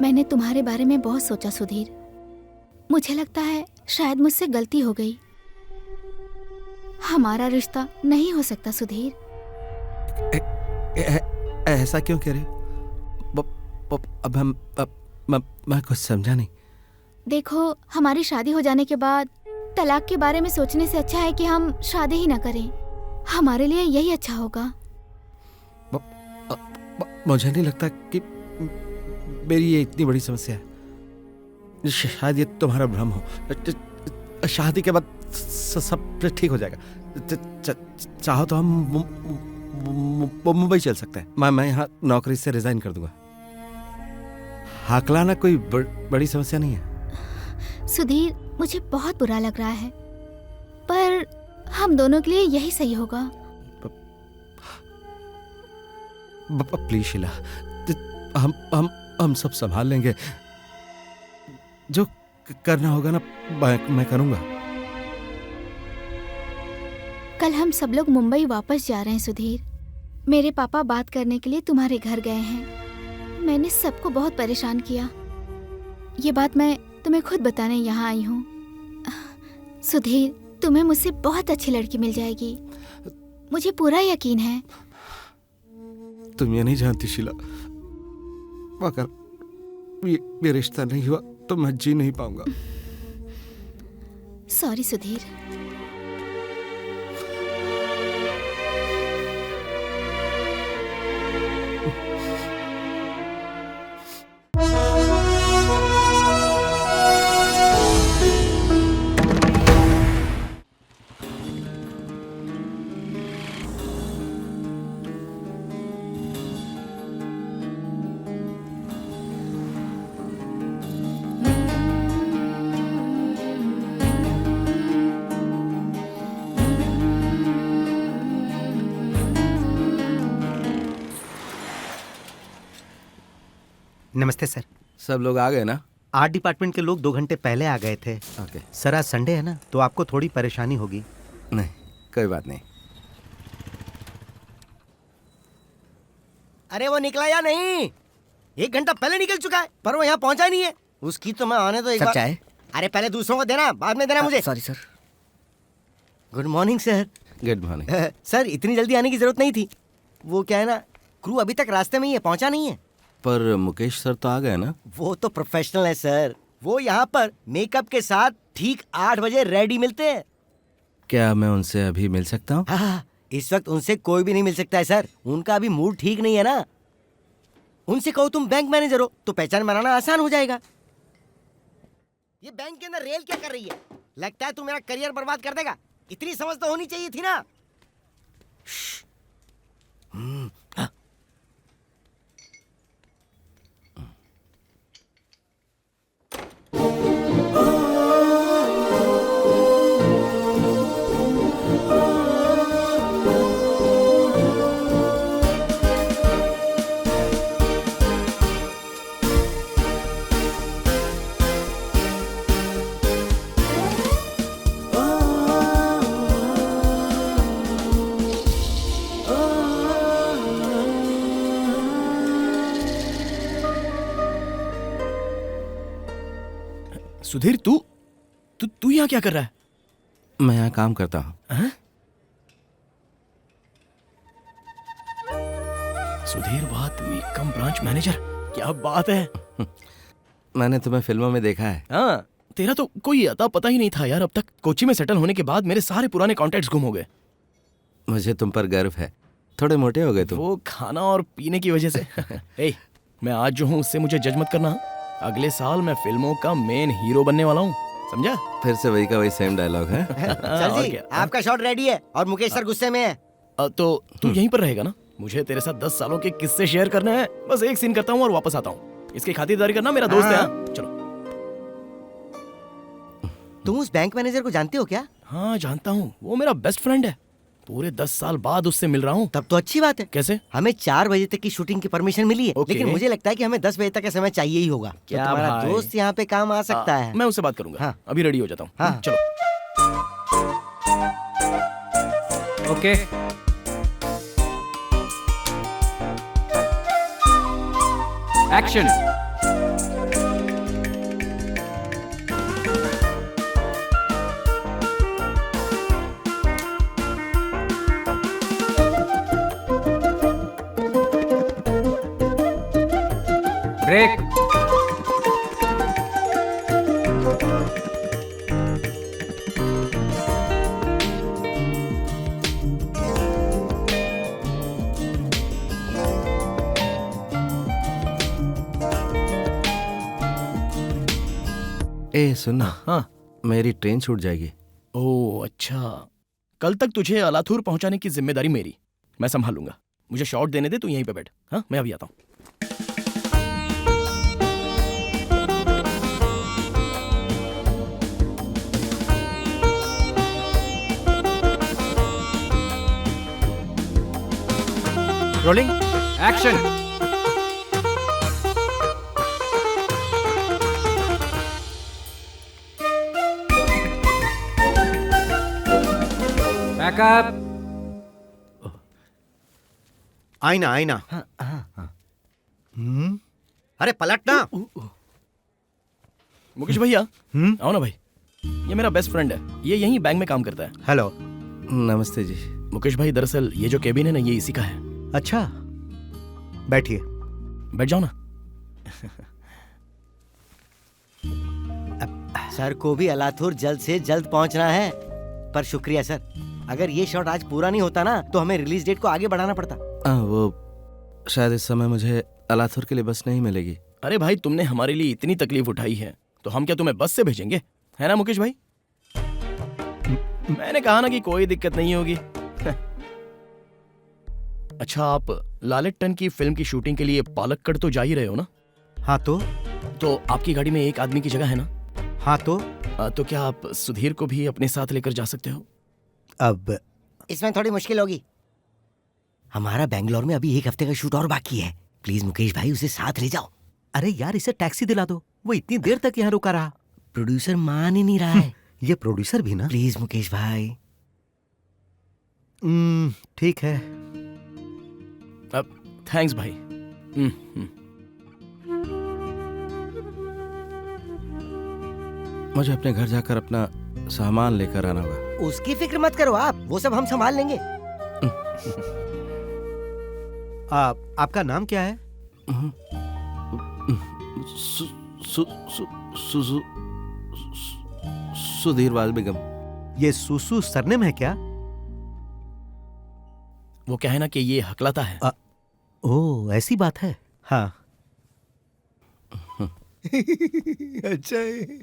मैंने तुम्हारे बारे में बहुत सोचा सुधीर। मुझे लगता है शायद मुझसे गलती हो गई। हमारा रिश्ता नहीं हो सकता सुधीर। ऐसा क्यों कह रहे? अब मैं कुछ समझा नहीं। देखो, हमारी शादी हो जाने के बाद तलाक के बारे में सोचने से अच्छा है कि हम शादी ही ना करें। हमारे लिए यही अच्छा होगा। मुझे नहीं लगता कि मेरी ये इतनी बड़ी समस्या है। शायद ये तुम्हारा भ्रम हो। शादी के बाद सब ठीक हो जाएगा। चाहो तो हम मुंबई चल सकते हैं। मैं यहाँ नौकरी से रिजाइन कर दूंगा। हाकलाना कोई बड़ी समस्या नहीं है। सुधीर, मुझे बहुत बुरा लग रहा है, पर हम दोनों के लिए यही सही होगा। प्लीज शीला, हम सब संभाल लेंगे। जो करना होगा ना मैं करूंगा। कल हम सब लोग मुंबई वापस जा रहे हैं सुधीर। मेरे पापा बात करने के लिए तुम्हारे घर गए हैं। मैंने सबको बहुत परेशान किया। ये बात मैं तुम्हें खुद बताने यहाँ आई हूँ। सुधीर, तुम्हें मुझसे बहुत अच्छी लड़की मिल जाएगी, मुझे पूरा यकीन है। तुम ये नहीं जानती शीला, अगर ये रिश्ता नहीं हुआ तो मैं जी नहीं पाऊंगा। सॉरी सुधीर। नमस्ते सर। सब लोग आ गए ना? आर्ट डिपार्टमेंट के लोग 2 घंटे पहले आ गए थे। ओके। सर आज संडे है ना, तो आपको थोड़ी परेशानी होगी। नहीं, कोई बात नहीं। अरे वो निकला या नहीं? 1 घंटा पहले निकल चुका है, पर वो यहाँ पहुंचा नहीं है। उसकी तो मैं आने तो एक बार। चाय? अरे पहले दूसरों को देना, बाद में देना मुझे। Sorry sir. Good morning sir. Good morning. Sir इतनी जल्दी आने की जरूरत नहीं थी। वो क्या है ना, क्रू अभी तक रास्ते में ही है, पहुंचा नहीं है। पर मुकेश सर तो आ गए ना? वो तो प्रोफेशनल है सर। वो यहाँ पर मेकअप के साथ ठीक 8 बजे रेडी मिलते हैं। क्या मैं उनसे अभी मिल सकता हूँ? हाँ, इस वक्त उनसे कोई भी नहीं मिल सकता है सर। उनका अभी मूड ठीक नहीं है ना। उनसे कहो तुम बैंक मैनेजर हो तो पहचान बनाना आसान हो जाएगा। ये बैंक के अंदर रेल क्या कर रही है? लगता है तू मेरा करियर बर्बाद कर देगा। इतनी समझ तो होनी चाहिए थी ना। सुधीर, तू यहाँ क्या कर रहा है? मैं यहाँ काम करता हूँ। सुधीर बात कम ब्रांच मैनेजर, क्या बात है। मैंने तुम्हें फिल्मों में देखा है। हाँ, तेरा तो कोई अता पता ही नहीं था यार अब तक। कोची में सेटल होने के बाद मेरे सारे पुराने कॉन्टैक्ट्स गुम हो गए। मुझे तुम पर गर्व है। थोड़े मोटे हो गए तुम। वो खाना और पीने की वजह से। ए, मैं आज जो हूँ उससे मुझे जज मत करना। अगले साल मैं फिल्मों का मेन हीरो बनने वाला हूँ, समझा? फिर से वही का वही सेम डायलॉग है। सर और जी, क्या? आपका शॉट रेडी है और मुकेश सर गुस्से में है। तो तू यहीं पर रहेगा ना? मुझे तेरे साथ 10 सालों के किस्से शेयर करने हैं। बस एक सीन करता हूँ और वापस आता हूँ। इसकी खातिरदारी करना, मेरा दोस्त है। हाँ? चलो। तुम उस बैंक मैनेजर को जानते हो क्या? हाँ जानता हूँ, वो मेरा बेस्ट फ्रेंड है। पूरे 10 साल बाद उससे मिल रहा हूँ। तब तो अच्छी बात है। कैसे? हमें 4 बजे तक की शूटिंग की परमिशन मिली है, ओके। लेकिन मुझे लगता है कि हमें 10 बजे तक का समय चाहिए ही होगा। क्या तो तुम्हारा भाई? दोस्त यहाँ पे काम आ सकता है। मैं उससे बात करूंगा। हाँ। अभी रेडी हो जाता हूँ। हाँ। चलो। ओके। एक्शन। ब्रेक। ए सुनना, हाँ। मेरी ट्रेन छूट जाएगी। ओह अच्छा, कल तक तुझे अलाथूर पहुंचाने की जिम्मेदारी मेरी, मैं संभालूंगा। मुझे शॉट देने दे, तू यहीं पे बैठ। हाँ, मैं अभी आता हूँ। Rolling action. बैकअप। आईना आईना। अरे पलटना। मुकेश भैया, आओ ना भाई। ये मेरा बेस्ट फ्रेंड है, ये यहीं बैंक में काम करता है। हेलो। नमस्ते जी। मुकेश भाई, दरअसल ये जो केबिन है ना, ये इसी का है। अच्छा, बैठिए। बैठ जाओ ना। सर को भी अलाथुर जल्द से जल्द पहुंचना है। पर शुक्रिया सर, अगर ये शॉट आज पूरा नहीं होता ना तो हमें रिलीज डेट को आगे बढ़ाना पड़ता। वो शायद इस समय मुझे अलाथुर के लिए बस नहीं मिलेगी। अरे भाई, तुमने हमारे लिए इतनी तकलीफ उठाई है तो हम क्या तुम्हें बस से भेजेंगे, है ना मुकेश भाई? मैंने कहा ना कि कोई दिक्कत नहीं होगी। अच्छा, आप लालेट्टन की फिल्म की शूटिंग के लिए पालक्कड़ तो जा ही रहे हो ना? हाँ तो आपकी गाड़ी में एक आदमी की जगह है ना? हाँ तो क्या आप सुधीर को भी अपने साथ लेकर जा सकते हो? अब इसमें थोड़ी मुश्किल होगी। हमारा बैंगलोर में अभी एक हफ्ते का शूट और बाकी है। प्लीज मुकेश भाई, उसे साथ ले जाओ। अरे यार, इसे टैक्सी दिला दो, वो इतनी देर तक यहाँ रुका रहा। प्रोड्यूसर मान ही नहीं रहा है। ये प्रोड्यूसर भी ना। प्लीज मुकेश भाई। ठीक है। अब थैंक्स भाई। मुझे अपने घर जाकर अपना सामान लेकर आना होगा। उसकी फिक्र मत करो आप, वो सब हम संभाल लेंगे। आपका नाम क्या है? सुधीर वाल बेगम। ये सुसु सरनेम है क्या? वो क्या है ना कि ये हकलाता है। ओह, ऐसी बात है। हाँ। अच्छा है।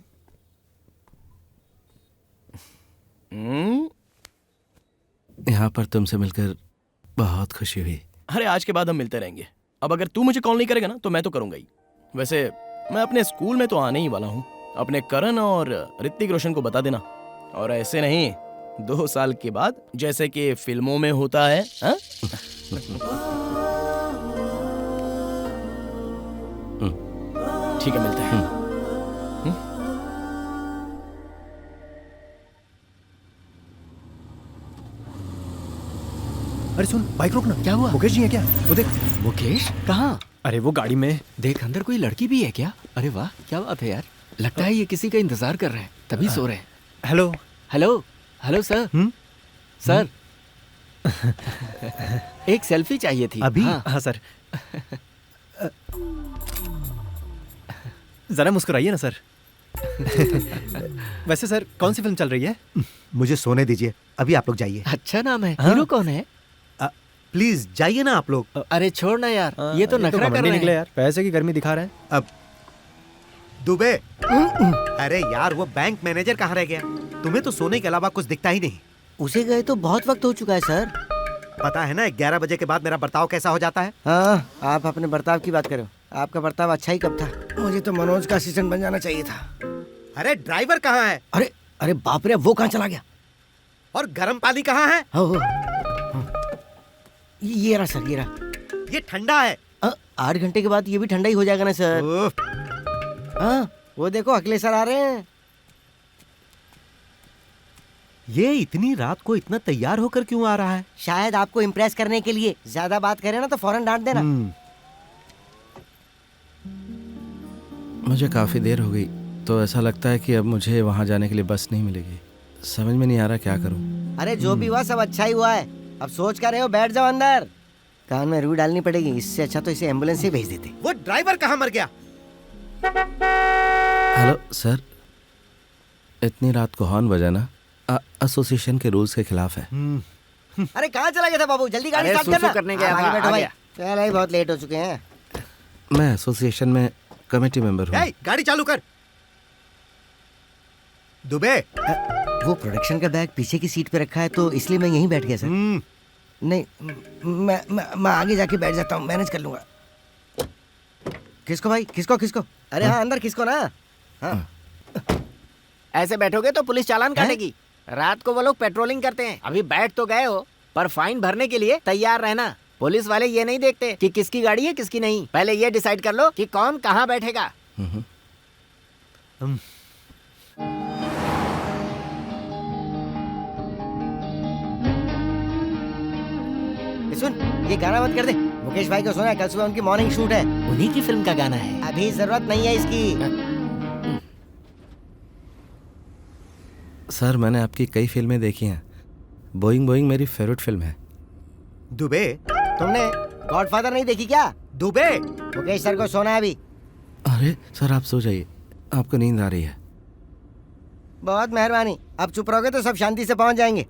यहाँ पर तुमसे मिलकर बहुत खुशी हुई। अरे आज के बाद हम मिलते रहेंगे। अब अगर तू मुझे कॉल नहीं करेगा ना तो मैं तो करूंगा ही। वैसे मैं अपने स्कूल में तो आने ही वाला हूँ। अपने करण और ऋतिक रोशन को बता देना। और ऐसे नहीं, 2 साल के बाद, जैसे कि फिल्मों में होता है। हाँ? ठीक है, मिलते हैं। अरे सुन, बाइक रोकना। क्या हुआ? मुकेश जी है क्या? वो देख। मुकेश कहाँ? अरे वो गाड़ी में। देख, अंदर कोई लड़की भी है क्या? अरे वाह, क्या बात है यार। लगता है ये किसी का इंतजार कर रहे हैं, तभी सो रहे हैं। Hello hello hello sir. Sir एक सेल्फी चाहिए थी अभी? हाँ सर। जरा मुस्कुराइए ना सर। वैसे सर, कौन सी फिल्म चल रही है? मुझे सोने दीजिए, अभी आप लोग जाइए। अच्छा नाम है। हाँ। हीरो कौन है? प्लीज जाइए ना आप लोग। अरे छोड़ ना यार, ये तो नखरा कर रहे निकले हैं। यार, पैसे की गर्मी दिखा रहे हैं। अब दुबे। अरे यार, वो बैंक मैनेजर कहाँ रह गया? तुम्हें तो सोने के अलावा कुछ दिखता ही नहीं। उसे गए तो बहुत वक्त हो चुका है सर। पता है ना, 11 बजे के बाद मेरा बर्ताव कैसा हो जाता है। हाँ, आप अपने बर्ताव की बात करो। आपका बर्ताव अच्छा ही कब था? मुझे तो मनोज का असिस्टेंट बन जाना चाहिए था। अरे ड्राइवर कहाँ है? अरे अरे बाप रे, वो कहाँ चला गया? और गर्म पानी कहाँ है? ये रहा सर, ये रहा। ये ठंडा है। 8 घंटे के बाद ये भी ठंडा ही हो जाएगा ना सर। उफ, हाँ, वो देखो अगले सर आ रहे हैं। ये इतनी रात को इतना तैयार होकर क्यों आ रहा है? शायद आपको इम्प्रेस करने के लिए। ज्यादा बात करे ना तो फौरन डांट देना। मुझे काफी देर हो गई, तो ऐसा लगता है कि अब मुझे वहां जाने के लिए बस नहीं मिलेगी। समझ में नहीं आ रहा क्या करूं। अरे जो भी हुआ सब अच्छा ही हुआ है। अब सोच कर रहे हो, बैठ जाओ अंदर। कान में रुई डालनी पड़ेगी, इससे अच्छा तो इसे एम्बुलेंस से भेज देते। वो ड्राइवर कहाँ मर गया? हेलो सर, इतनी रात को हॉर्न बजाना एसोसिएशन के रूल्स के खिलाफ है। अरे कहाँ चला गया था बाबू? जल्दी गाड़ी स्टार्ट करना। करने गया आगे था, बैठो आ भाई। गया। चल भाई, बहुत लेट हो चुके हैं। मैं एसोसिएशन में कमेटी मेंबर हूँ। ए, गाड़ी चालू कर। दुबे। वो प्रोडक्शन का बैग पीछे की सीट पे रखा है तो इसलिए मैं यहीं बैठ गया सर। नहीं, मैं आगे जाके बैठ जाता हूँ, मैनेज कर लूंगा। किसको भाई? किसको? अरे हाँ, अंदर किसको ना। हाँ। ऐसे बैठोगे तो पुलिस चालान काटेगी। रात को वो लोग पेट्रोलिंग करते हैं। अभी बैठ तो गए हो, पर फाइन भरने के लिए तैयार रहना। पुलिस वाले ये नहीं देखते कि किसकी गाड़ी है किसकी नहीं। पहले ये डिसाइड कर लो कि कौन कहाँ बैठेगा। सुन, ये गाना मत कर दे। मुकेश भाई को सुना है, कल सुबह उनकी मॉर्निंग शूट है। उन्हीं की फिल्म का गाना है। अभी जरूरत नहीं है इसकी। सर, मैंने आपकी कई फिल्में देखी हैं। बोइंग मेरी फेवरेट फिल्म है। दुबे। तुमने गॉडफादर नहीं देखी क्या? दुबे। मुकेश सर को सोना है अभी। अरे सर, आप सो जाइए, आपको नींद आ रही है। बहुत मेहरबानी। अब चुप रहोगे तो सब शांति से पहुंच जाएंगे।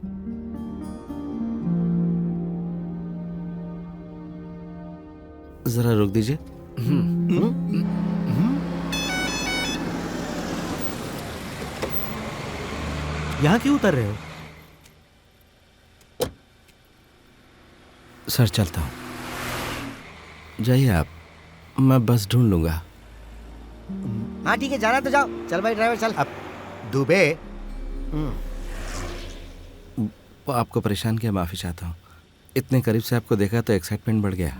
जरा रुक दीजिए। यहाँ क्यों उतर रहे हो? सर, चलता हूँ, जाइए आप, मैं बस ढूंढ लूंगा। हाँ ठीक है, जाना तो जाओ। चल भाई ड्राइवर चल। अब दुबे। आपको परेशान किया, माफी चाहता हूँ। इतने करीब से आपको देखा तो एक्साइटमेंट बढ़ गया।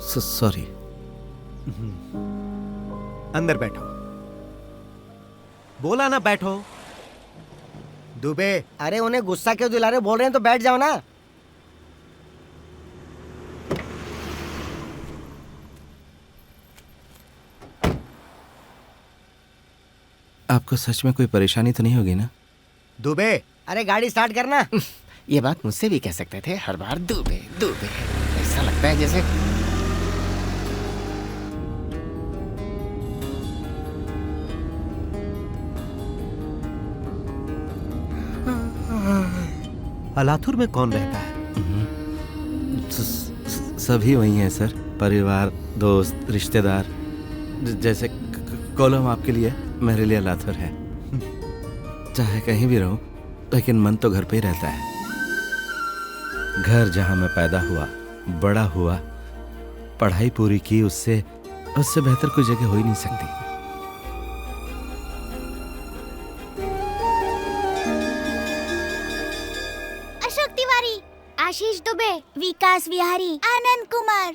सॉरी। अंदर बैठो। बोला ना बैठो। दुबे। अरे उन्हें गुस्सा क्यों दिला रहे हो? बोल रहे हैं तो बैठ जाओ ना। आपको सच में कोई परेशानी तो नहीं होगी ना? दुबे। अरे गाड़ी स्टार्ट करना। ये बात मुझसे भी कह सकते थे हर बार। दुबे दुबे, ऐसा लगता है जैसे अलाथुर में कौन रहता है? सभी वही हैं सर, परिवार, दोस्त, रिश्तेदार। जैसे कोलम आपके लिए, मेरे लिए लाथुर है। चाहे कहीं भी रहूं, लेकिन मन तो घर पे ही रहता है। घर जहां मैं पैदा हुआ, बड़ा हुआ, पढ़ाई पूरी की, उससे बेहतर कोई जगह हो ही नहीं सकती। अशोक तिवारी, आशीष दुबे, विकास विहारी, आनंद कुमार।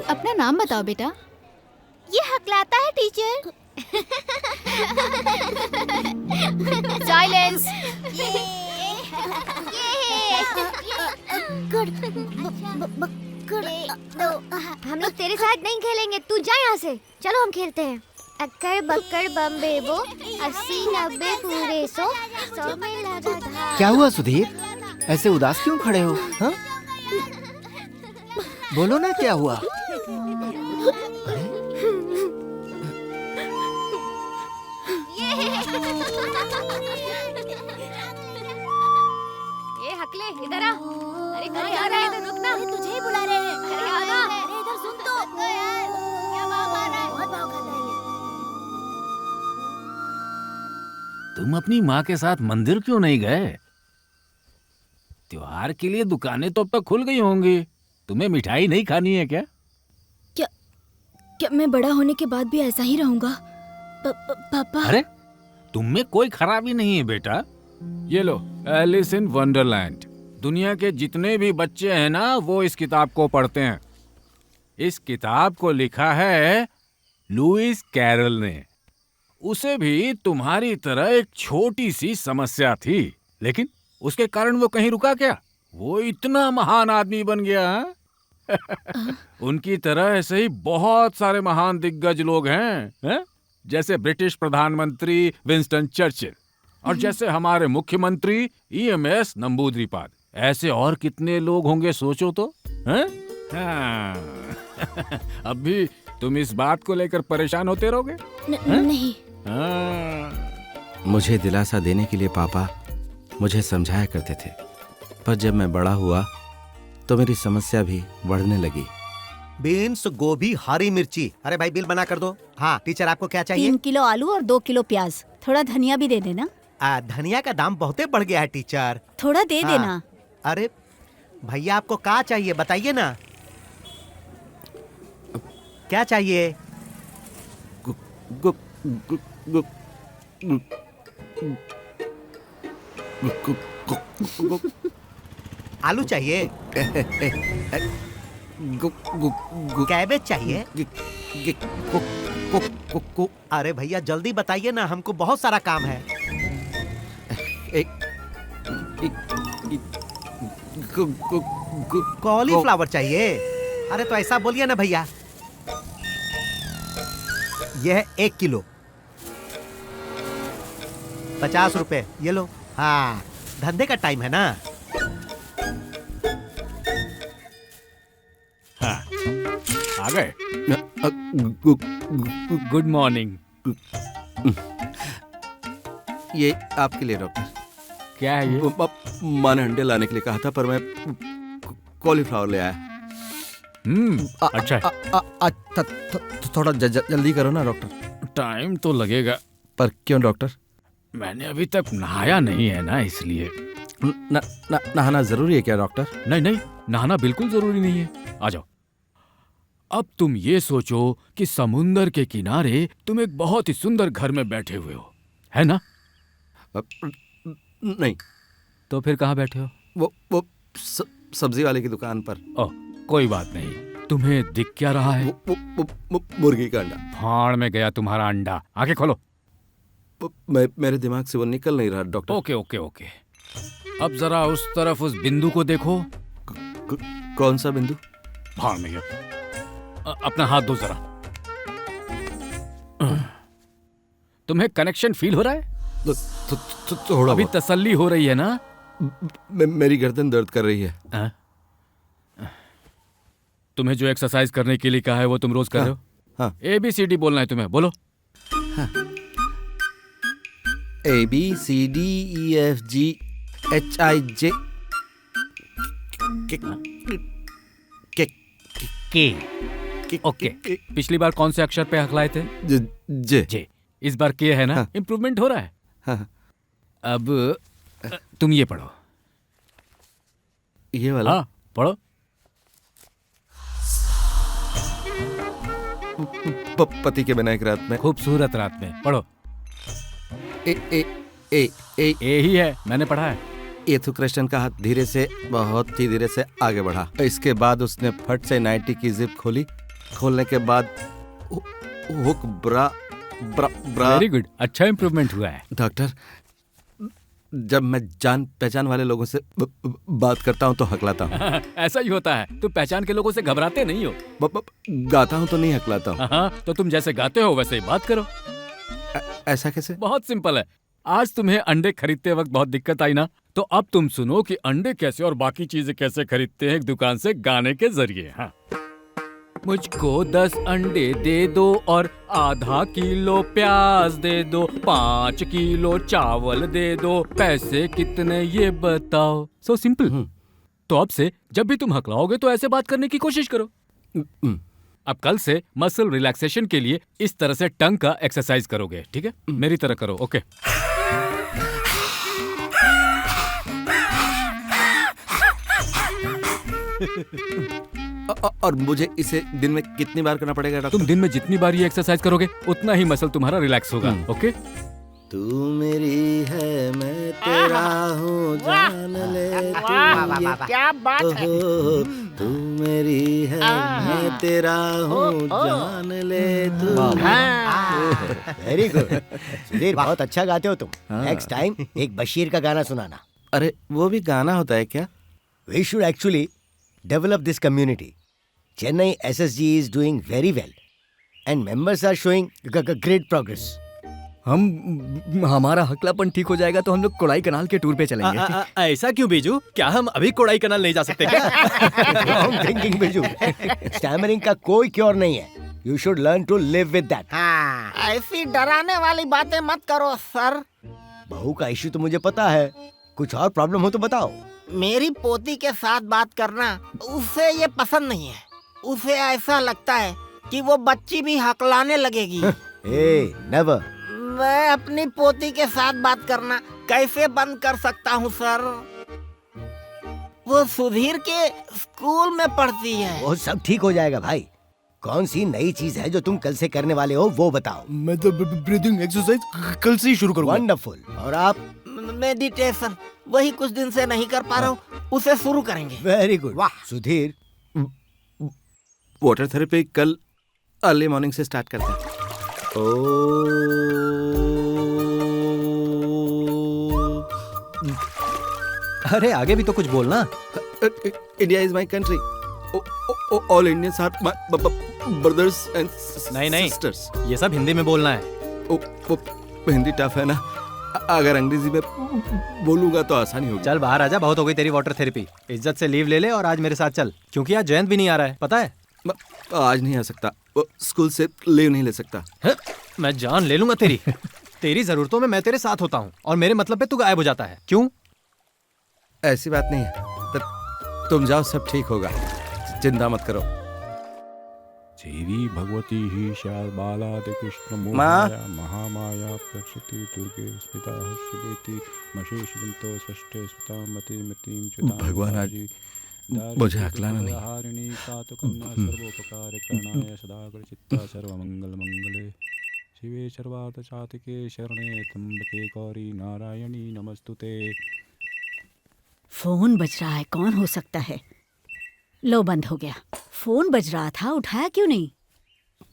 अपना नाम बताओ बेटा। ये हकलाता है टीचर। साइलेंस। हम लोग तेरे साथ नहीं खेलेंगे, तू जा यहाँ से। चलो हम खेलते हैं। अक्कड़ बक्कड़ बम बेबो, 80-90 पूरे 100 में लगा था। क्या हुआ सुधीर? ऐसे उदास क्यों खड़े हो? हाँ? बोलो ना क्या हुआ? ये हकले इधर आ। अरे कहाँ जा रहा है? इधर रुक ना। तुझे ही बुला रहे हैं। अरे आना। अरे इधर सुन तो। यार क्या भाव खा रहा है? बहुत भाव खाता है ये। तुम अपनी माँ के साथ मंदिर क्यों नहीं गए? त्योहार के लिए दुकानें तो अब तक खुल गई होंगी। तुम्हें मिठाई नहीं खानी है क्या? क्या मैं बड़ा होने के बाद भी ऐसा ही रहूंगा? पापा। अरे तुम में कोई खराबी नहीं है बेटा। ये लो, एलिस इन वंडरलैंड। दुनिया के जितने भी बच्चे हैं ना, वो इस किताब को पढ़ते हैं। इस किताब को लिखा है लुइस कैरल ने। उसे भी तुम्हारी तरह एक छोटी सी समस्या थी, लेकिन उसके कारण वो कहीं रुका क्या? वो इतना महान आदमी बन गया। उनकी तरह ऐसे ही बहुत सारे महान दिग्गज लोग हैं, हैं? जैसे ब्रिटिश प्रधानमंत्री विंस्टन चर्चिल, और जैसे हमारे मुख्यमंत्री ईएमएस नंबूद्रिपाद, ऐसे और कितने लोग होंगे सोचो तो, हैं? हाँ। अब भी तुम इस बात को लेकर परेशान होते रहोगे? नहीं। हाँ। मुझे दिलासा देने के लिए पापा मुझे समझाया करते थे, पर जब मैं बड़ा हुआ तो मेरी समस्या भी बढ़ने लगी। बीन्स, गोभी, हरी मिर्ची। अरे भाई बिल बना कर दो। हाँ टीचर, आपको क्या चाहिए? 3 किलो आलू और 2 किलो प्याज। थोड़ा धनिया भी दे देना। धनिया का दाम बहुते बढ़ गया है टीचर। थोड़ा दे हाँ। देना। अरे भैया आपको क्या चाहिए बताइए ना। क्या चाहिए? गु, गु, गु, गु, गु, गु, गु, गु, आलू चाहिए? गु, गु, गु, कैबेज चाहिए? गु, गु, गु, गु, गु, अरे भैया जल्दी बताइए ना, हमको बहुत सारा काम है। कॉलीफ्लावर चाहिए? अरे तो ऐसा बोलिए ना भैया। यह है 1 किलो, 50 रुपए, ये लो। हाँ धंधे का टाइम है ना। हाँ। आ गए? Good morning. ये आपके लिए डॉक्टर। क्या है ये? माँ ने अंडे लाने के लिए कहा था, पर मैं कॉलीफ्लावर ले आया। अच्छा है। थोड़ा जल्दी करो ना डॉक्टर। टाइम तो लगेगा। पर क्यों डॉक्टर? मैंने अभी तक नहाया नहीं है ना, इसलिए। नहाना जरूरी है क्या डॉक्टर? नहीं नहीं, नहाना बिल्कुल जरूरी नहीं है। आ जाओ। अब तुम ये सोचो कि समुंदर के किनारे तुम एक बहुत ही सुंदर घर में बैठे हुए हो, है ना? नहीं। तो फिर कहाँ बैठे हो? वो सब्जी वाले की दुकान पर। ओह, कोई बात नहीं। तुम्हें दिख क्या रहा है? मुर्गी का अंडा। भाड़ में गया तुम्हारा अंडा। आंखें खोलो। मेरे दिमाग से वो निकल नहीं रहा डॉक्टर। Okay okay okay. अब जरा उस तरफ, उस बिंदु को देखो। कौन सा बिंदु? भाड़ में गया। अपना हाथ दो जरा। तुम्हें कनेक्शन फील हो रहा है? थोड़ा अभी तसल्ली हो रही है ना? मेरी गर्दन दर्द कर रही है। तुम्हें जो एक्सरसाइज करने के लिए कहा है वो तुम रोज कर रहे हो? हाँ। ABCD बोलना है तुम्हें, बोलो। ABCDEFGHIJ के। ओके। पिछली बार कौन से अक्षर पे हकलाए थे? जे। इस बार के है ना? हाँ। इम्प्रूवमेंट हो रहा है। हाँ। अब तुम ये पढ़ो। ये वाला? हाँ पढ़ो। पति के बिना एक रात में। खूबसूरत रात में, पढ़ो। ए ही है, मैंने पढ़ा है। येथु कृष्ण का हाथ धीरे से, बहुत ही धीरे से आगे बढ़ा। इसके बाद उसने फट से नाइटी की जिप खोली। खोलने के बाद हुक ब्रा ब्रा ब्रा। वेरी गुड, अच्छा इंप्रूवमेंट हुआ है। डॉक्टर, जब मैं जान पहचान वाले लोगों से बात करता हूँ तो हकलाता हूँ। ऐसा ही होता है। तुम पहचान के लोगों से घबराते नहीं हो। गाता हूँ तो नहीं हकलाता हूँ। हाँ, तो तुम जैसे गाते हो वैसे ही बात करो। ऐसा कैसे? बहुत सिंपल है। आज तुम्हें अंडे खरीदते वक्त बहुत दिक्कत आई ना, तो अब तुम सुनो कि अंडे कैसे और बाकी चीजें कैसे खरीदते हैं एक दुकान से गाने के जरिए। हाँ। मुझको 10 अंडे दे दो और आधा किलो प्याज दे दो, 5 किलो चावल दे दो, पैसे कितने ये बताओ। So simple. तो अब से जब भी तुम हकलाओगे तो ऐसे बात करने की कोशिश करो। अब कल से मसल रिलैक्सेशन के लिए इस तरह से टंग का एक्सरसाइज करोगे, ठीक है? मेरी तरह करो, ओके? और मुझे इसे दिन में कितनी बार करना पड़ेगा डॉक्टर? तुम दिन में जितनी बार ये एक्सरसाइज करोगे उतना ही मसल तुम्हारा रिलैक्स होगा, ओके? तू मेरी है मैं तेरा हूँ, जान ले तू। क्या बात है। तू मेरी है मैं तेरा हूँ, जान ले तू। वेरी गुड सुधीर, बहुत अच्छा गाते हो तुम। नेक्स्ट टाइम एक बशीर का गाना सुनाना। अरे वो भी गाना होता है क्या? We should actually develop this community. Chennai SSG is doing very well and members are showing great progress. हमारा हकलापन ठीक हो जाएगा तो हम लोग कोड़ाई कनाल के टूर पे चलेंगे। ऐसा क्यों बीजू? क्या हम अभी कोड़ाई कनाल नहीं जा सकते क्या? Wrong thinking Biju. स्टैमरिंग का कोई क्योर नहीं है। You should learn to live with that. हाँ, ऐसी डराने वाली बातें मत करो सर। बहू का इश्यू तो मुझे पता है, कुछ और प्रॉब्लम हो तो बताओ। मेरी पोती के साथ बात करना उसे ये पसंद नहीं है। उसे ऐसा लगता है कि वो बच्ची भी हकलाने लगेगी। नेवर। मैं अपनी पोती के साथ बात करना कैसे बंद कर सकता हूँ सर? वो सुधीर के स्कूल में पढ़ती है। वो सब ठीक हो जाएगा भाई। कौन सी नई चीज है जो तुम कल से करने वाले हो वो बताओ। मैं तो ब्रीदिंग एक्सरसाइज कल से ही शुरू करूंगा। वंडरफुल। और आप? मेडिटेशन, वही कुछ दिन से नहीं कर पा रहा हूँ, उसे शुरू करेंगे। Very good. वाह सुधीर, वाटर थेरेपी कल अर्ली मॉर्निंग से स्टार्ट करते हैं। अरे आगे भी तो कुछ बोलना। India is my country. All Indians are my brothers and नहीं सिस्टर्स। ये सब हिंदी में बोलना है। हिंदी टफ है ना, अगर अंग्रेजी में बोलूंगा तो आसानी होगी। चल बाहर आजा, बहुत हो गई तेरी वाटर थेरेपी। इज्जत से लीव ले ले और आज मेरे साथ चल, क्योंकि आज जयंत भी नहीं आ रहा है, पता है? आज नहीं आ सकता, स्कूल से लीव नहीं ले सकता है? मैं जान ले लूंगा तेरी। तेरी जरूरतों में मैं तेरे साथ होता हूँ और मेरे मतलब पे तू गायब हो जाता है। क्यों? ऐसी बात नहीं है, तुम जाओ, सब ठीक होगा, चिंता मत करो। देवी भगवती ही शाल बालादि कृष्ण माँ। महामाया प्रक्षति दुर्गे स्मिता हर्षवेति मशेष जंतो षष्ठे सुतामति मतिम चुताम भगवान आज मुझे हकलाना नहीं। हारिणी सात कन्या सर्वोपकार करणाय सदाकर चित्ता सर्वमंगल मंगले शिवे सर्वार्थ साधिके शरणे त्र्यंबके गौरी नारायणी नमस्तुते। फोन बज रहा है, कौन हो सकता है? लो, बंद हो गया। फोन बज रहा था, उठाया क्यों नहीं?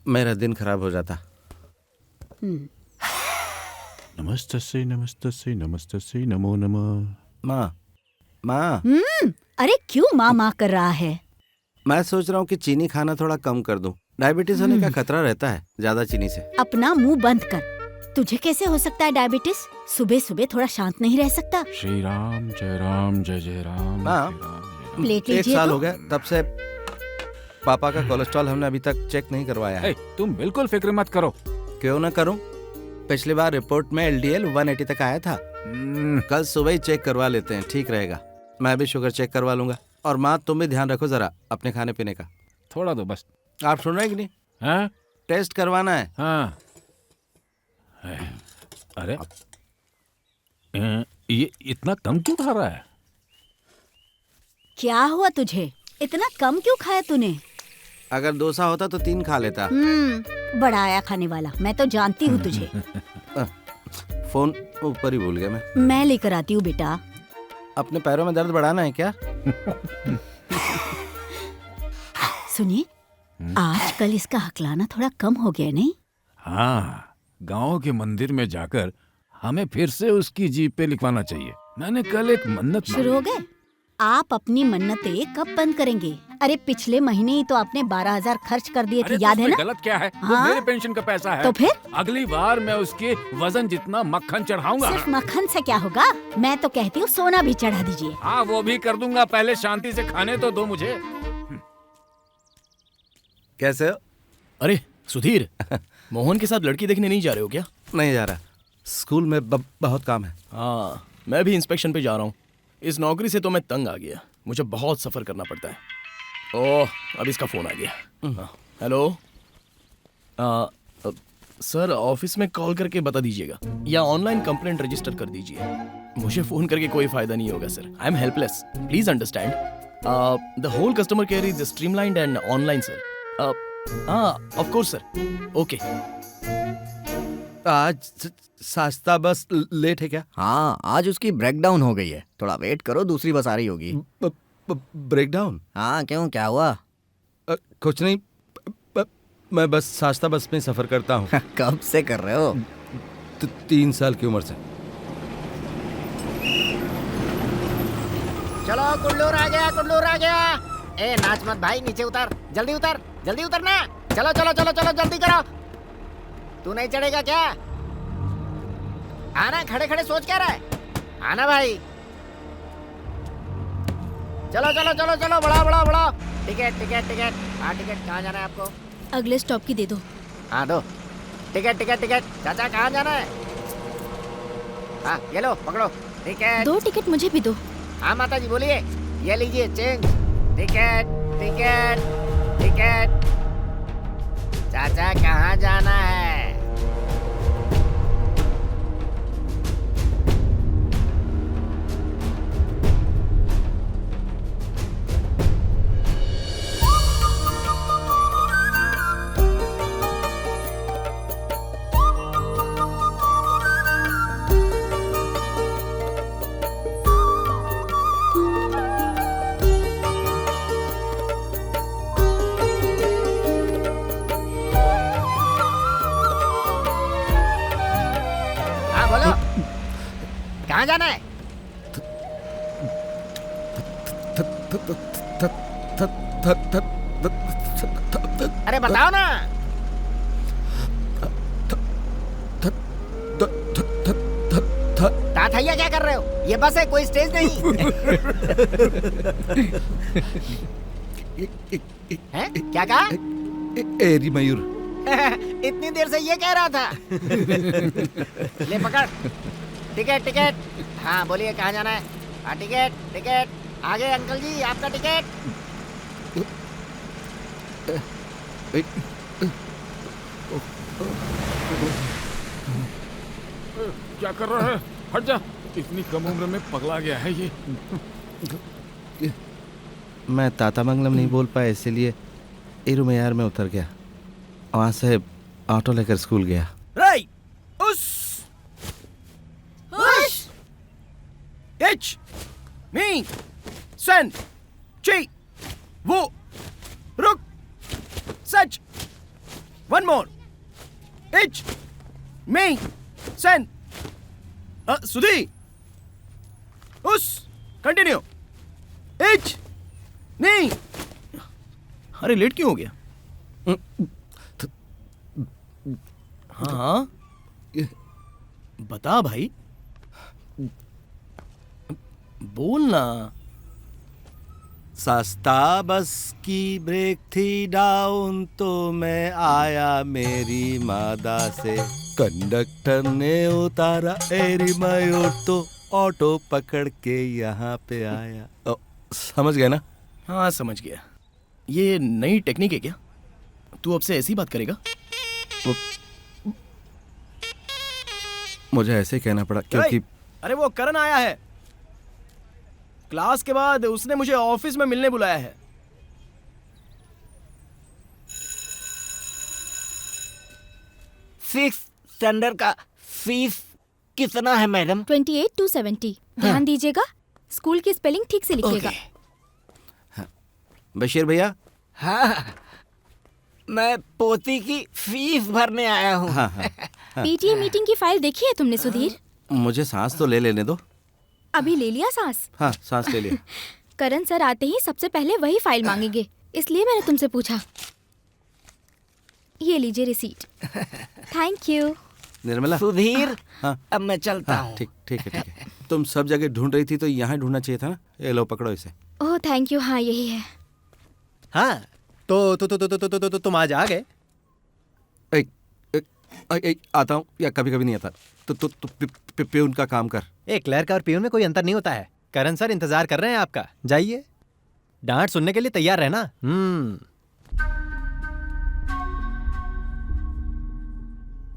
मेरा दिन खराब हो जाता। नमस्तस्यै नमस्तस्यै नमस्तस्यै नमो नमः। माँ। अरे क्यों माँ माँ कर रहा है? मैं सोच रहा हूँ कि चीनी खाना थोड़ा कम कर दूं। डायबिटीज होने का खतरा रहता है ज्यादा चीनी से। अपना मुंह बंद कर। तुझे कैसे हो सकता है डायबिटीज? सुबह सुबह थोड़ा शांत नहीं रह सकता? श्री राम जय जय राम। माँ, प्लेट 1 लीजिए साल तो। हो गया, तब से पापा का कोलेस्ट्रॉल हमने अभी तक चेक नहीं करवाया है। तुम बिल्कुल फिक्र मत करो। क्यों ना करूं? पिछली बार रिपोर्ट में LDL 180 तक आया था। कल सुबह ही चेक करवा लेते हैं, ठीक रहेगा। मैं भी शुगर चेक करवा लूंगा। और माँ, तुम भी ध्यान रखो जरा अपने खाने पीने का। थोड़ा दो बस। आप सुन रहे हैं कि नहीं? हाँ? टेस्ट करवाना है। हाँ। अरे ये इतना कम क्यों खा रहा है? क्या हुआ तुझे? इतना कम क्यों खाया तूने? अगर डोसा होता तो 3 खा लेता। बड़ा आया खाने वाला, मैं तो जानती हूँ तुझे। फोन ऊपर ही भूल गया मैं लेकर आती हूँ बेटा। अपने पैरों में दर्द बढ़ाना है क्या? सुनिए, आजकल इसका हकलाना थोड़ा कम हो गया नहीं? हाँ, गांव के मंदिर में जाकर हमें फिर से उसकी जीभ पे लिखवाना चाहिए। मैंने कल एक मन्नत शुरू हो गए? आप अपनी मन्नतें कब बंद करेंगे? अरे पिछले महीने ही तो आपने 12,000 खर्च कर दिए थे, याद है ना? गलत क्या है? हाँ? वो मेरे पेंशन का पैसा है। तो फिर अगली बार मैं उसके वजन जितना मक्खन चढ़ाऊंगा। सिर्फ मक्खन से क्या होगा? मैं तो कहती हूँ सोना भी चढ़ा दीजिए। हाँ, वो भी कर दूंगा, पहले शांति से खाने तो दो मुझे। कैसे हो? अरे सुधीर, मोहन के साथ लड़की देखने नहीं जा रहे हो क्या? नहीं जा रहा, स्कूल में बहुत काम है। हाँ, मैं भी इंस्पेक्शन पे जा रहा हूँ। इस नौकरी से तो मैं तंग आ गया, मुझे बहुत सफर करना पड़ता है। ओह, अब इसका फोन आ गया। हेलो, सर ऑफिस में कॉल करके बता दीजिएगा या ऑनलाइन कंप्लेंट रजिस्टर कर दीजिए। मुझे फोन करके कोई फायदा नहीं होगा sir, I am helpless, please understand. The whole customer care is streamlined and online sir. Of course sir, okay. आज सस्ता बस लेट है क्या? हाँ, आज उसकी ब्रेकडाउन हो गई है, थोड़ा वेट करो, दूसरी बस आ रही होगी। ब्रेकडाउन? हाँ, क्यों, क्या हुआ? कुछ नहीं, मैं बस सस्ता बस में सफर करता हूँ। कब से कर रहे हो? 3 साल की उम्र से। चलो, कुल्लूर आ गया, कुल्लूर आ गया। ए नाच मत भाई, नीचे उतर, जल्दी उतर, जल्दी उतर ना। चलो चलो चलो चलो, जल्दी करो। तू नहीं चढ़ेगा क्या? आना, खड़े खड़े सोच क्या रहा है? आना भाई। चलो चलो चलो चलो, बढ़ाओ बढ़ाओ बढ़ाओ। Ticket ticket ticket. हाँ टिकट, कहाँ जाना है आपको? अगले स्टॉप की दे दो। हाँ दो। Ticket ticket ticket. चाचा कहाँ जाना है? हाँ ये लो पकड़ो टिकट। 2 टिकट मुझे भी दो। हाँ माता जी बोलिए। ये लीजिए चेंज। Ticket ticket ticket. चाचा कहाँ जाना है? हाँ बोलो, कहाँ जाना है? अरे बताओ ना। ताथैया क्या कर रहे हो? ये बस है, कोई स्टेज नहीं। हैं? क्या कहा? एरी मयूर। इतनी देर से ये कह रहा था। ले पकड़ टिकट टिकट। हाँ बोलिए कहाँ जाना है? हाँ टिकट टिकट। आगे अंकल जी आपका टिकट। क्या कर रहा है? हट जा। इतनी कम उम्र में पगला गया है ये। मैं तातामंगलम नहीं बोल पाया, इसीलिए इरुमयार में उतर गया। वहाँ से ऑटो लेकर स्कूल गया। राइट। उस एच मी सेन ची वो रुक सच वन मोर एच मी सेन सुधी उस कंटिन्यू एच नहीं। अरे लेट क्यों हो गया? हाँ बता भाई, बोलना। सस्ता बस की ब्रेक थी डाउन तो मैं आया मेरी मादा से। कंडक्टर ने उतारा एरी मयूर तो ऑटो पकड़ के यहाँ पे आया। समझ गया ना? हाँ समझ गया। ये नई टेक्निक है क्या? तू अब से ऐसी बात करेगा? मुझे ऐसे कहना पड़ा क्योंकि अरे वो करण आया है। क्लास के बाद उसने मुझे ऑफिस में मिलने बुलाया है। सिक्स स्टैंडर्ड का फीस कितना है मैडम? 28 to 70। ध्यान दीजिएगा, स्कूल की स्पेलिंग ठीक से लिखिएगा। बशीर भैया। हाँ मैं पोती की फीस भरने आया हूँ। हाँ, हाँ, हाँ। पीटीए मीटिंग की फाइल देखी है तुमने सुधीर? मुझे सांस तो ले लेने दो। अभी ले लिया सांस? हाँ सांस ले लिया। करण सर आते ही सबसे पहले वही फाइल मांगेंगे, इसलिए मैंने तुमसे पूछा। ये लीजिए receipt. Thank you. Nirmala. Sudhir. हाँ अब मैं चलता हूँ। ठीक ठीक है ठीक है। तुम सब जगह ढूंढ रही थी तो यहाँ ढूंढना चाहिए था ना। ये लो पकड़ो इसे। Oh thank you. हाँ यही है। हाँ तो तुम आज आ गए? आता हूँ या कभी कभी नहीं आता। तो प्यून का काम कर। क्लर्क और प्यून में कोई अंतर नहीं होता है। करण सर इंतजार कर रहे हैं आपका, जाइए। डांट सुनने के लिए तैयार रहना।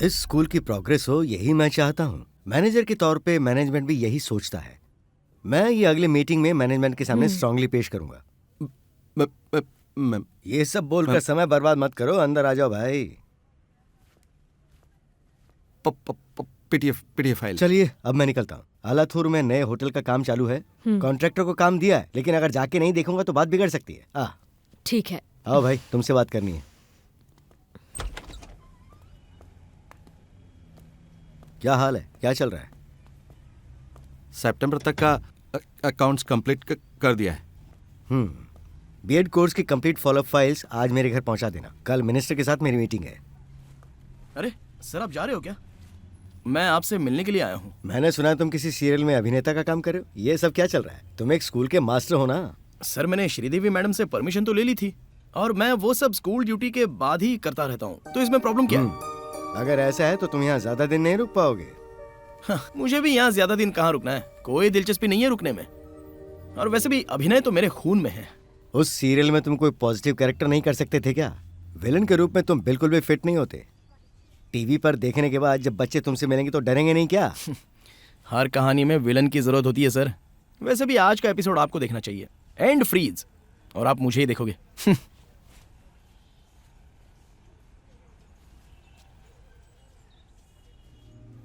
इस स्कूल की प्रोग्रेस हो यही मैं चाहता हूँ। मैनेजर के तौर पे मैनेजमेंट भी यही सोचता है। मैं ये अगले मीटिंग में मैनेजमेंट के सामने स्ट्रांगली पेश करूंगा। ये सब बोलकर समय बर्बाद मत करो, अंदर आ जाओ भाई। PTA file. चलिए अब मैं निकलता हूँ। आलाथूर में नए होटल का काम चालू है। कॉन्ट्रैक्टर को काम दिया है, लेकिन अगर जाके नहीं देखूंगा तो बात बिगड़ सकती है। ठीक है। आओ भाई, तुमसे बात करनी है। क्या हाल है, क्या चल रहा है? सितंबर तक का अकाउंट्स कंप्लीट कर दिया है। बीएड कोर्स की कंप्लीट फॉलोअप फाइल्स आज मेरे घर पहुंचा देना। कल मिनिस्टर के साथ मेरी मीटिंग है। अरे सर आप जा रहे हो क्या? मैं आपसे मिलने के लिए आया हूँ। मैंने सुना तुम किसी सीरियल में अभिनेता का काम कर रहे हो। ये सब क्या चल रहा है? तुम एक स्कूल के मास्टर हो ना? सर मैंने श्रीदेवी मैडम से परमिशन तो ले ली थी और मैं वो सब स्कूल ड्यूटी के बाद ही करता रहता हूँ, तो इसमें प्रॉब्लम क्या है? अगर ऐसा है तो तुम यहाँ ज्यादा दिन नहीं रुक पाओगे। हाँ, मुझे भी यहाँ ज्यादा दिन कहाँ रुकना है, कोई दिलचस्पी नहीं है रुकने में। और वैसे भी अभिनय तो मेरे खून में है। उस सीरियल में तुम कोई पॉजिटिव कैरेक्टर नहीं कर सकते थे क्या? विलन के रूप में तुम बिल्कुल भी फिट नहीं होते। टीवी पर देखने के बाद जब बच्चे तुमसे मिलेंगे तो डरेंगे नहीं क्या? हर कहानी में विलन की जरूरत होती है सर। वैसे भी आज का एपिसोड आपको देखना चाहिए, एंड फ्रीज, और आप मुझे ही देखोगे।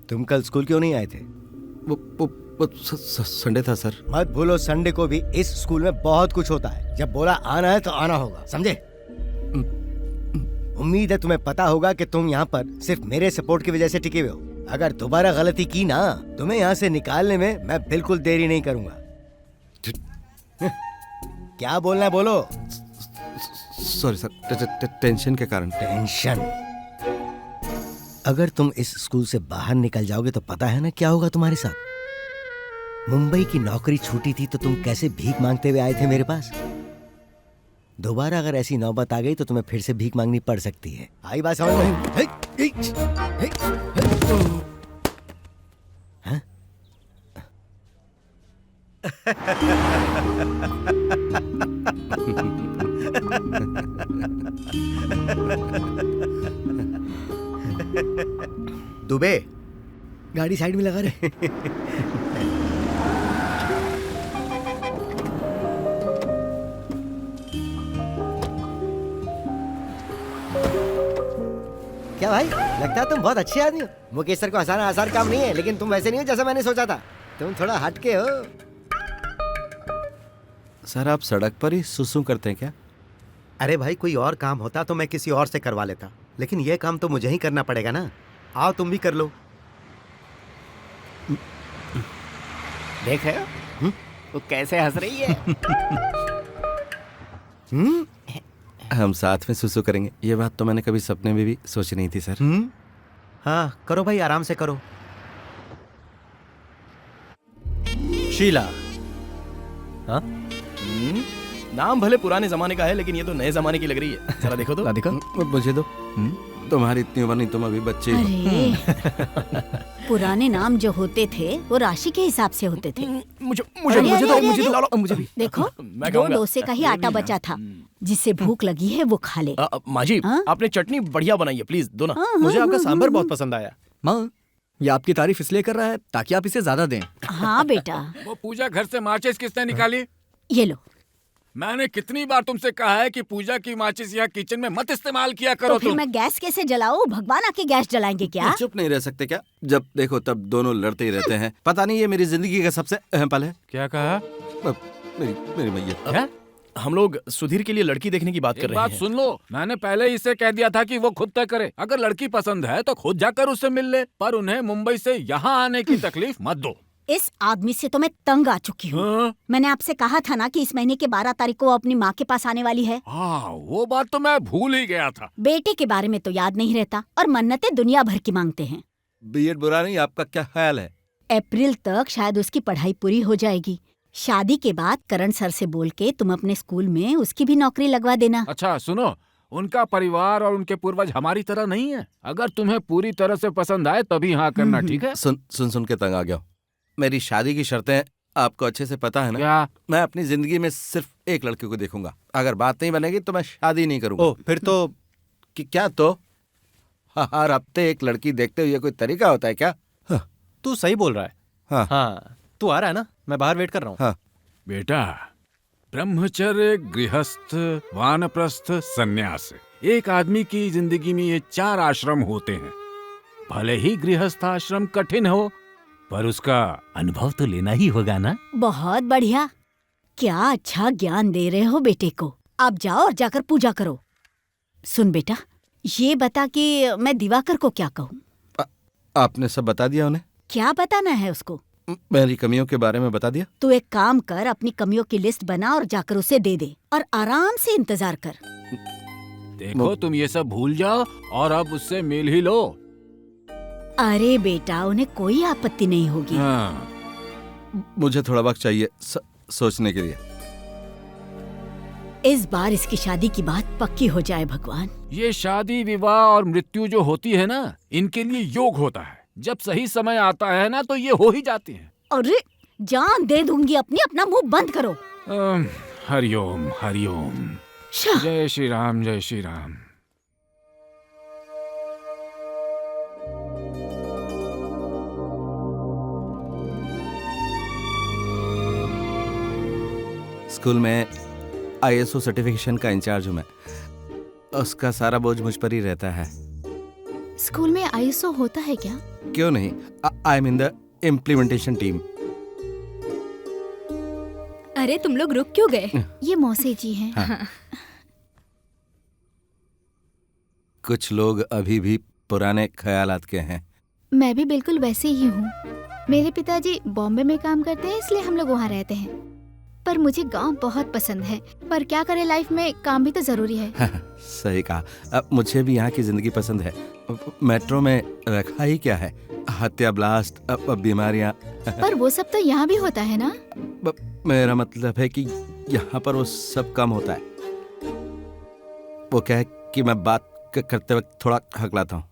तुम कल स्कूल क्यों नहीं आए थे? वो संडे था सर। मत भूलो संडे को भी इस स्कूल में बहुत कुछ होता है। जब बोला आना है तो आना होगा, समझे? उम्मीद है तुम्हें पता होगा कि तुम यहाँ पर सिर्फ मेरे सपोर्ट की वजह से टिके हुए हो। अगर दोबारा गलती की ना, तुम्हें यहाँ से निकालने में मैं बिल्कुल देरी नहीं करूंगा। क्या बोलना है बोलो। सॉरी सर, टेंशन के कारण। टेंशन? अगर तुम इस स्कूल से बाहर निकल जाओगे तो पता है ना क्या होगा तुम्हारे साथ। मुंबई की नौकरी छूटी थी तो तुम कैसे भीख मांगते हुए आए थे मेरे पास। दोबारा अगर ऐसी नौबत आ गई तो तुम्हें फिर से भीख मांगनी पड़ सकती है। आई बात समझ में? हाँ? दुबे, गाड़ी साइड में लगा रहे। क्या भाई, लगता है तुम बहुत अच्छे आदमी हो। मुकेश सर को हंसाना आसान काम नहीं है, लेकिन तुम वैसे नहीं हो जैसा मैंने सोचा था। तुम थोड़ा हटके हो। सर आप सड़क पर ही सुसु करते हैं क्या? अरे भाई, कोई और काम होता तो मैं किसी और से करवा लेता, लेकिन ये काम तो मुझे ही करना पड़ेगा ना। आओ तुम भी कर लो। देख रहे हो वो कैसे हंस रही है। हम साथ में सुसु करेंगे, ये बात तो मैंने कभी सपने में भी सोची नहीं थी सर। हाँ करो भाई, आराम से करो। शीला। हाँ? नाम भले पुराने जमाने का है, लेकिन ये तो नए जमाने की लग रही है। जरा देखो तो। राधिका, मुझे दो। तुम्हारी इतनी उम्र नहीं, तुम अभी बच्चे हो। अरे पुराने नाम जो होते थे वो राशि के हिसाब से होते थे। मुझे मुझे भी देखो, मैं 2 खाऊंगा। डोसे का ही आटा बचा था। जिसे भूख लगी है वो खा ले। माँ जी, आपने चटनी बढ़िया बनाई है, प्लीज दो ना। मुझे आपका सांभर बहुत पसंद आया। माँ, ये आपकी तारीफ इसलिए कर रहा है ताकि आप इसे ज्यादा दें। हाँ बेटा। वो पूजा घर से माचिस किसने निकाली? ये लो। मैंने कितनी बार तुमसे कहा है कि पूजा की माचिस यहाँ किचन में मत इस्तेमाल किया करो। तो फिर मैं गैस कैसे जलाऊं? भगवान आके गैस जलाएंगे क्या? चुप नहीं रह सकते क्या? जब देखो तब दोनों लड़ते ही रहते हैं। पता नहीं ये मेरी जिंदगी का सबसे अहम पल है। क्या कहा? मेरी मैया। क्या? हम लोग सुधीर के लिए लड़की देखने की बात कर रहे हैं। बात सुन लो, मैंने पहले ही इसे कह दिया था कि वो खुद तय करे। अगर लड़की पसंद है तो खुद जाकर उससे मिल ले, पर उन्हें मुंबई से यहाँ आने की तकलीफ मत दो। इस आदमी से तो मैं तंग आ चुकी हूँ। मैंने आपसे कहा था ना कि इस महीने के 12 तारीख को वो अपनी माँ के पास आने वाली है। हाँ, वो बात तो मैं भूल ही गया था। बेटे के बारे में तो याद नहीं रहता और मन्नतें दुनिया भर की मांगते हैं। बीएड बुरा नहीं, आपका क्या ख्याल है? अप्रैल तक शायद उसकी पढ़ाई पूरी हो जाएगी। शादी के बाद करण सर से बोल के तुम अपने स्कूल में उसकी भी नौकरी लगवा देना। अच्छा सुनो, उनका परिवार और उनके पूर्वज हमारी तरह नहीं है। अगर तुम्हें पूरी तरह से पसंद आए तभी हाँ करना, ठीक है? सुन के तंग आ गया। मेरी शादी की शर्तें आपको अच्छे से पता है ना? क्या? मैं अपनी जिंदगी में सिर्फ एक लड़की को देखूंगा। अगर बात नहीं बनेगी तो मैं शादी नहीं करूंगा। ओ, फिर तो क्या तो? हर हफ्ते एक लड़की देखते हुए कोई तरीका होता है क्या? तू सही बोल रहा है। हाँ, तू आ रहा है ना? मैं बाहर वेट कर रहा हूँ। हाँ। बेटा, ब्रह्मचर्य, गृहस्थ, वानप्रस्थ, सन्यास, एक आदमी की जिंदगी में ये 4 आश्रम होते हैं। भले ही गृहस्थ आश्रम कठिन हो, पर उसका अनुभव तो लेना ही होगा ना। बहुत बढ़िया। क्या अच्छा ज्ञान दे रहे हो बेटे को। आप जाओ और जाकर पूजा करो। सुन बेटा, ये बता कि मैं दिवाकर को क्या कहूँ? आपने सब बता दिया उन्हें? क्या बताना है उसको? मेरी कमियों के बारे में बता दिया। तू एक काम कर, अपनी कमियों की लिस्ट बना और जाकर उसे दे दे और आराम से इंतजार कर। देखो तुम ये सब भूल जाओ और अब उससे मिल ही लो। अरे बेटा, उन्हें कोई आपत्ति नहीं होगी। हाँ, मुझे थोड़ा वक्त चाहिए सोचने के लिए। इस बार इसकी शादी की बात पक्की हो जाए भगवान। ये शादी विवाह और मृत्यु जो होती है ना, इनके लिए योग होता है। जब सही समय आता है ना तो ये हो ही जाती है। अरे जान दे दूंगी अपनी, अपना मुंह बंद करो। हरिओम हरिओम। जय श्री राम, जय श्री राम। स्कूल में ISO सर्टिफिकेशन का इंचार्ज हूँ मैं। उसका सारा बोझ मुझ पर ही रहता है। स्कूल में ISO होता है क्या? क्यों नहीं, I am in the implementation team. अरे तुम लोग रुक क्यों गए? ये मौसी जी हैं। हाँ। कुछ लोग अभी भी पुराने ख्यालात के हैं। मैं भी बिल्कुल वैसे ही हूँ। मेरे पिताजी बॉम्बे में काम करते हैं, इसलिए हम लोग वहाँ रहते हैं। पर मुझे गांव बहुत पसंद है। पर क्या करें, लाइफ में काम भी तो जरूरी है। सही कहा। अब मुझे भी यहाँ की जिंदगी पसंद है। मेट्रो में रखा ही क्या है, हत्या, ब्लास्ट, बीमारियाँ। पर वो सब तो यहाँ भी होता है ना? मेरा मतलब है कि यहाँ पर वो सब कम होता है। वो क्या है कि मैं बात करते वक्त थोड़ा हकलाता हूँ।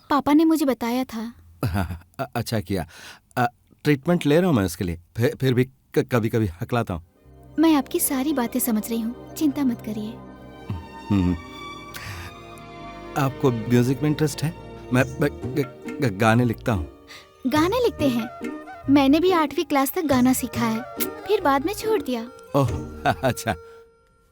पापा ने मुझे बताया था। हाँ, अच्छा किया। ट्रीटमेंट ले रहा हूँ मैं उसके लिए, फिर भी कभी कभी हकलाता हूँ। मैं आपकी सारी बातें समझ रही हूँ, चिंता मत करिए। आपको म्यूजिक में इंटरेस्ट है? मैं गाने लिखता हूँ। गाने लिखते हैं? मैंने भी 8वीं क्लास तक गाना सीखा है, फिर बाद में छोड़ दिया। ओह अच्छा।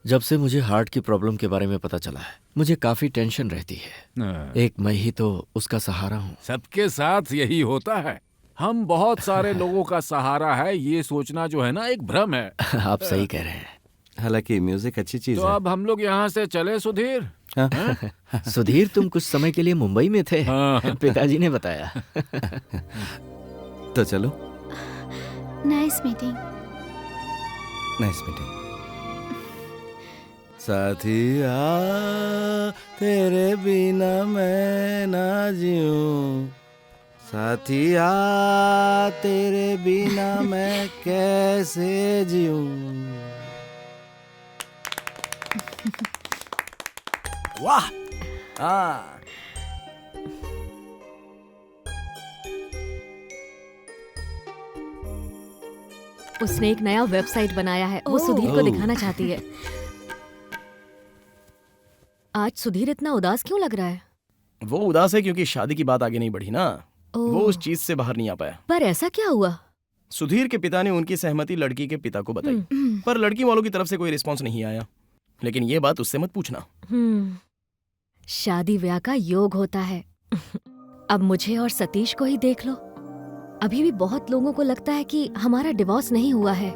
जब से मुझे हार्ट की प्रॉब्लम के बारे में पता चला है, मुझे काफी टेंशन रहती है। एक मैं ही तो उसका सहारा हूँ। सबके साथ यही होता है। हम बहुत सारे लोगों का सहारा है, ये सोचना जो है ना एक भ्रम है। आप सही कह रहे हैं। हालांकि म्यूजिक अच्छी चीज तो है। अब हम लोग यहाँ से चले सुधीर। सुधीर, तुम कुछ समय के लिए मुंबई में थे, पिताजी ने बताया। तो चलो। Nice meeting. Nice meeting. साथिया तेरे बिना मैं ना जीऊं, साथिया तेरे बिना मैं कैसे जीऊं। वाह। हाँ। उसने एक नया वेबसाइट बनाया है, वो सुधीर को दिखाना चाहती है। आज सुधीर इतना उदास क्यों लग रहा है? वो उदास है क्योंकि शादी की बात आगे नहीं बढ़ी ना। वो उस चीज से बाहर नहीं आ पाया। पर ऐसा क्या हुआ? सुधीर के पिता ने उनकी सहमति लड़की के पिता को बताई, पर लड़की वालों की तरफ से कोई रिस्पॉन्स नहीं आया। लेकिन ये बात उससे मत पूछना। शादी ब्याह का योग होता है। अब मुझे और सतीश को ही देख लो। अभी भी बहुत लोगों को लगता है कि हमारा डिवोर्स नहीं हुआ है।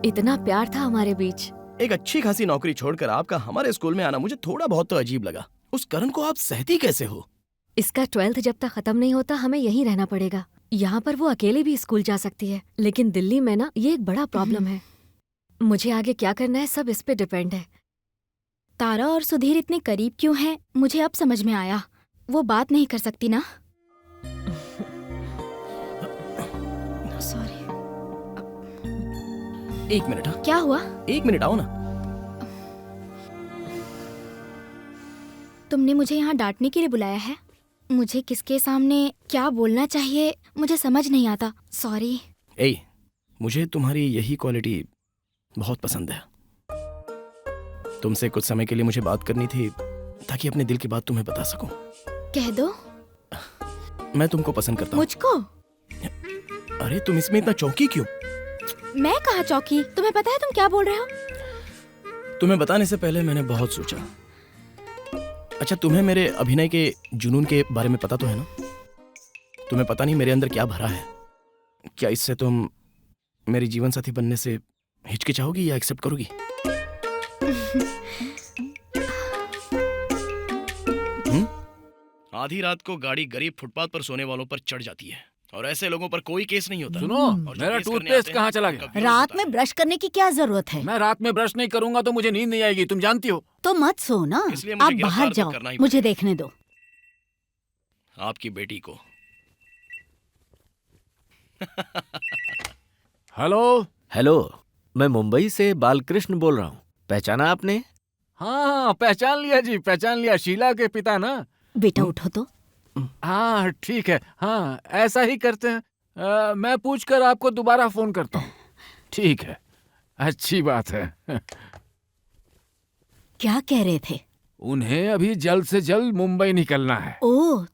इतना प्यार था हमारे बीच। एक अच्छी खासी नौकरी छोड़कर आपका हमारे स्कूल में आना मुझे थोड़ा बहुत तो अजीब लगा। उस करण को आप सहती कैसे हो? इसका 12th जब तक खत्म नहीं होता हमें यहीं रहना पड़ेगा। यहाँ पर वो अकेले भी स्कूल जा सकती है, लेकिन दिल्ली में ना ये एक बड़ा प्रॉब्लम है। मुझे आगे क्या करना है सब इस पे डिपेंड है। तारा और सुधीर इतने करीब क्यों हैं, मुझे अब समझ में आया। वो बात नहीं कर सकती ना। सॉरी। एक मिनट। हाँ, क्या हुआ? एक मिनट आओ ना। तुमने मुझे यहाँ डांटने के लिए बुलाया है? मुझे किसके सामने क्या बोलना चाहिए मुझे समझ नहीं आता। सॉरी। ए, मुझे तुम्हारी यही क्वालिटी बहुत पसंद है। तुमसे कुछ समय के लिए मुझे बात करनी थी ताकि अपने दिल की बात तुम्हें बता सकूं। कह दो। मैं तुमको पसंद करता हूं। मुझको? अरे तुम इसमें इतना चौंकी क्यों? मैं कहाँ चौंकी? तुम्हें पता है तुम क्या बोल रहे हो? तुम्हें बताने से पहले मैंने बहुत सोचा। अच्छा, तुम्हें मेरे अभिनय के जुनून के बारे में पता तो है ना? तुम्हें पता नहीं मेरे अंदर क्या भरा है। क्या इससे तुम मेरी जीवन साथी बनने से हिचकिचाओगी या एक्सेप्ट करोगी? आधी रात को गाड़ी गरीब फुटपाथ पर सोने वालों पर चढ़ जाती है और ऐसे लोगों पर कोई केस नहीं होता। सुनो, मेरा टूथपेस्ट कहाँ चला गया? रात में ब्रश करने की क्या जरूरत है? मैं रात में ब्रश नहीं करूंगा तो मुझे नींद नहीं आएगी, तुम जानती हो। तो मत सो ना, आप बाहर जाओ, मुझे देखने दो। आपकी बेटी को हेलो। हेलो, मैं मुंबई से बालकृष्ण बोल रहा हूँ। पहचाना आपने? हाँ, पहचान लिया जी, पहचान लिया। शीला के पिता ना? बेटा उठो तो। हाँ ठीक है, हाँ ऐसा ही करते हैं। मैं पूछकर आपको दोबारा फोन करता हूँ। ठीक है, अच्छी बात है। क्या कह रहे थे? उन्हें अभी जल्द से जल्द मुंबई निकलना है। ओह,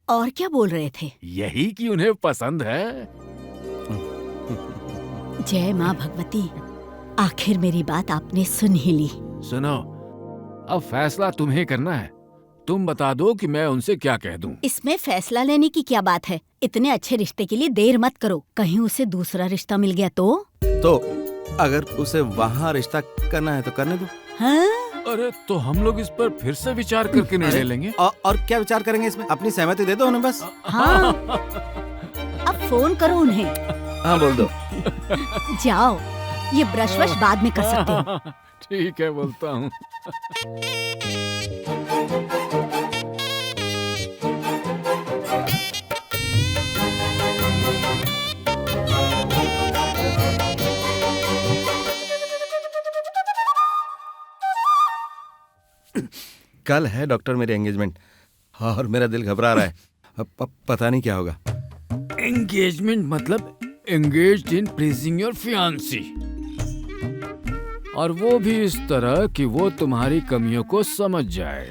और क्या बोल रहे थे? यही कि उन्हें पसंद है। जय माँ भगवती, आखिर मेरी बात आपने सुन ही ली। सुनो, अब फैसला तुम्हें करना है। तुम बता दो कि मैं उनसे क्या कह दूं। इसमें फैसला लेने की क्या बात है? इतने अच्छे रिश्ते के लिए देर मत करो, कहीं उसे दूसरा रिश्ता मिल गया तो अगर उसे वहाँ रिश्ता करना है तो करने दो। हाँ? अरे तो हम लोग इस पर फिर से विचार करके निर्णय लेंगे। और क्या विचार करेंगे इसमें? अपनी सहमति दे दो उन्हें बस। हाँ। अब फोन करो उन्हें। हाँ बोल दो। जाओ, ये ब्रश वश बाद में कर सकते हो। ठीक है, बोलता हूँ। कल है डॉक्टर मेरी एंगेजमेंट और मेरा दिल घबरा रहा है। अब पता नहीं क्या होगा। एंगेजमेंट मतलब engaged in pleasing your fiancée, और वो भी इस तरह कि वो तुम्हारी कमियों को समझ जाए।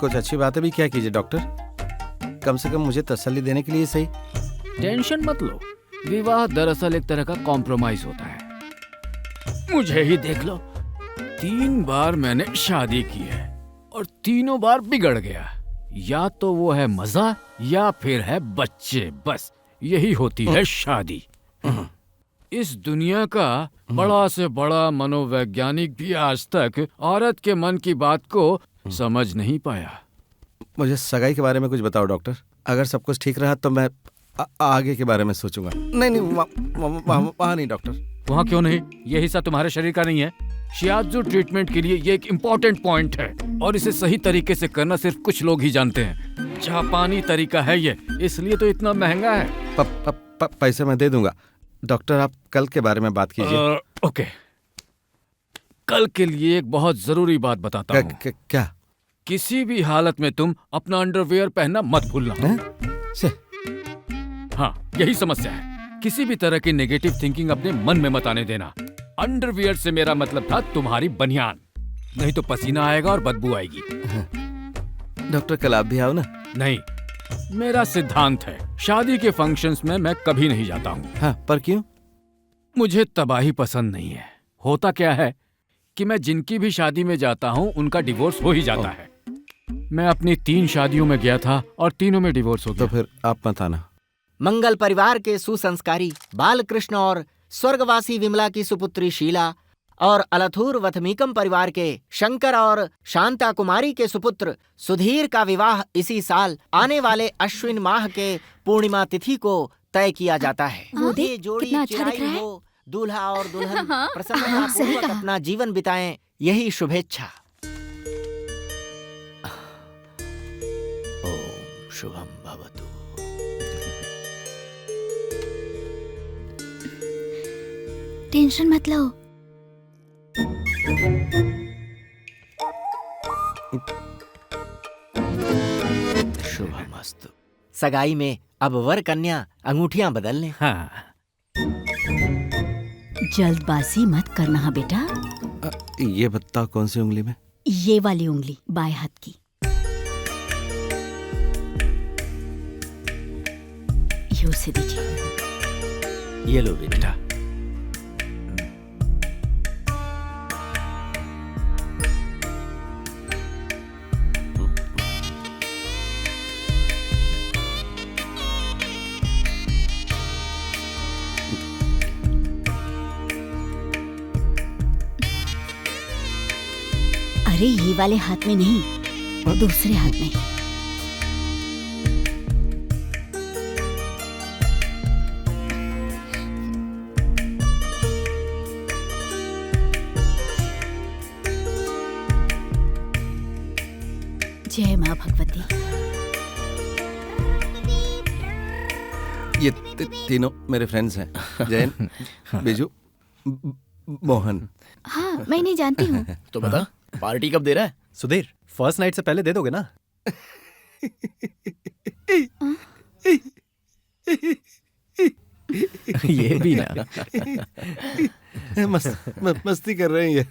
कुछ अच्छी बातें भी क्या कीजिए डॉक्टर, कम से कम मुझे तसल्ली देने के लिए सही। टेंशन मत लो, विवाह दरअसल एक तरह का कॉम्प्रोमाइज होता है। मुझे ही देख लो, 3 बार मैंने शादी की है और तीनों बार बिगड़ गया। या तो वो है मजा या फिर है बच्चे, बस यही होती है शादी। इस दुनिया का बड़ा से बड़ा मनोवैज्ञानिक भी आज तक औरत के मन की बात को समझ नहीं पाया। मुझे सगाई के बारे में कुछ बताओ डॉक्टर। अगर सब कुछ ठीक रहा तो मैं आगे के बारे में सोचूंगा। नहीं, वहाँ नहीं डॉक्टर। वहाँ क्यों नहीं? ये हिस्सा तुम्हारे शरीर का नहीं है। शियाज़ू ट्रीटमेंट के लिए ये एक इम्पोर्टेंट पॉइंट है और इसे सही तरीके से करना सिर्फ कुछ लोग ही जानते हैं। जापानी तरीका है ये, इसलिए तो इतना महंगा है। पैसे मैं दे दूंगा। डॉक्टर आप कल के बारे में बात कीजिए। ओके, कल के लिए एक बहुत जरूरी बात बताता हूँ। क्या? किसी भी हालत में तुम अपना अंडरवियर पहनना मत भूलना। हाँ, यही समस्या है। किसी भी तरह की नेगेटिव थिंकिंग अपने मन में मत आने देना। अंडरवियर से मेरा मतलब था तुम्हारी बनियान, नहीं तो पसीना आएगा और बदबू आएगी। डॉक्टर कल आप भी आओ ना। नहीं, मेरा सिद्धांत है, शादी के फंक्शंस में मैं कभी नहीं जाता हूँ। हाँ, पर क्यों? मुझे तबाही पसंद नहीं है। होता क्या है कि मैं जिनकी भी शादी में जाता हूँ उनका डिवोर्स हो ही जाता है। मैं अपनी 3 शादियों में गया था और तीनों में डिवोर्स हो गया। तो फिर आप मत आना। मंगल परिवार के सुसंस्कारी बालकृष्ण और स्वर्गवासी विमला की सुपुत्री शीला और अलथूर वथमीकम परिवार के शंकर और शांता कुमारी के सुपुत्र सुधीर का विवाह इसी साल आने वाले अश्विन माह के पूर्णिमा तिथि को तय किया जाता है। ये जोड़ी चिराई हो, दूल्हा और दुल्हन प्रसन्नतापूर्वक अपना जीवन बिताएं, यही शुभेच्छा। ओम शुभम भवतु। टेंशन मत लो। शुभमस्तु। सगाई में अब वर कन्या अंगूठियां बदल लें। हाँ। जल्दबाजी मत करना हाँ बेटा। ये बताओ कौन सी उंगली में? ये वाली उंगली बाएं हाथ की। ये उसे दीजिए। ये लो बेटा। अरे ये वाले हाथ में नहीं, दूसरे हाथ में। जय माँ भगवती। ये तीनों मेरे फ्रेंड्स हैं, जैन, बिजू, मोहन। हाँ, मैं नहीं जानती हूँ। तो बता पार्टी कब दे रहा है? सुधीर, फर्स्ट नाइट से पहले दे दोगे ना? ये भी ना। मस्ती कर रहे हैं ये।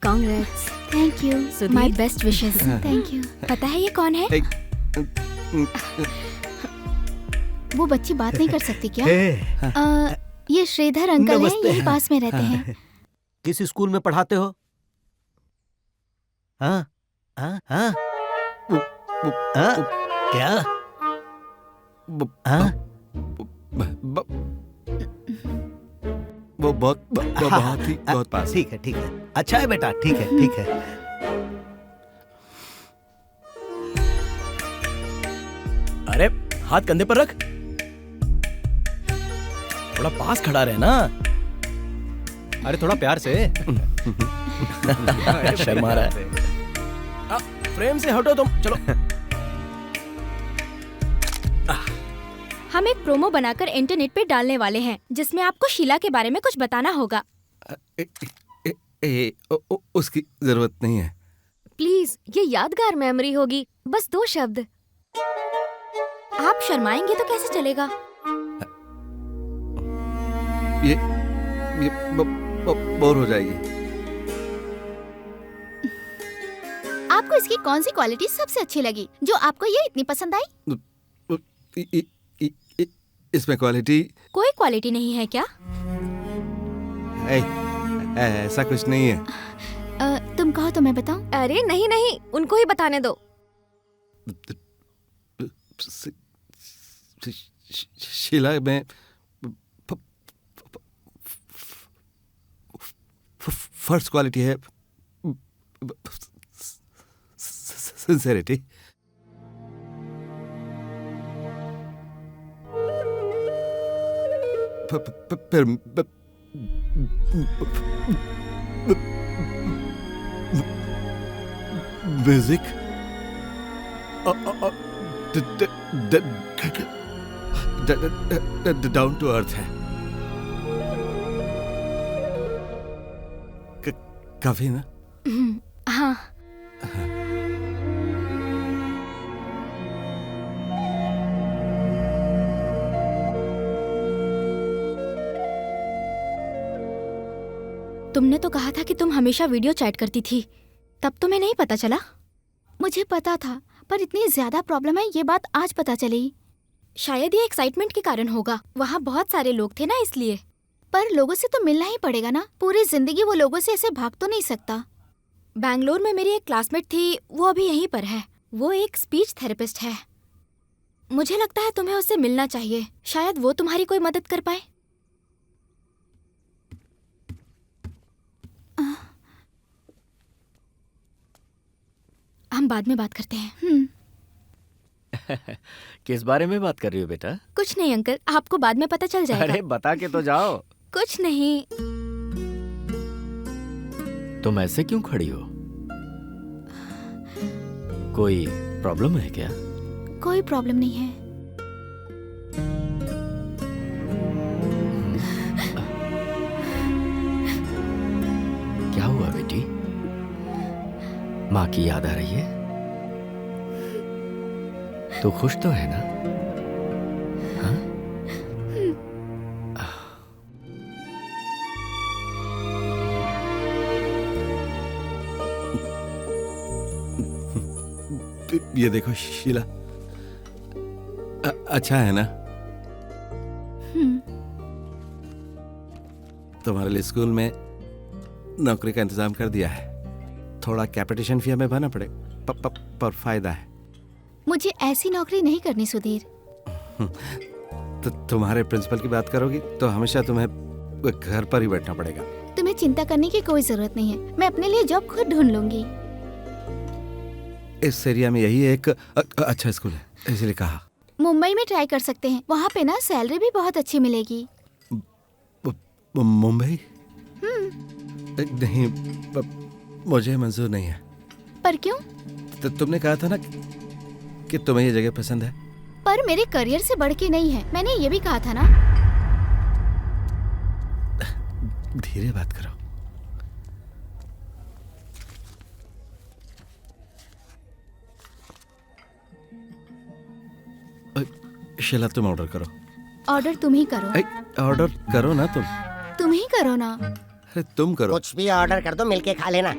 Congrats. Thank you, Sudhir. My best wishes. Thank you. पता है ये कौन है? वो बच्ची बात नहीं कर सकती क्या? ये श्रीधर अंकल हैं, यही पास में रहते हैं। किस स्कूल में पढ़ाते हो? हाँ हाँ हाँ क्या? हाँ वो बहुत पास। ठीक है ठीक है, अच्छा है बेटा, ठीक है ठीक है। अरे हाथ कंधे पर रख, थोड़ा पास खड़ा रहे ना। अरे थोड़ा प्यार से। शर्मा रहा है। फ्रेम से हटो तुम, चलो। हम एक प्रोमो बनाकर इंटरनेट पे डालने वाले हैं, जिसमें आपको शीला के बारे में कुछ बताना होगा। उसकी जरूरत नहीं है। प्लीज, ये यादगार मेमोरी होगी, बस 2 शब्द। आप शर्माएंगे तो कैसे चलेगा? ये बोर हो जाएगी। आपको इसकी कौन सी क्वालिटी सबसे अच्छी लगी, जो आपको ये इतनी पसंद आई? इसमें क्वालिटी कोई क्वालिटी नहीं है क्या? ऐसा कुछ नहीं है। तुम कहो तो मैं बताऊं? अरे नहीं नहीं, उनको ही बताने दो। शीला में फर्स्ट क्वालिटी है सिंसेरिटी। फिर म्यूजिक, डाउन टू अर्थ है। काफी ना? हाँ। तुमने तो कहा था कि तुम हमेशा वीडियो चैट करती थी, तब तुम्हें नहीं पता चला? मुझे पता था, पर इतनी ज्यादा प्रॉब्लम है, ये बात आज पता चली। शायद ये एक्साइटमेंट के कारण होगा, वहाँ बहुत सारे लोग थे ना, इसलिए। पर लोगों से तो मिलना ही पड़ेगा ना, पूरी जिंदगी वो लोगों से ऐसे भाग तो नहीं सकता। बैंगलोर में मेरी एक क्लासमेट थी, वो अभी यहीं पर है। वो एक स्पीच थेरेपिस्ट है। मुझे लगता है तुम्हें उससे मिलना चाहिए, शायद वो तुम्हारी कोई मदद कर पाए। हम बाद में बात करते हैं। किस बारे में बात कर रही हो बेटा? कुछ नहीं अंकल, आपको बाद में पता चल जाएगा। अरे बता के तो जाओ। कुछ नहीं। तुम ऐसे क्यों खड़ी हो? कोई प्रॉब्लम है क्या? कोई प्रॉब्लम नहीं है। क्या हुआ बेटी? माँ की याद आ रही है? तू खुश तो है ना? हाँ? ये देखो शीला, अच्छा है ना? तुम्हारे लिए स्कूल में नौकरी का इंतजाम कर दिया है। थोड़ा कैपिटेशन फी हमें भरना पड़े, पर फायदा है। मुझे ऐसी नौकरी नहीं करनी सुधीर। तो तुम्हारे प्रिंसिपल की बात करोगी तो हमेशा तुम्हें घर पर ही बैठना पड़ेगा। तुम्हें चिंता करने की कोई जरूरत नहीं है, मैं अपने लिए जॉब खुद ढूंढ लूंगी। इस एरिया में यही एक अच्छा स्कूल है, इसलिए कहा। मुंबई में ट्राई कर सकते हैं, वहाँ पे ना सैलरी भी बहुत अच्छी मिलेगी। मुंबई? नहीं, मुझे मंजूर नहीं है। पर क्यों? तो तुमने कहा था ना कि तुम्हें ये जगह पसंद है। पर मेरे करियर से बढ़ के नहीं है, मैंने ये भी कहा था ना। धीरे बात करो। शीला तुम ऑर्डर करो। ऑर्डर तुम ही करो। ऑर्डर करो ना तुम ही करो ना। अरे तुम करो। कुछ भी ऑर्डर कर दो, मिलके खा लेना।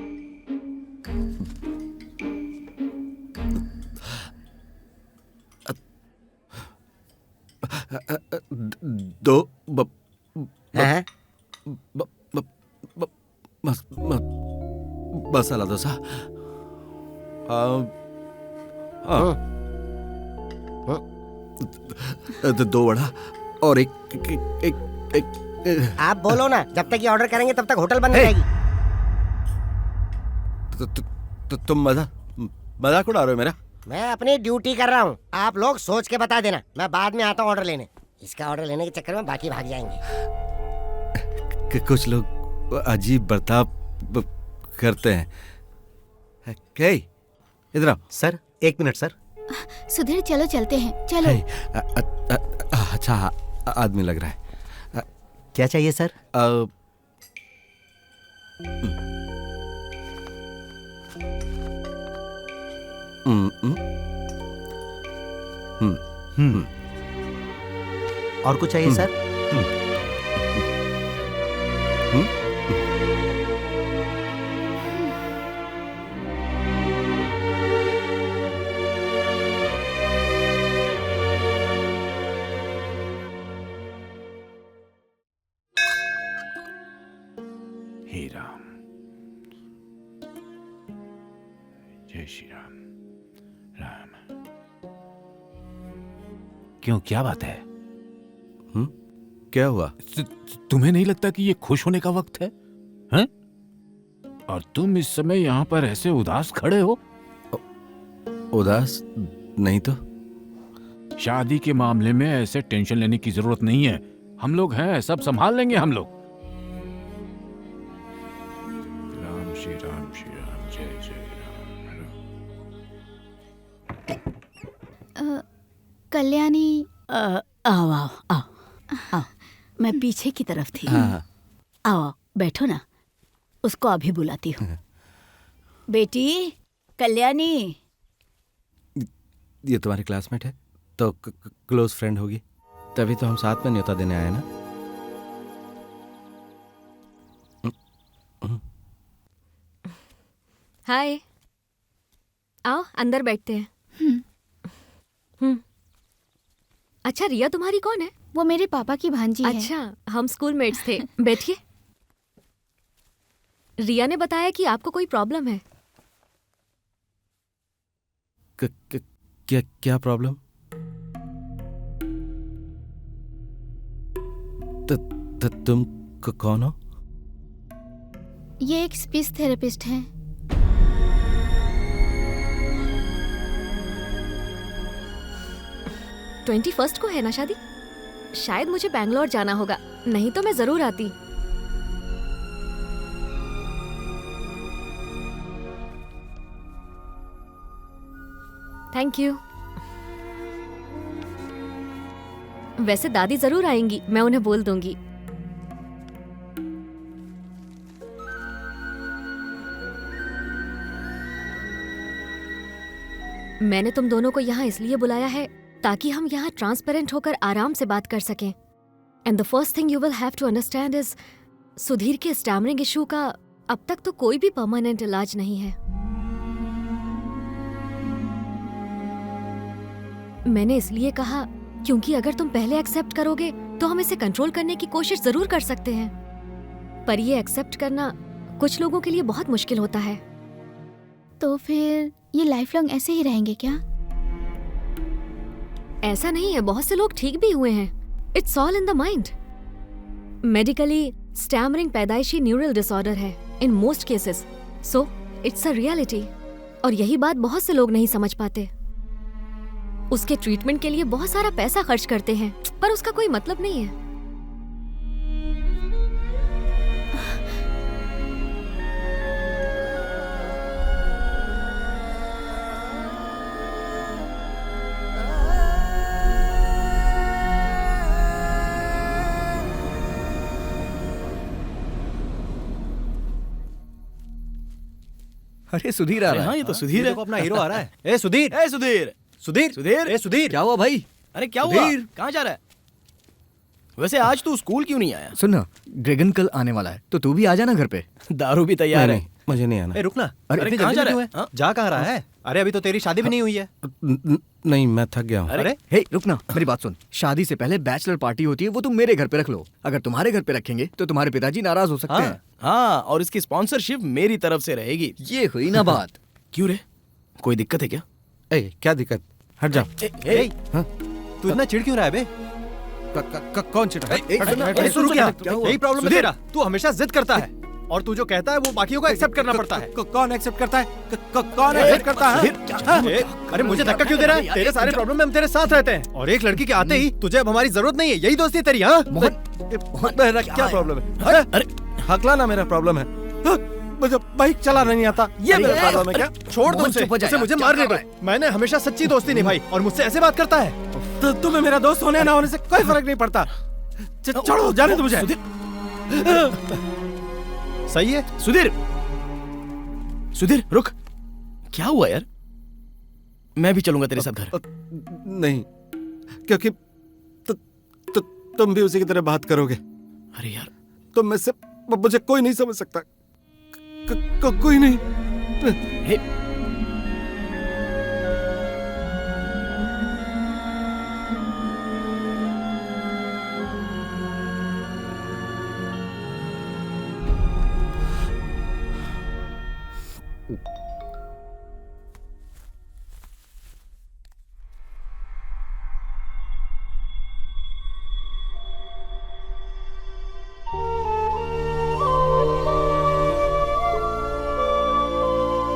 दो मसाला डोसा। दो वड़ा और एक आप बोलो ना, जब तक ये ऑर्डर करेंगे तब तक होटल बंद हो जाएगी। तुम मजाक उड़ा रहे हो मेरा? मैं अपनी ड्यूटी कर रहा हूँ, आप लोग सोच के बता देना, मैं बाद में आता हूँ ऑर्डर लेने। इसका ऑर्डर लेने के चक्कर में बाकी भाग जाएंगे। कुछ लोग अजीब बर्ताव करते हैं। इधर आओ। Sir 1 minute sir. सुधीर चलो चलते हैं, चलो। अच्छा आदमी लग रहा है। क्या चाहिए सर? और कुछ चाहिए सर? हे राम, जय श्री राम। राम, क्यों, क्या बात है? क्या हुआ? तुम्हें नहीं लगता कि ये खुश होने का वक्त है? हैं? और तुम इस समय यहाँ पर ऐसे उदास खड़े हो? उदास नहीं तो। शादी के मामले में ऐसे टेंशन लेने की जरूरत नहीं है। हम लोग हैं, सब संभाल लेंगे हम लोग। राम श्री राम, जय जय राम। कल्याणी। आओ आओ आओ आओ, मैं पीछे की तरफ थी। आओ बैठो ना, उसको अभी बुलाती हूँ। बेटी कल्याणी। ये तुम्हारी क्लासमेट है तो क्लोज फ्रेंड होगी, तभी तो हम साथ में न्योता देने आए ना। हाय, आओ अंदर बैठते हैं। अच्छा रिया तुम्हारी कौन है? वो मेरे पापा की भांजी है। अच्छा, हम स्कूल मेट्स थे। बैठिए। रिया ने बताया कि आपको कोई प्रॉब्लम है। क्या प्रॉब्लम? तुम कौन हो? ये एक स्पीच थेरेपिस्ट हैं। ट्वेंटी फर्स्ट को है ना शादी? शायद मुझे बैंगलोर जाना होगा, नहीं तो मैं जरूर आती। Thank you. वैसे दादी जरूर आएंगी, मैं उन्हें बोल दूंगी। मैंने तुम दोनों को यहाँ इसलिए बुलाया है ताकि हम यहाँ ट्रांसपेरेंट होकर आराम से बात कर सकें। And the first thing you will have to understand is, Sudhir के स्टैमरिंग इशू का अब तक तो कोई भी परमानेंट इलाज नहीं है। मैंने इसलिए कहा क्योंकि अगर तुम पहले एक्सेप्ट करोगे तो हम इसे कंट्रोल करने की कोशिश जरूर कर सकते हैं, पर ये एक्सेप्ट करना कुछ लोगों के लिए बहुत मुश्किल होता है। तो फिर ये लाइफ लॉन्ग ऐसे ही रहेंगे क्या? ऐसा नहीं है, बहुत से लोग ठीक भी हुए हैं। It's all in the mind. Medically stammering पैदाइशी न्यूरल डिसऑर्डर है in most cases, so it's a reality. और यही बात बहुत से लोग नहीं समझ पाते। उसके ट्रीटमेंट के लिए बहुत सारा पैसा खर्च करते हैं, पर उसका कोई मतलब नहीं है। अरे सुधीर आ रहा है। हाँ ये तो सुधीर है। अपना हीरो आ रहा है। ए सुधीर, ए सुधीर, सुधीर, सुधीर, ए सुधीर, क्या हुआ भाई? अरे क्या हुआ? कहाँ जा रहा है? वैसे आज तू स्कूल क्यों नहीं आया? सुन ना, ग्रेगन कल आने वाला है तो तू भी आ जाना घर पे। दारू भी तैयार है। मुझे नहीं आना। ए रुकना। अरे इतनी कहाँ जल्दी जा क्यों रहा है? जा कहाँ रहा है? अरे अभी तो तेरी शादी भी नहीं हुई है। नहीं, मैं थक गया हूँ। अरे हे रुकना, मेरी बात सुन। शादी से पहले बैचलर पार्टी होती है, वो तुम मेरे घर पे रख लो। अगर तुम्हारे घर पे रखेंगे तो तुम्हारे पिताजी नाराज हो सकते हैं। हाँ, और इसकी स्पॉन्सरशिप मेरी तरफ से रहेगी। ये हुई ना बात। क्यों रे, कोई दिक्कत है क्या? ए, क्या दिक्कत? हट जा। तू इतना चिढ़ क्यों रहा है बे? कौन चिढ़ा? शुरू किया? यही प्रॉब्लम है तेरा। तू हमेशा जिद करता है और तू जो कहता है वो बाकियों को एक्सेप्ट करना पड़ता है। कौन एक्सेप्ट करता है? कौन एक्सेप्ट करता है? अरे मुझे धक्का क्यों दे रहा है? तेरे सारे प्रॉब्लम में हम तेरे साथ रहते हैं और एक लड़की के आते ही तुझे अब हमारी जरूरत नहीं है। यही दोस्ती है तेरी? हाँ मेरा क्या प्रॉब्लम है? अरे हकला ना, मेरा प्रॉब्लम है। मुझे बाइक चलाना नहीं आता, ये मेरा प्रॉब्लम है क्या? छोड़ दो उसे, मुझे मारने दो। मैंने हमेशा सच्ची दोस्ती निभाई और मुझसे ऐसे बात करता है। तो तुम्हें मेरा दोस्त होने ना होने से कोई फर्क नहीं पड़ता। छोड़ो, जाने दो मुझे। सही है सुधीर, सुधीर रुक। क्या हुआ यार? मैं भी चलूंगा तेरे साथ घर। नहीं, क्योंकि तुम भी उसी की तरह बात करोगे। अरे यार, तुम में से मुझे कोई नहीं समझ सकता। कोई नहीं।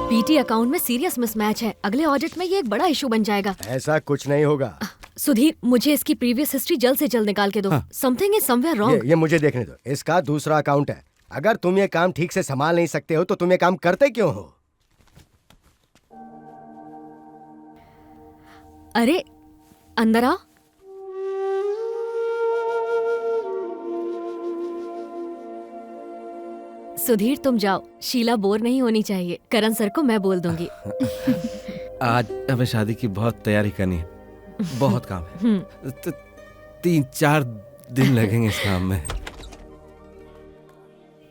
पीटी अकाउंट में सीरियस मिसमैच है। अगले ऑडिट में ये एक बड़ा इशू बन जाएगा। ऐसा कुछ नहीं होगा। सुधीर, मुझे इसकी प्रीवियस हिस्ट्री जल्द से जल्द निकाल के दो। Something is somewhere wrong. ये मुझे देखने दो। इसका दूसरा अकाउंट है। अगर तुम ये काम ठीक से संभाल नहीं सकते हो तो तुम ये काम करते क्यों हो? अरे अंदर आओ। सुधीर तुम जाओ, शीला बोर नहीं होनी चाहिए। करण सर को मैं बोल दूंगी। आज हमें शादी की बहुत तैयारी करनी है, बहुत काम है। 3-4 दिन लगेंगे इस काम में।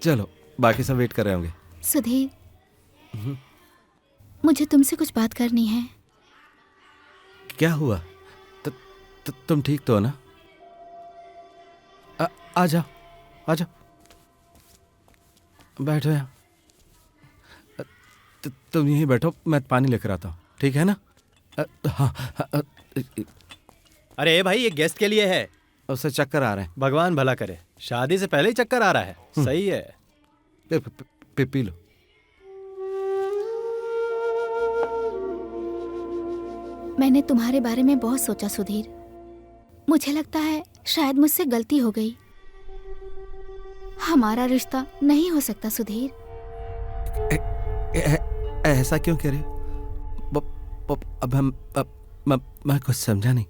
चलो, बाकी सब वेट कर रहे होंगे। सुधीर, मुझे तुमसे कुछ बात करनी है। क्या हुआ? तुम ठीक तो हो ना? आ जाओ, आ जाओ, बैठो यहाँ। तुम यहीं बैठो, मैं पानी लेकर आता हूँ, ठीक है ना? हाँ। अरे भाई, ये गेस्ट के लिए है। उससे चक्कर आ रहे हैं। भगवान भला करे, शादी से पहले ही चक्कर आ रहा है। सही है। P low. मैंने तुम्हारे बारे में बहुत सोचा सुधीर। मुझे लगता है शायद मुझसे गलती हो गई। हमारा रिश्ता नहीं हो सकता सुधीर। ऐसा क्यों कह रही हो? अब मैं कुछ समझा नहीं।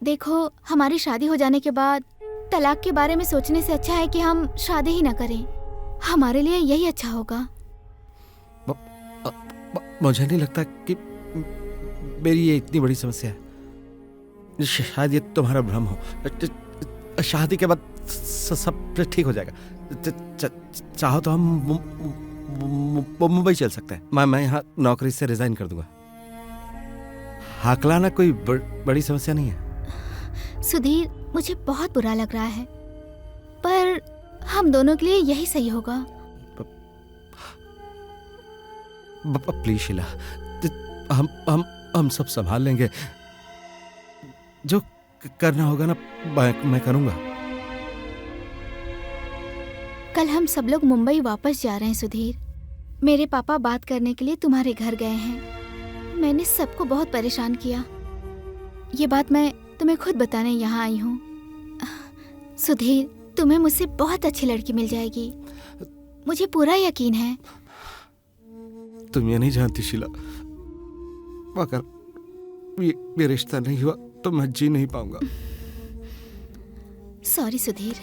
देखो, हमारी शादी हो जाने के बाद तलाक के बारे में सोचने से अच्छा है कि हम शादी ही ना करें। हमारे लिए यही अच्छा होगा। मुझे नहीं लगता कि मेरी ये इतनी बड़ी समस्या है। शायद ये तुम्हारा भ्रम हो। शादी के बाद सब ठीक हो जाएगा। चाहो तो हम मुंबई चल सकते हैं। मैं यहाँ नौकरी से रिजाइन कर दूंगा। हाकलाना कोई बड़ी समस्या नहीं है। सुधीर, मुझे बहुत बुरा लग रहा है, पर हम दोनों के लिए यही सही होगा। प्लीज शीला, हम सब संभाल लेंगे। जो करना होगा ना, मैं करूंगा। कल हम सब लोग मुंबई वापस जा रहे हैं सुधीर। मेरे पापा बात करने के लिए तुम्हारे घर गए हैं। मैंने सबको बहुत परेशान किया। ये बात मैं तुम्हें खुद बताने यहाँ आई हूँ। सुधीर, तुम्हें मुझसे बहुत अच्छी लड़की मिल जाएगी, मुझे पूरा यकीन है। तुम ये नहीं जानती शीला, अगर ये रिश्ता नहीं हुआ तो मैं जी नहीं पाऊंगा। सॉरी सुधीर।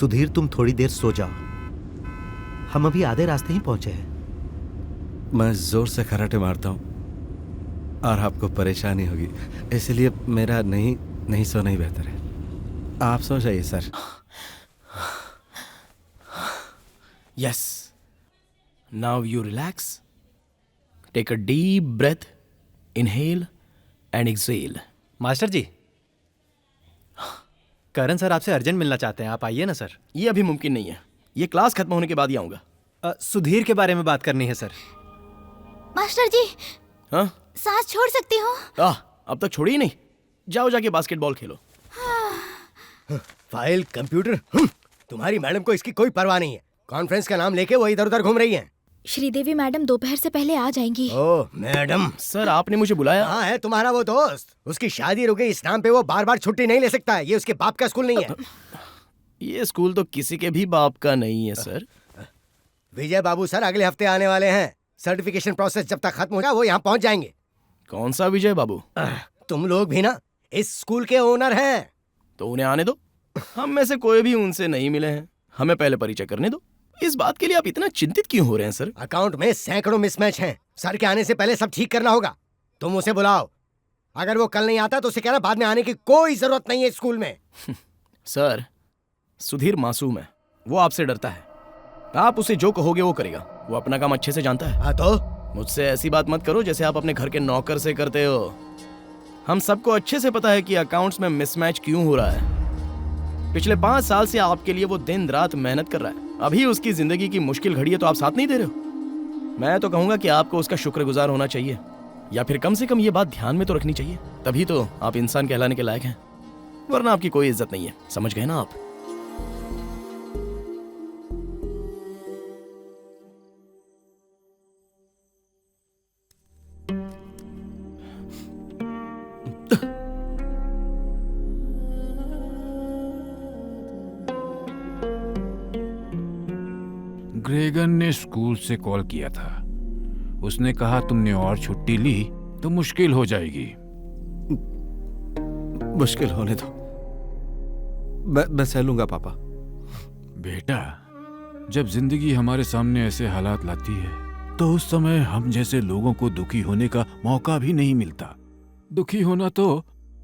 सुधीर तुम थोड़ी देर सो जाओ, हम अभी आधे रास्ते ही पहुंचे हैं। मैं जोर से कराटे मारता हूँ और आपको परेशानी होगी, इसलिए मेरा नहीं सोना ही बेहतर है। आप सो जाइए sir. Yes, now you relax, take a deep breath, inhale and exhale. Master ji, Karan sir आपसे अर्जेंट मिलना चाहते हैं, आप आइए ना सर। ये अभी मुमकिन नहीं है, ये क्लास खत्म होने के बाद ही आऊंगा। सुधीर के बारे में बात करनी है सर। मास्टर जी, हाँ? सांस छोड़ सकती हूँ? अब तक छोड़ी ही नहीं। जाओ जाके बास्केटबॉल खेलो। फाइल, कंप्यूटर, तुम्हारी मैडम को इसकी कोई परवाह नहीं है। कॉन्फ्रेंस का नाम लेके वो इधर उधर घूम रही हैं। श्रीदेवी मैडम दोपहर से पहले आ जाएंगी। ओह मैडम। सर आपने मुझे बुलाया? हाँ, है तुम्हारा वो दोस्त, उसकी शादी रुक गई, इस नाम पे वो बार बार छुट्टी नहीं ले सकता है। ये उसके बाप का स्कूल नहीं है। ये स्कूल तो किसी के भी बाप का नहीं है सर। विजय बाबू सर अगले हफ्ते आने वाले हैं। सर्टिफिकेशन प्रोसेस जब तक खत्म होगा वो यहाँ पहुँच जाएंगे। कौन सा विजय बाबू? तुम लोग भी ना इस स्कूल के ओनर हैं। तो उन्हें आने दो, हम में से कोई भी उनसे नहीं मिले हैं, हमें पहले परिचय करने दो। इस बात के लिए आप इतना चिंतित क्यों हो रहे हैं सर? अकाउंट में सैकड़ों मिसमैच हैं, सर के आने से पहले सब ठीक करना होगा। तुम उसे बुलाओ, अगर वो कल नहीं आता तो उसे कहना बाद में आने की कोई जरूरत नहीं है स्कूल में। सर, सुधीर मासूम है, वो आपसे डरता है। आप उसे जो कहोगे वो करेगा, वो अपना काम अच्छे से जानता है। हाँ तो? मुझसे ऐसी बात मत करो जैसे आप अपने घर के नौकर से करते हो। हम सबको अच्छे से पता है कि अकाउंट्स में मिसमैच क्यों हो रहा है। पिछले 5 साल से आपके लिए वो दिन रात मेहनत कर रहा है। अभी उसकी जिंदगी की मुश्किल घड़ी है तो आप साथ नहीं दे रहे हो। मैं तो कहूंगा कि आपको उसका शुक्रगुजार होना चाहिए, या फिर कम से कम ये बात ध्यान में तो रखनी चाहिए, तभी तो आप इंसान कहलाने के लायक हैं, वरना आपकी कोई इज्जत नहीं है। समझ गए ना आप? ग्रेगन ने स्कूल से कॉल किया था। उसने कहा तुमने और छुट्टी ली तो मुश्किल हो जाएगी। मुश्किल होने दो, मैं सह लूंगा पापा। बेटा, जब जिंदगी हमारे सामने ऐसे हालात लाती है तो उस समय हम जैसे लोगों को दुखी होने का मौका भी नहीं मिलता। दुखी होना तो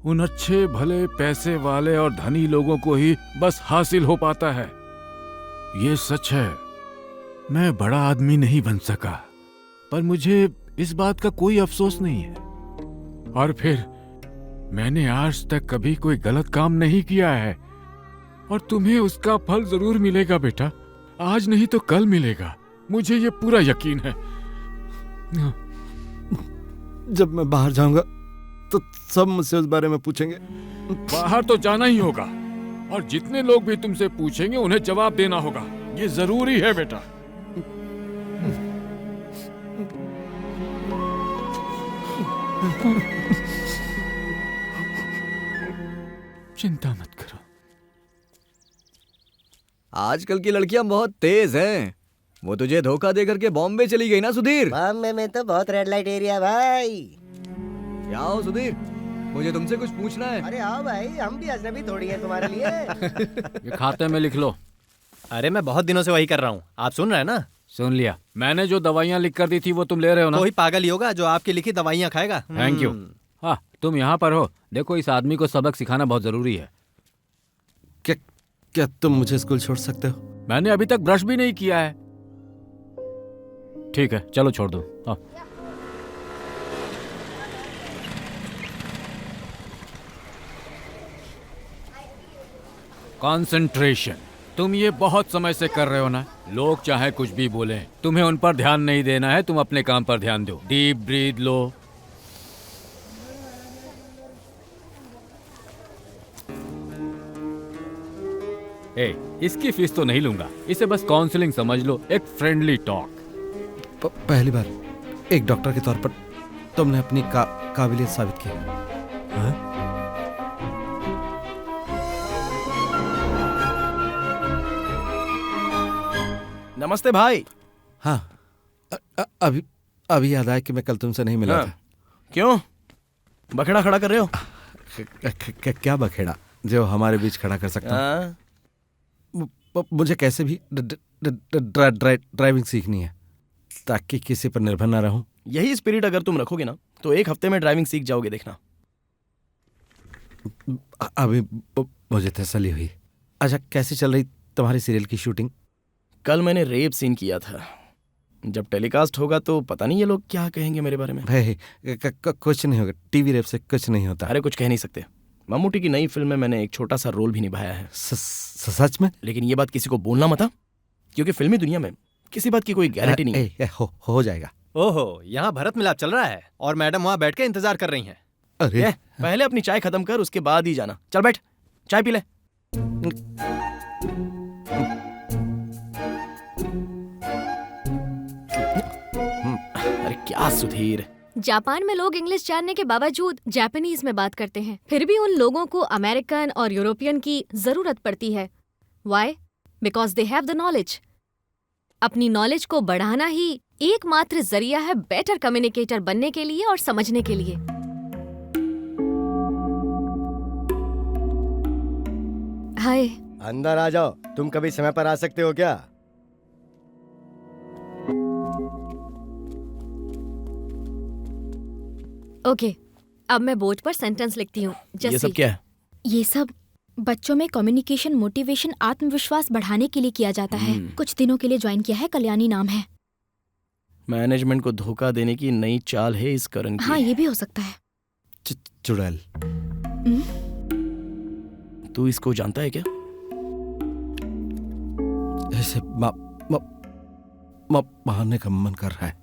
उन अच्छे भले पैसे वाले और धनी लोगों को ही बस हासिल हो पाता है। ये सच है, मैं बड़ा आदमी नहीं बन सका, पर मुझे इस बात का कोई अफसोस नहीं है। और फिर मैंने आज तक कभी कोई गलत काम नहीं किया है, और तुम्हें उसका फल जरूर मिलेगा बेटा। आज नहीं तो कल मिलेगा, मुझे ये पूरा यकीन है। जब मैं बाहर जाऊंगा तो सब मुझसे उस बारे में पूछेंगे। बाहर तो जाना ही होगा, और जितने लोग भी तुमसे पूछेंगे उन्हें जवाब देना होगा। ये जरूरी है बेटा। चिंता मत करो। आजकल की लड़कियां बहुत तेज हैं। वो तुझे धोखा दे करके बॉम्बे चली गई ना सुधीर? बॉम्बे में तो बहुत रेड लाइट एरिया भाई। क्या हो सुधीर, मुझे तुमसे कुछ पूछना है। अरे आओ भाई, हम भी अजनबी थोड़ी है तुम्हारे लिए। ये खाते में लिख लो। अरे मैं बहुत दिनों से वही कर रहा हूँ, आप सुन रहे हैं ना? सुन लिया। मैंने जो दवाइयाँ लिख कर दी थी वो तुम ले रहे हो ना? कोई पागल ही होगा जो आपकी लिखी दवाइयाँ खाएगा। Thank you. हाँ, तुम यहाँ पर हो। देखो, इस आदमी को सबक सिखाना बहुत जरूरी है। क्या तुम मुझे स्कूल छोड़ सकते हो? मैंने अभी तक ब्रश भी नहीं किया है। ठीक है, चलो छोड़ दो। हाँ। कंसंट्रेशन। तुम ये बहुत समय से कर रहे हो ना। लोग चाहे कुछ भी बोलें, तुम्हें उन पर ध्यान नहीं देना है। तुम अपने काम पर ध्यान दो। डीप ब्रीथ लो। इसकी फीस तो नहीं लूंगा, इसे बस काउंसलिंग समझ लो, एक फ्रेंडली टॉक। पहली बार एक डॉक्टर के तौर पर तुमने अपनी काबिलियत साबित की। हाँ? नमस्ते भाई। हाँ, अभी याद आया कि मैं कल तुमसे नहीं मिला था। क्यों बखेड़ा खड़ा कर रहे हो? क्या बखेड़ा जो हमारे बीच खड़ा कर सकता हूँ? मुझे कैसे भी ड्राइविंग सीखनी है ताकि किसी पर निर्भर ना रहूं। यही स्पिरिट अगर तुम रखोगे ना तो 1 हफ्ते में ड्राइविंग सीख जाओगे, देखना। अभी मुझे तसल्ली हुई। अच्छा, कैसे चल रही तुम्हारी सीरियल की शूटिंग? कल मैंने रेप सीन किया था। जब टेलीकास्ट होगा तो पता नहीं ये लोग क्या कहेंगे मेरे बारे में। भाई कुछ नहीं होगा, टीवी रेप से कुछ नहीं होता। अरे कुछ कह नहीं सकते। मम्मूटी की नई फिल्म में मैंने एक छोटा सा रोल भी निभाया है। सच में? लेकिन ये बात किसी को बोलना मत, क्योंकि फिल्मी दुनिया में किसी बात की कोई गारंटी नहीं है। हो जाएगा। ओहो, यहाँ भरत मिलाप चल रहा है और मैडम वहाँ बैठ के इंतजार कर रही हैं। अरे पहले अपनी चाय खत्म कर, उसके बाद ही जाना। चल बैठ, चाय पी ले। अरे क्या सुधीर, जापान में लोग इंग्लिश जानने के बावजूद जापानीज में बात करते हैं, फिर भी उन लोगों को अमेरिकन और यूरोपियन की जरूरत पड़ती है। Why? Because they have the knowledge. अपनी नॉलेज को बढ़ाना ही एकमात्र जरिया है बेटर कम्युनिकेटर बनने के लिए और समझने के लिए। हाय। अंदर आ जाओ। तुम कभी समय पर आ सकते हो क्या? ओके, अब मैं बोर्ड पर सेंटेंस लिखती हूँ। ये सब क्या है? ये सब बच्चों में कम्युनिकेशन, मोटिवेशन, आत्मविश्वास बढ़ाने के लिए किया जाता है। कुछ दिनों के लिए ज्वाइन किया है, कल्याणी नाम है। मैनेजमेंट को धोखा देने की नई चाल है इस करण की। हाँ, ये भी हो सकता है। चुड़ैल, तू इसको जानता है क्या? ऐसे मारने का मन कर रहा है।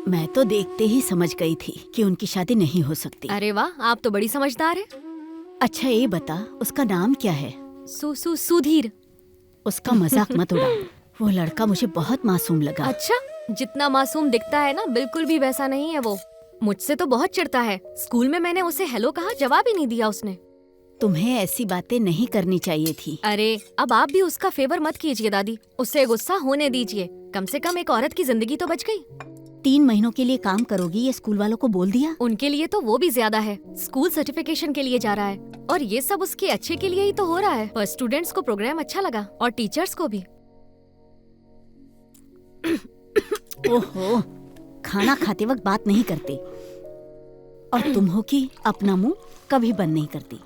मैं तो देखते ही समझ गई थी कि उनकी शादी नहीं हो सकती। अरे वाह, आप तो बड़ी समझदार है। अच्छा ये बता, उसका नाम क्या है? सुधीर। उसका मजाक मत उड़ा। वो लड़का मुझे बहुत मासूम लगा। अच्छा, जितना मासूम दिखता है ना, बिल्कुल भी वैसा नहीं है वो। मुझसे तो बहुत चिढ़ता है। स्कूल में मैंने उसे हेलो कहा, जवाब ही नहीं दिया उसने। तुम्हें ऐसी बातें नहीं करनी चाहिए थी। अरे अब आप भी उसका फेवर मत कीजिए दादी, उससे गुस्सा होने दीजिए। कम से कम एक औरत की जिंदगी तो बच गई। 3 महीनों के लिए काम करोगी, ये स्कूल वालों को बोल दिया? उनके लिए तो वो भी ज्यादा है। स्कूल सर्टिफिकेशन के लिए जा रहा है और ये सब उसके अच्छे के लिए ही तो हो रहा है। पर स्टूडेंट्स को प्रोग्राम अच्छा लगा और टीचर्स को भी। ओहो, खाना खाते वक्त बात नहीं करते और तुम हो कि अपना मुंह कभी बंद नहीं करती।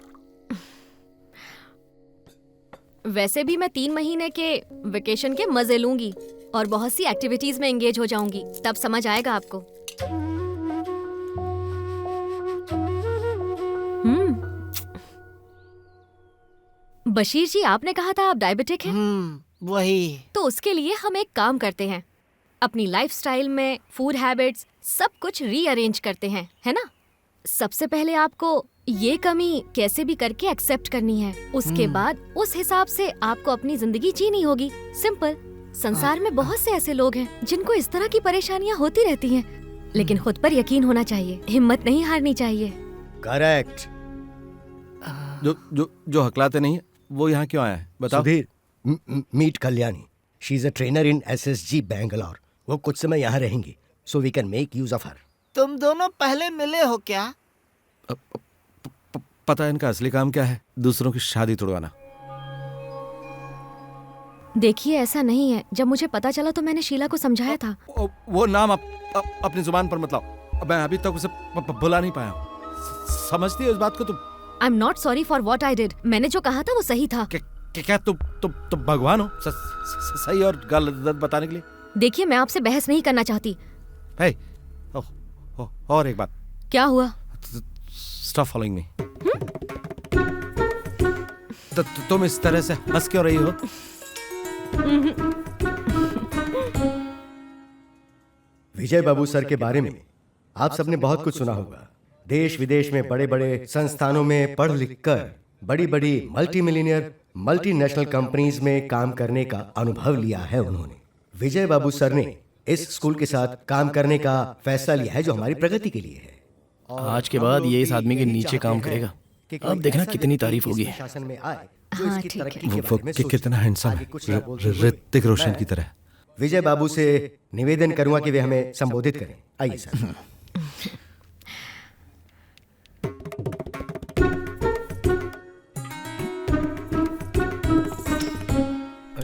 वैसे भी मैं 3 महीने के वेकेशन के मजे लूंगी और बहुत सी एक्टिविटीज में एंगेज हो जाऊंगी, तब समझ आएगा आपको। बशीर जी, आपने कहा था आप डायबिटिक हैं? वही। तो उसके लिए हम एक काम करते हैं, अपनी लाइफस्टाइल में फूड हैबिट्स सब कुछ रीअरेंज करते हैं, है ना? सबसे पहले आपको ये कमी कैसे भी करके एक्सेप्ट करनी है। उसके बाद उस हिसाब से आपको अपनी जिंदगी जीनी होगी। सिंपल। संसार में बहुत से ऐसे लोग हैं जिनको इस तरह की परेशानियां होती रहती हैं, लेकिन खुद पर यकीन होना चाहिए, हिम्मत नहीं हारनी चाहिए। करेक्ट। जो हकलाते नहीं है वो यहाँ क्यों आया है बताओ? Sudhir, meet Kalyani. She is a trainer in SSG Bangalore. वो कुछ समय यहाँ रहेंगी, so we can make use of her. तुम दोनों पहले मिले हो क्या? पता है इनका असली काम क्या है? दूसरों की शादी तोड़वाना। देखिए ऐसा नहीं है, जब मुझे पता चला तो मैंने शीला को समझाया था। वो नाम अपनी जुबान पर मत लाओ। मैं अभी तक उसे भुला नहीं पाया हूँ। समझती है इस बात को तुम? I am not sorry for what I did. मैंने जो कहा था वो सही था। क्या तुम भगवान हो सही और गलत बताने के लिए? देखिए मैं आपसे बहस नहीं करना चाहती। और एक बात। क्या हुआ? Stop following me. तुम इस तरह से हंस क्यों रही हो? विजय बाबू सर के बारे में आप सबने बहुत कुछ सुना होगा। देश विदेश में बड़े बड़े संस्थानों में पढ़ लिख कर बड़ी बड़ी मल्टी मिलियनियर मल्टीनेशनल कंपनीज में काम करने का अनुभव लिया है उन्होंने। विजय बाबू सर ने इस स्कूल के साथ काम करने का फैसला लिया है जो हमारी प्रगति के लिए है। आज के बाद ये इस आदमी के नीचे काम करेगा। अब देखना कितनी तारीफ होगी। शासन में आए हाँ ठीक है। वो कितना हैंडसम है, ऋतिक रोशन की तरह। विजय बाबू से निवेदन करूंगा कि वे हमें संबोधित करें। आइए सर।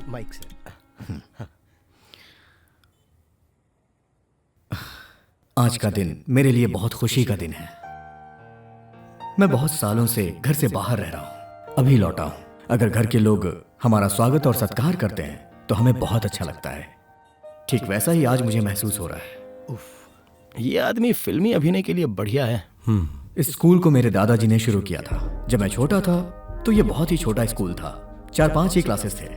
माइक से। आज का दिन मेरे लिए बहुत खुशी का दिन है। मैं बहुत सालों से घर से बाहर रह रहा हूं, अभी लौटा हूं। अगर घर के लोग हमारा स्वागत और सत्कार करते हैं तो हमें बहुत अच्छा लगता है। ठीक वैसा ही आज मुझे महसूस हो रहा है। ये आदमी फिल्मी अभिनय के लिए बढ़िया है। इस स्कूल को मेरे दादाजी ने शुरू किया था। जब मैं छोटा था तो ये बहुत ही छोटा स्कूल था, 4-5 ही क्लासेस थे।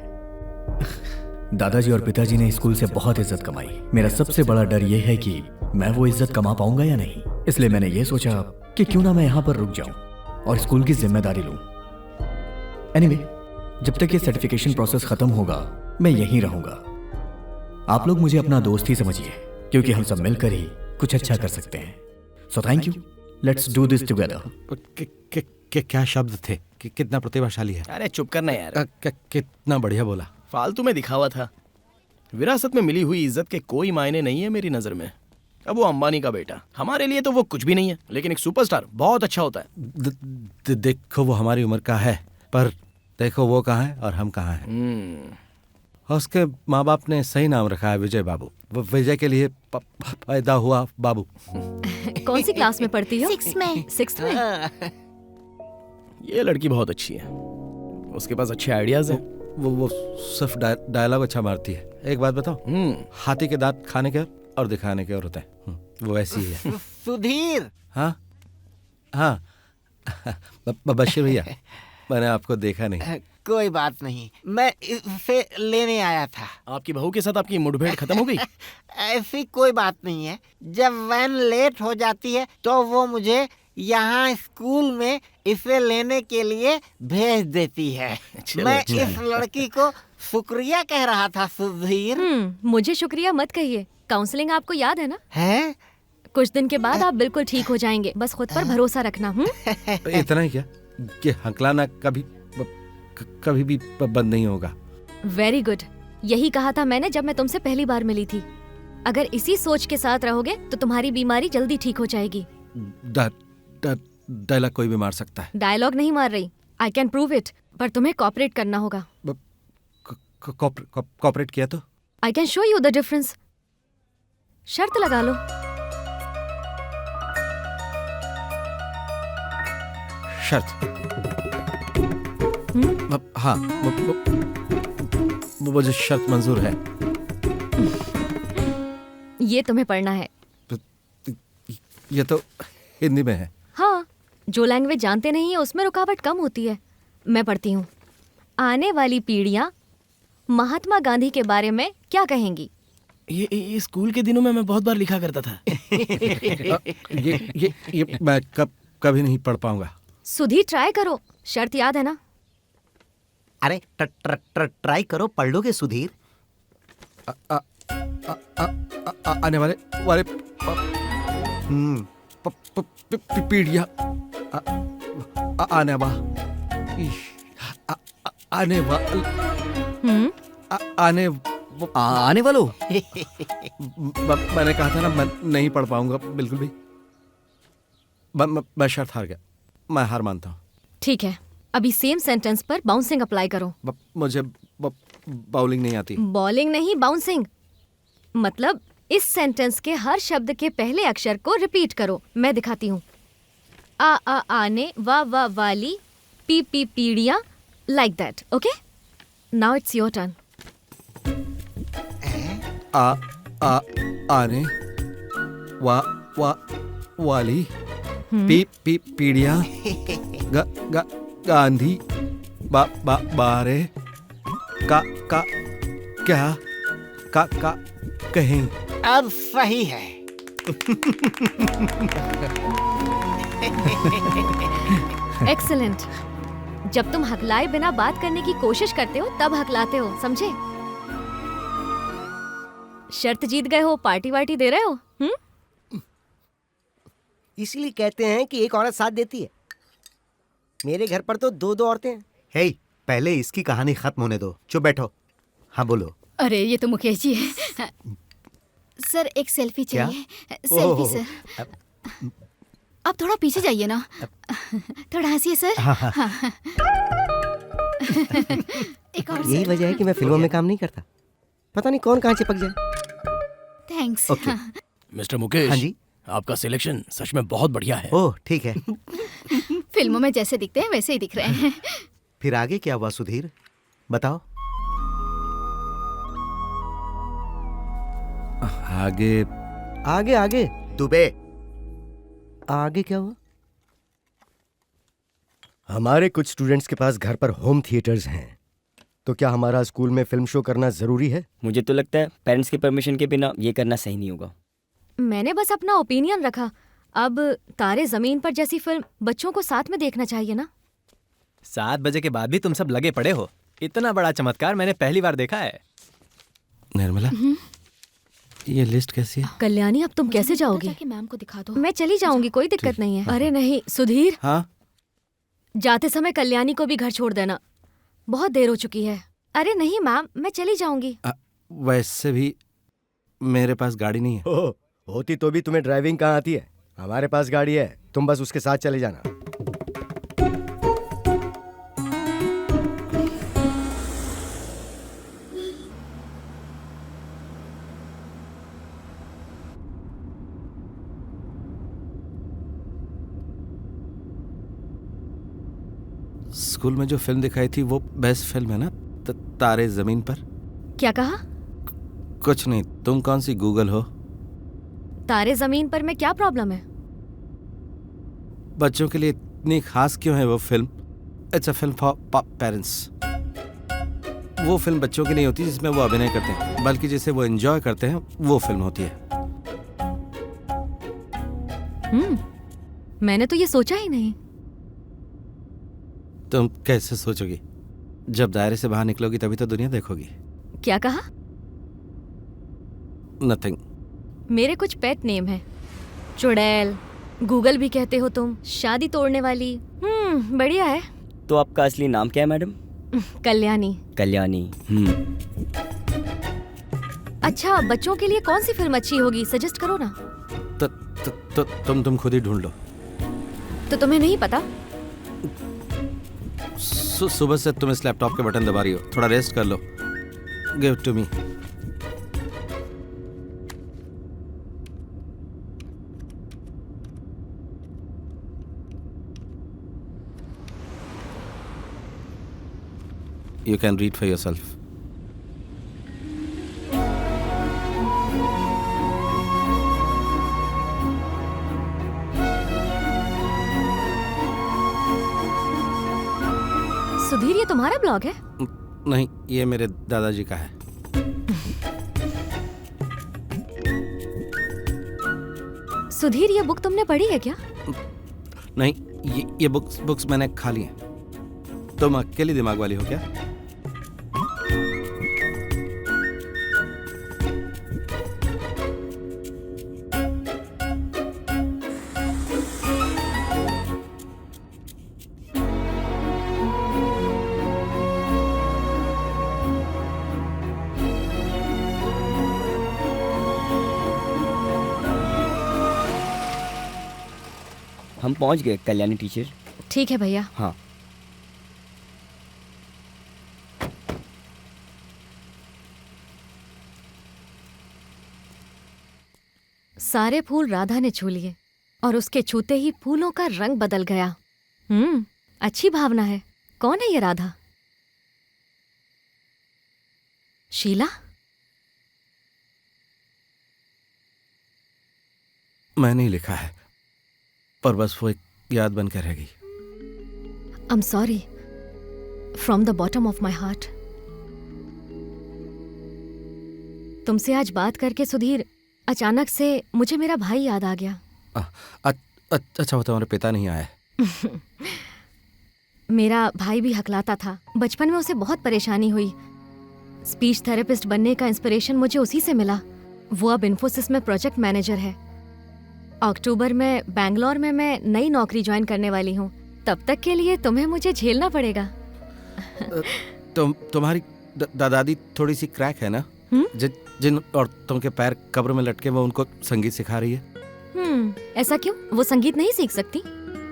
दादाजी और पिताजी ने स्कूल से बहुत इज्जत कमाई। मेरा सबसे बड़ा डर यह है कि मैं वो इज्जत कमा पाऊंगा या नहीं। इसलिए मैंने ये सोचा कि क्यों ना मैं यहाँ पर रुक जाऊं और स्कूल की जिम्मेदारी लूं। एनीवे, जब तक ये सर्टिफिकेशन प्रोसेस खत्म होगा मैं यहीं रहूंगा। आप लोग मुझे अपना दोस्त ही समझिए, क्योंकि हम सब मिलकर ही कुछ अच्छा कर सकते हैं। So thank you, let's do this together. क्या शब्द थे, कितना प्रतिभाशाली है। अरे चुप करना यार। कितना बढ़िया बोला। फालतू में दिखावा था। विरासत में मिली हुई इज्जत के कोई मायने नहीं है मेरी नजर में। अब वो अंबानी का बेटा, हमारे लिए तो वो कुछ भी नहीं है, लेकिन एक सुपरस्टार बहुत अच्छा होता है। देखो वो हमारी उम्र का है, पर देखो वो कहाँ है और हम कहाँ हैं। और उसके माँ बाप ने सही नाम रखा है विजय बाबू। वो विजय के लिए पैदा हुआ बाबू। कौन सी क्लास में पढ़ती हो? 6 में। 6th में? ये लड़की बहुत अच्छी है, उसके पास अच्छे आइडियाज हैं। वो सिर्फ डायलॉग अच्छा मारती है। एक बात बताओ, हाथी के दांत खाने के और दिखाने के और होते हैं। वो ऐसी ही है। सुधीर। हाँ हाँ बशीर भैया, मैंने आपको देखा नहीं। कोई बात नहीं, मैं इसे लेने आया था। आपकी बहू के साथ आपकी मुठभेड़ खत्म हो गई? ऐसी कोई बात नहीं है। जब वैन लेट हो जाती है तो वो मुझे यहाँ स्कूल में इसे लेने के लिए भेज देती है। मैं इस लड़की को शुक्रिया कह रहा था सुधीर। मुझे शुक्रिया मत कहिए। काउंसलिंग आपको याद है ना? है? कुछ दिन के बाद आप बिल्कुल ठीक हो जाएंगे, बस खुद पर भरोसा रखना। इतना ही क्या कि हकलाना कभी भी बंद नहीं होगा। वेरी गुड, यही कहा था मैंने जब मैं तुमसे पहली बार मिली थी। अगर इसी सोच के साथ रहोगे तो तुम्हारी बीमारी जल्दी ठीक हो जाएगी। डायलॉग कोई भी मार सकता है। डायलॉग नहीं मार रही, आई कैन प्रूव इट, पर तुम्हें कॉपरेट करना होगा। कॉपरेट किया तो I can show you the difference. शर्त लगा लो। शर्त? हाँ, मुझे शर्त मंजूर है। ये तुम्हें पढ़ना है। ये तो हिंदी में है। हाँ, जो लैंग्वेज जानते नहीं है उसमें रुकावट कम होती है। मैं पढ़ती हूँ। आने वाली पीढ़ियाँ महात्मा गांधी के बारे में क्या कहेंगी? ये स्कूल के दिनों में मैं बहुत बार लिखा करता था। ये मैं कभी नहीं पढ़ पाऊंगा। सुधीर ट्राई करो, शर्त याद है ना? अरे ट्राई करो, पढ़ लोगे सुधीर? आने वाले पीढ़ियाँ आने वालों। मैंने कहा था ना, मैं नहीं पढ़ पाऊंगा बिल्कुल भी। मैं शर्त हार गया, मैं हार मानता हूँ। ठीक है, अभी सेम सेंटेंस पर बाउंसिंग अप्लाई करो। मुझे बाउलिंग नहीं आती। बॉलिंग नहीं, बाउंसिंग। मतलब इस सेंटेंस के हर शब्द के पहले अक्षर को रिपीट करो। मैं दिखाती हूँ। आ आने, वा वाली, पी पीढ़ियाँ, like that. Okay, now it's your turn. आ आने, वा वाली, पी पीढ़ियाँ, गांधी, बारे, का क्या का कहें। अब सही है। एक्सीलेंट। जब तुम हकलाए बिना बात करने की कोशिश करते हो तब हकलाते हो, समझे? शर्त जीत गए हो, पार्टी वार्टी दे रहे हो? इसलिए कहते हैं कि एक औरत साथ देती है। मेरे घर पर तो दो दो औरतें हैं। हे, पहले इसकी कहानी खत्म होने दो। चुप बैठो। हाँ बोलो। अरे ये तो मुकेश जी है। सर एक सेल्फी क्या? चाहिए। Selfie sir. आप थोड़ा पीछे जाइए ना। थोड़ा हंसिए सर। हाँ। एक और यही सर। वजह है कि मैं फिल्मों में काम नहीं करता। पता नहीं कौन कहाँ चिपक जाए। थैंक्स। मिस्टर मुकेश। हाँ जी। आपका सिलेक्शन सच में बहुत बढ़िया है। ओह ठीक है। फिल्मों में जैसे दिखते हैं वैसे ही दिख रहे हैं। फिर आगे क्या हुआ सुधीर, बताओ। आगे आगे आगे दुबे। आगे क्या हुआ? हमारे कुछ स्टूडेंट्स के पास घर पर होम थिएटर्स हैं, तो क्या हमारा स्कूल में फिल्म शो करना जरूरी है? मुझे तो लगता है पेरेंट्स की परमिशन के बिना ये करना सही नहीं होगा। मैंने बस अपना ओपिनियन रखा। अब तारे जमीन पर जैसी फिल्म बच्चों को साथ में देखना चाहिए ना। 7 बजे के बाद भी तुम सब लगे पड़े हो। इतना बड़ा चमत्कार मैंने पहली बार देखा है। निर्मला, ये लिस्ट कैसी है? कल्याणी, अब तुम कैसे जाओगी? जाके मैम को दिखा दो। मैं चली जाऊंगी, कोई दिक्कत नहीं है। अरे नहीं सुधीर, हाँ जाते समय कल्याणी को भी घर छोड़ देना, बहुत देर हो चुकी है। अरे नहीं मैम, मैं चली जाऊंगी। वैसे भी मेरे पास गाड़ी नहीं है। ओह, होती तो भी तुम्हें ड्राइविंग कहाँ आती है? हमारे पास गाड़ी है, तुम बस उसके साथ चले जाना। स्कूल में जो फिल्म दिखाई थी वो बेस्ट फिल्म है ना, तारे जमीन पर। क्या कहा? कुछ नहीं, तुम कौन सी गूगल हो? तारे जमीन पर में क्या प्रॉब्लम है? बच्चों के लिए इतनी खास क्यों है वो film? It's a film for parents. वो फिल्म बच्चों की नहीं होती जिसमें वो अभिनय करते हैं, बल्कि जिसे वो एंजॉय करते हैं वो फिल्म होती है। मैंने तो ये सोचा ही नहीं। तुम कैसे सोचोगी? जब दायरे से बाहर निकलोगी तभी तो दुनिया देखोगी। क्या कहा? नथिंग। मेरे कुछ पेट नेम है। चुड़ैल, गूगल भी कहते हो तुम, शादी तोड़ने वाली। बढ़िया है। तो आपका असली नाम क्या है मैडम? कल्याणी। कल्याणी। अच्छा, बच्चों के लिए कौन सी फिल्म अच्छी होगी, सजेस्ट करो ना। तुम खुद ही ढूंढ लो। तो तुम्हें नहीं पता? सुबह से तुम इस लैपटॉप के बटन दबा रही हो, थोड़ा रेस्ट कर लो। Give to me. You can read for yourself. Sudhir, ये तुम्हारा ब्लॉग है? नहीं, ये मेरे दादाजी का है। सुधीर, ये बुक तुमने पढ़ी है क्या? नहीं, ये बुक्स मैंने खा ली हैं। तुम अकेली दिमाग वाली हो क्या? हम पहुंच गए कल्याणी टीचर। ठीक है भैया। हाँ। सारे फूल राधा ने छू लिए और उसके छूते ही फूलों का रंग बदल गया। अच्छी भावना है। कौन है ये राधा? शीला? मैंने ही लिखा है, पर बस वो एक याद बन कर रह गई। I'm sorry from the bottom of my heart। तुमसे आज बात करके सुधीर, अचानक से मुझे मेरा भाई याद आ गया। अच्छा होता हमारे पिता नहीं आए। मेरा भाई भी हकलाता था। बचपन में उसे बहुत परेशानी हुई। स्पीच थेरेपिस्ट बनने का इंस्पिरेशन मुझे उसी से मिला। वो अब इन्फोसिस में प्रोजेक्ट मैनेजर है। अक्टूबर में बैंगलोर में मैं नई नौकरी ज्वाइन करने वाली हूँ। तब तक के लिए तुम्हें मुझे झेलना पड़ेगा। तुम्हारी दादी थोड़ी सी क्रैक है ना? जिन औरतों के पैर कब्र में लटके वो उनको संगीत सिखा रही है। ऐसा क्यों? वो संगीत नहीं सीख सकती?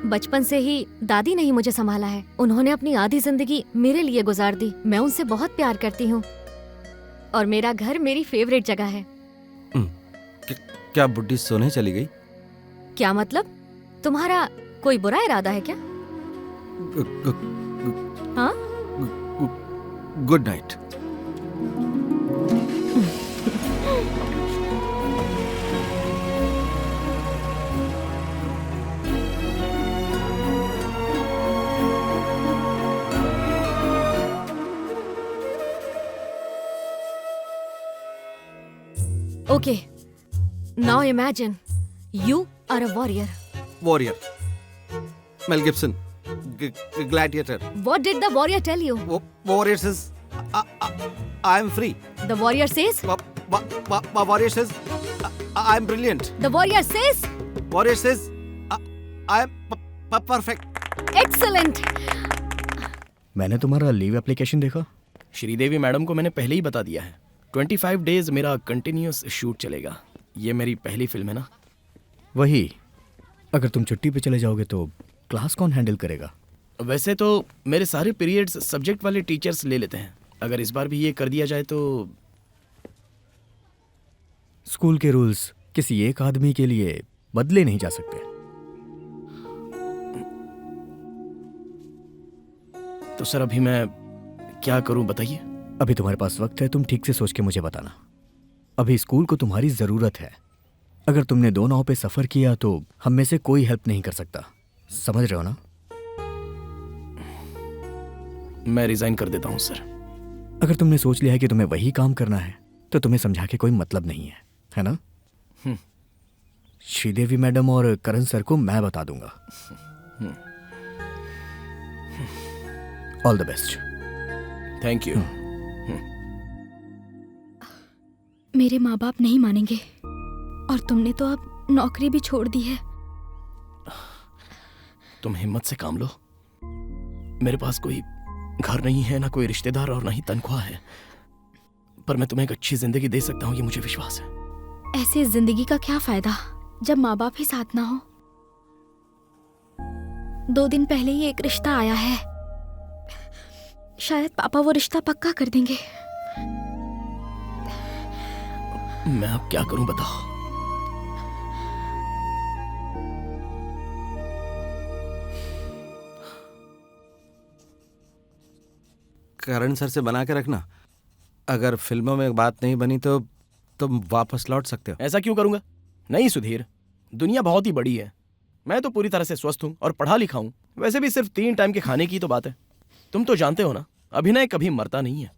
बचपन से ही दादी ने ही मुझे संभाला है। उन्होंने अपनी आधी जिंदगी मेरे लिए गुजार दी। मैं उनसे बहुत प्यार करती हूँ और मेरा घर मेरी फेवरेट जगह है। क्या बुड्ढी सोने चली गई? क्या मतलब? तुम्हारा कोई बुरा इरादा है क्या? हाँ? Good night. Okay, now imagine you are a warrior. Warrior. Mel Gibson. Gladiator. What did the warrior tell you? Warrior says, I am free. The warrior says? Warrior says, I am brilliant. The warrior says? Warrior says, I am perfect. Excellent. मैंने तुम्हारा leave application देखा। Sridevi madam को मैंने पहले ही बता दिया है। 25 days मेरा कंटिन्यूअस शूट चलेगा। ये मेरी पहली फिल्म है ना। वही, अगर तुम छुट्टी पे चले जाओगे तो क्लास कौन हैंडल करेगा? वैसे तो मेरे सारे पीरियड्स सब्जेक्ट वाले टीचर्स ले लेते हैं। अगर इस बार भी ये कर दिया जाए तो। स्कूल के रूल्स किसी एक आदमी के लिए बदले नहीं जा सकते। तो सर अभी मैं क्या करूं बताइए। अभी तुम्हारे पास वक्त है, तुम ठीक से सोच के मुझे बताना। अभी स्कूल को तुम्हारी जरूरत है। अगर तुमने 2 नाव पे सफर किया तो हम में से कोई हेल्प नहीं कर सकता। समझ रहे हो ना? मैं रिजाइन कर देता हूं सर। अगर तुमने सोच लिया है कि तुम्हें वही काम करना है तो तुम्हें समझा के कोई मतलब नहीं है ना? श्रीदेवी मैडम और करण सर को मैं बता दूंगा। All the best. Thank you. मेरे माँ बाप नहीं मानेंगे और तुमने तो अब नौकरी भी छोड़ दी है। तुम हिम्मत से काम लो। मेरे पास कोई घर नहीं है, ना कोई रिश्तेदार और ना ही तनख्वाह है, पर मैं तुम्हें एक अच्छी जिंदगी दे सकता हूँ, ये मुझे विश्वास है। ऐसी जिंदगी का क्या फायदा जब माँ बाप ही साथ ना हो। 2 दिन पहले ही एक रिश्ता आया है, शायद पापा वो रिश्ता पक्का कर देंगे। मैं अब क्या करूं बताओ। करण सर से बना के रखना। अगर फिल्मों में बात नहीं बनी तो तुम वापस लौट सकते हो। ऐसा क्यों करूंगा? नहीं सुधीर, दुनिया बहुत ही बड़ी है। मैं तो पूरी तरह से स्वस्थ हूं और पढ़ा लिखा हूं। वैसे भी सिर्फ 3 टाइम के खाने की तो बात है। तुम तो जानते हो ना, अभिनय कभी मरता नहीं है।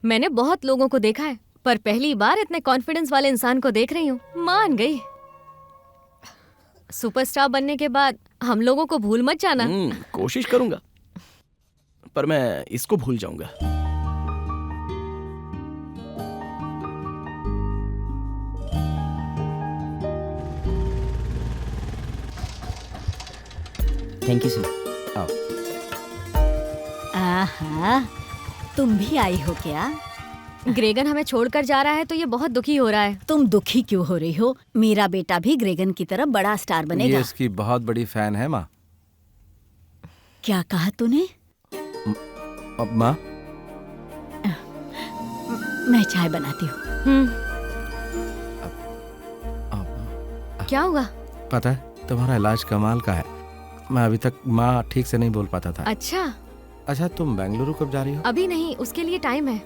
मैंने बहुत लोगों को देखा है, पर पहली बार इतने कॉन्फिडेंस वाले इंसान को देख रही हूँ। मान गई। सुपरस्टार बनने के बाद हम लोगों को भूल मत जाना। कोशिश करूंगा, पर मैं इसको भूल जाऊंगा। Thank you sir. आहा, तुम भी आई हो क्या? ग्रेगन हमें छोड़कर जा रहा है तो ये बहुत दुखी हो रहा है। तुम दुखी क्यों हो रही हो? मेरा बेटा भी ग्रेगन की तरह बड़ा स्टार बनेगा। ये इसकी बहुत बड़ी फैन है माँ। क्या कहा तूने? माँ, मैं चाय बनाती हूँ। क्या हुआ? पता है तुम्हारा इलाज कमाल का है। मैं अभी तक माँ ठीक से नहीं बोल पाता था। अच्छा, तुम बेंगलुरु कब जा रही हो? अभी नहीं, उसके लिए टाइम है।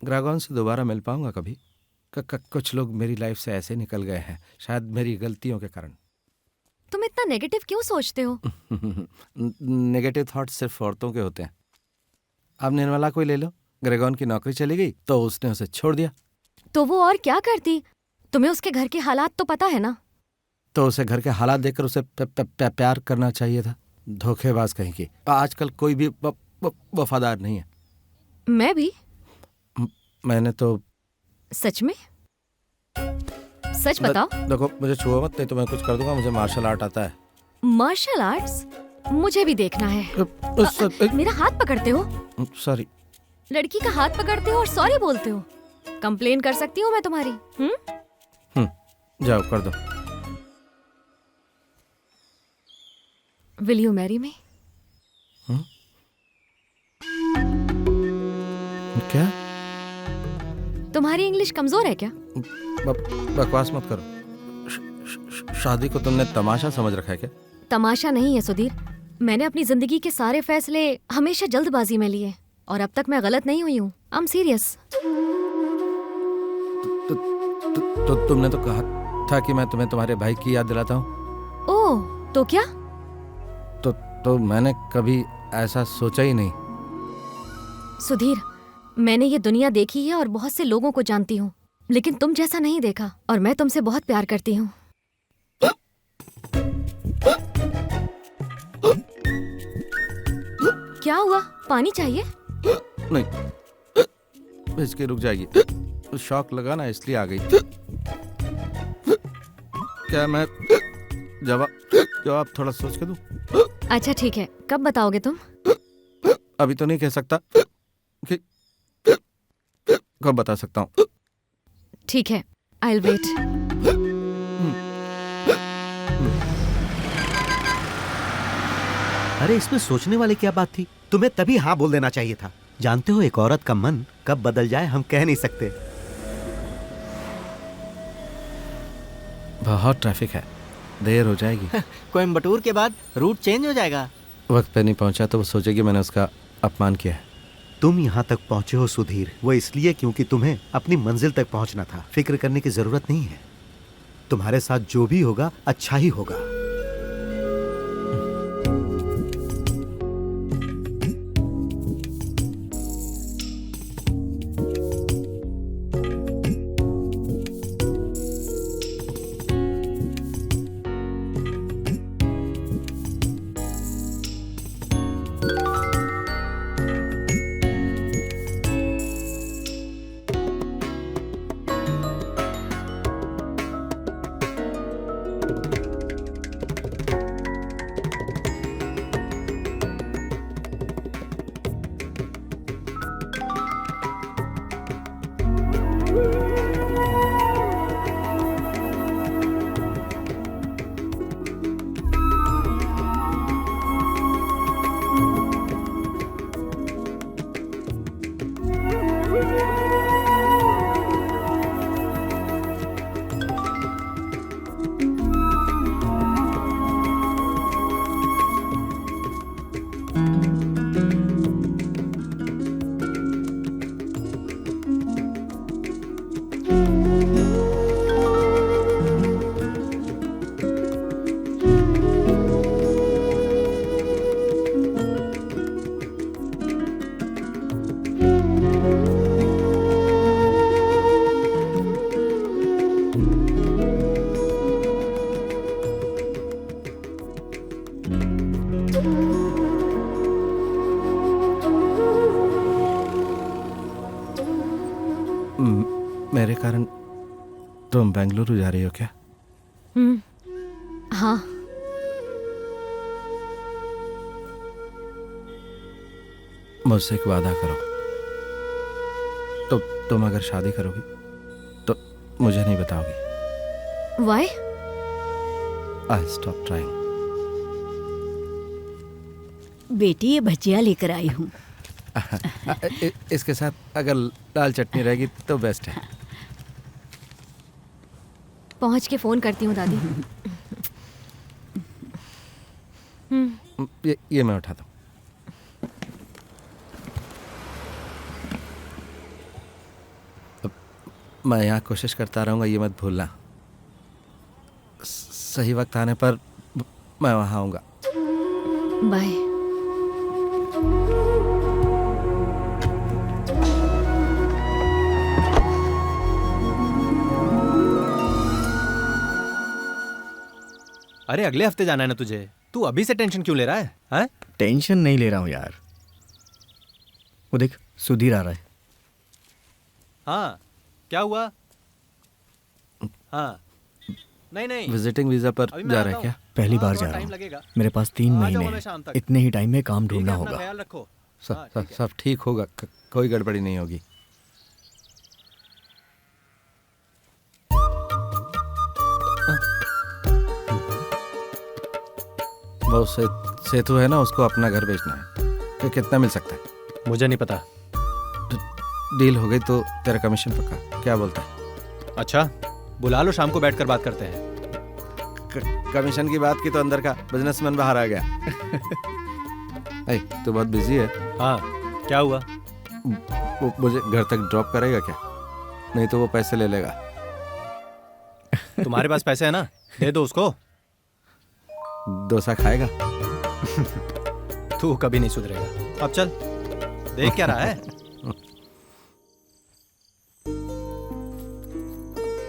ग्रागोन से दोबारा मिल पाऊंगा कभी? कुछ लोग मेरी लाइफ से ऐसे निकल गए हैं, शायद मेरी गलतियों के कारण। तुम इतना नेगेटिव क्यों सोचते हो? नेगेटिव थॉट्स सिर्फ औरतों के होते हैं। अब निर्मला को ही ले लो। ग्रेगोन की नौकरी चली गई तो उसने उसे छोड़ दिया। तो वो और क्या करती? तुम्हें उसके घर के हालात तो पता है ना? तो उसे घर के हालात देखकर उसे प्यार करना चाहिए था। धोखेबाज कहीं की। आजकल कोई भी वफादार नहीं है। मैं भी? मैंने तो सच में? सच बताओ। देखो मुझे छुओ मत, नहीं तो मैं कुछ कर दूंगा। मुझे मार्शल आर्ट आता है। Martial arts? मुझे भी देखना है। मेरा हाथ पकड़ते हो? सॉरी। लड़की का हाथ पकड़ते हो और सॉरी बोलते हो? कंप्लेन कर सकती हूँ मैं तुम्हारी। जाओ कर दो। Will you marry me? क्या? तुम्हारी इंग्लिश कमजोर है क्या? बकवास मत करो। शादी को तुमने तमाशा समझ रखा है क्या? तमाशा नहीं है सुधीर। मैंने अपनी जिंदगी के सारे फैसले हमेशा जल्दबाजी में लिए और अब तक मैं गलत नहीं हुई हूँ। I am serious. तो तुमने तो कहा था कि मैं तुम्हें तुम्हारे भाई की याद दिलाता हूँ। ओह, तो क्या? तो मैंने कभी ऐसा सोचा ही नहीं। सुधीर, मैंने ये दुनिया देखी है और बहुत से लोगों को जानती हूँ, लेकिन तुम जैसा नहीं देखा और मैं तुमसे बहुत प्यार करती हूँ। क्या हुआ? पानी चाहिए? नहीं, इसके रुक जाएगी। शॉक लगा ना इसलिए आ गई। क्या मैं जवाब थोड़ा सोच के दूं? अच्छा ठीक है, कब बताओगे तुम? अभी तो नहीं कह सकता कि कब बता सकता हूँ। ठीक है, I'll wait. अरे इसमें सोचने वाली क्या बात थी? तुम्हें तभी हाँ बोल देना चाहिए था। जानते हो एक औरत का मन कब बदल जाए हम कह नहीं सकते। बहुत ट्रैफिक है, देर हो जाएगी। कोयम्बटूर के बाद रूट चेंज हो जाएगा। वक्त पे नहीं पहुंचा तो वो सोचेगी मैंने उसका अपमान किया है। तुम यहाँ तक पहुँचे हो सुधीर, वो इसलिए क्योंकि तुम्हें अपनी मंजिल तक पहुँचना था। फिक्र करने की जरूरत नहीं है। तुम्हारे साथ जो भी होगा अच्छा ही होगा। मेरे कारण तुम बेंगलुरु जा रही हो क्या? हाँ। मुझसे एक वादा करो। तो तुम अगर शादी करोगी तो मुझे नहीं बताओगी। Why? I'll stop trying. बेटी ये भजिया लेकर आई हूँ। इसके साथ अगर लाल चटनी रहेगी तो बेस्ट है। पहुंच के फोन करती हूँ दादी। ये मैं उठाता हूँ। मैं यहाँ कोशिश करता रहूँगा, ये मत भूलना। सही वक्त आने पर मैं वहाँ आऊँगा। बाय। अरे अगले हफ्ते जाना है ना तुझे, तू अभी से टेंशन क्यों ले रहा है? हैं? टेंशन नहीं ले रहा हूँ यार। वो देख सुधीर आ रहा है। हाँ क्या हुआ? हाँ नहीं विजिटिंग वीजा पर अभी मैं जा आता रहे हैं क्या? हूँ। पहली हाँ, बार थोड़ा जा रहा टाइम हूँ। लगेगा। मेरे पास 3 आ महीने जाओ ना हैं। शाम तक। इतने ही टाइम में काम ठीक है, ढूंढना अपना होगा। ख्याल रखो। हाँ, सब ठीक होगा, कोई गड़बड़ी नहीं होगी। वो सेतु है ना, उसको अपना घर बेचना है। तो कितना मिल सकता है? मुझे नहीं पता। डील हो गई तो तेरा कमीशन पक्का। क्या बोलता है? अच्छा बुला लो, शाम को बैठकर बात करते हैं। कमीशन की बात की तो अंदर का बिजनेसमैन बाहर आ गया। तू बहुत बिजी है। हाँ क्या हुआ? मुझे घर तक ड्रॉप करेगा क्या? नहीं तो वो पैसे ले लेगा। तुम्हारे पास पैसे है ना, दे दो उसको। डोसा खाएगा? तू कभी नहीं सुधरेगा। अब चल, देख क्या रहा है?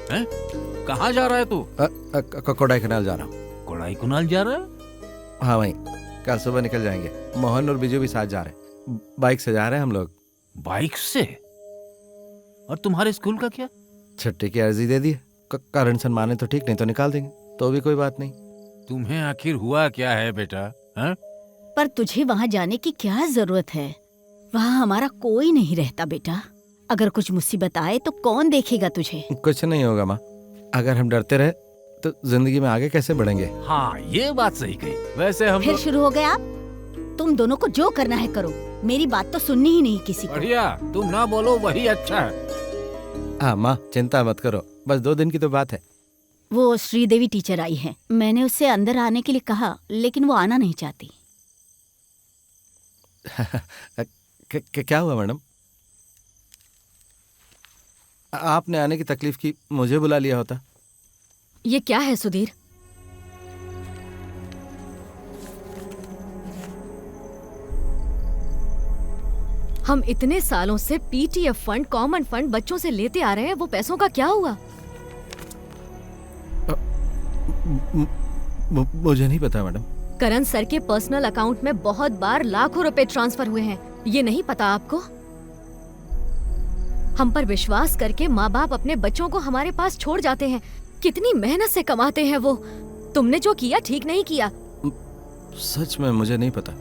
हैं? कहाँ जा रहा है तू? कोडाईकनाल जा रहा हूँ। कोडाईकनाल जा रहा है? हाँ वहीं, कल सुबह निकल जाएंगे। मोहन और बिजू भी साथ जा रहे हैं। बाइक से जा रहे हैं हम लोग। बाइक से? और तुम्हारे स्कूल का क्या? छुट्टी की अर्जी दे दी है। कारण सन माने तो ठीक, नहीं तो निकाल देंगे। तो भी कोई बात नहीं। तुम्हें आखिर हुआ क्या है बेटा? हाँ? पर तुझे वहाँ जाने की क्या जरूरत है? वहाँ हमारा कोई नहीं रहता बेटा। अगर कुछ मुसीबत आए तो कौन देखेगा तुझे? कुछ नहीं होगा माँ। अगर हम डरते रहे तो जिंदगी में आगे कैसे बढ़ेंगे? हाँ ये बात सही कही। वैसे हम फिर शुरू हो गया। तुम दोनों को जो करना है करो, मेरी बात तो सुननी ही नहीं किसी को। बढ़िया, तुम ना बोलो वही अच्छा है। हाँ माँ चिंता मत करो, बस 2 दिन की तो बात है। वो श्रीदेवी टीचर आई है, मैंने उससे अंदर आने के लिए कहा लेकिन वो आना नहीं चाहती। क्या हुआ मैडम? आपने आने की तकलीफ की, मुझे बुला लिया होता। ये क्या है सुधीर? हम इतने सालों से पीटीएफ फंड, कॉमन फंड बच्चों से लेते आ रहे हैं, वो पैसों का क्या हुआ? मुझे नहीं पता मैडम। करण सर के पर्सनल अकाउंट में बहुत बार लाखों रुपए ट्रांसफर हुए हैं, ये नहीं पता आपको? हम पर विश्वास करके माँ बाप अपने बच्चों को हमारे पास छोड़ जाते हैं। कितनी मेहनत से कमाते हैं वो। तुमने जो किया ठीक नहीं किया। सच में मुझे नहीं पता।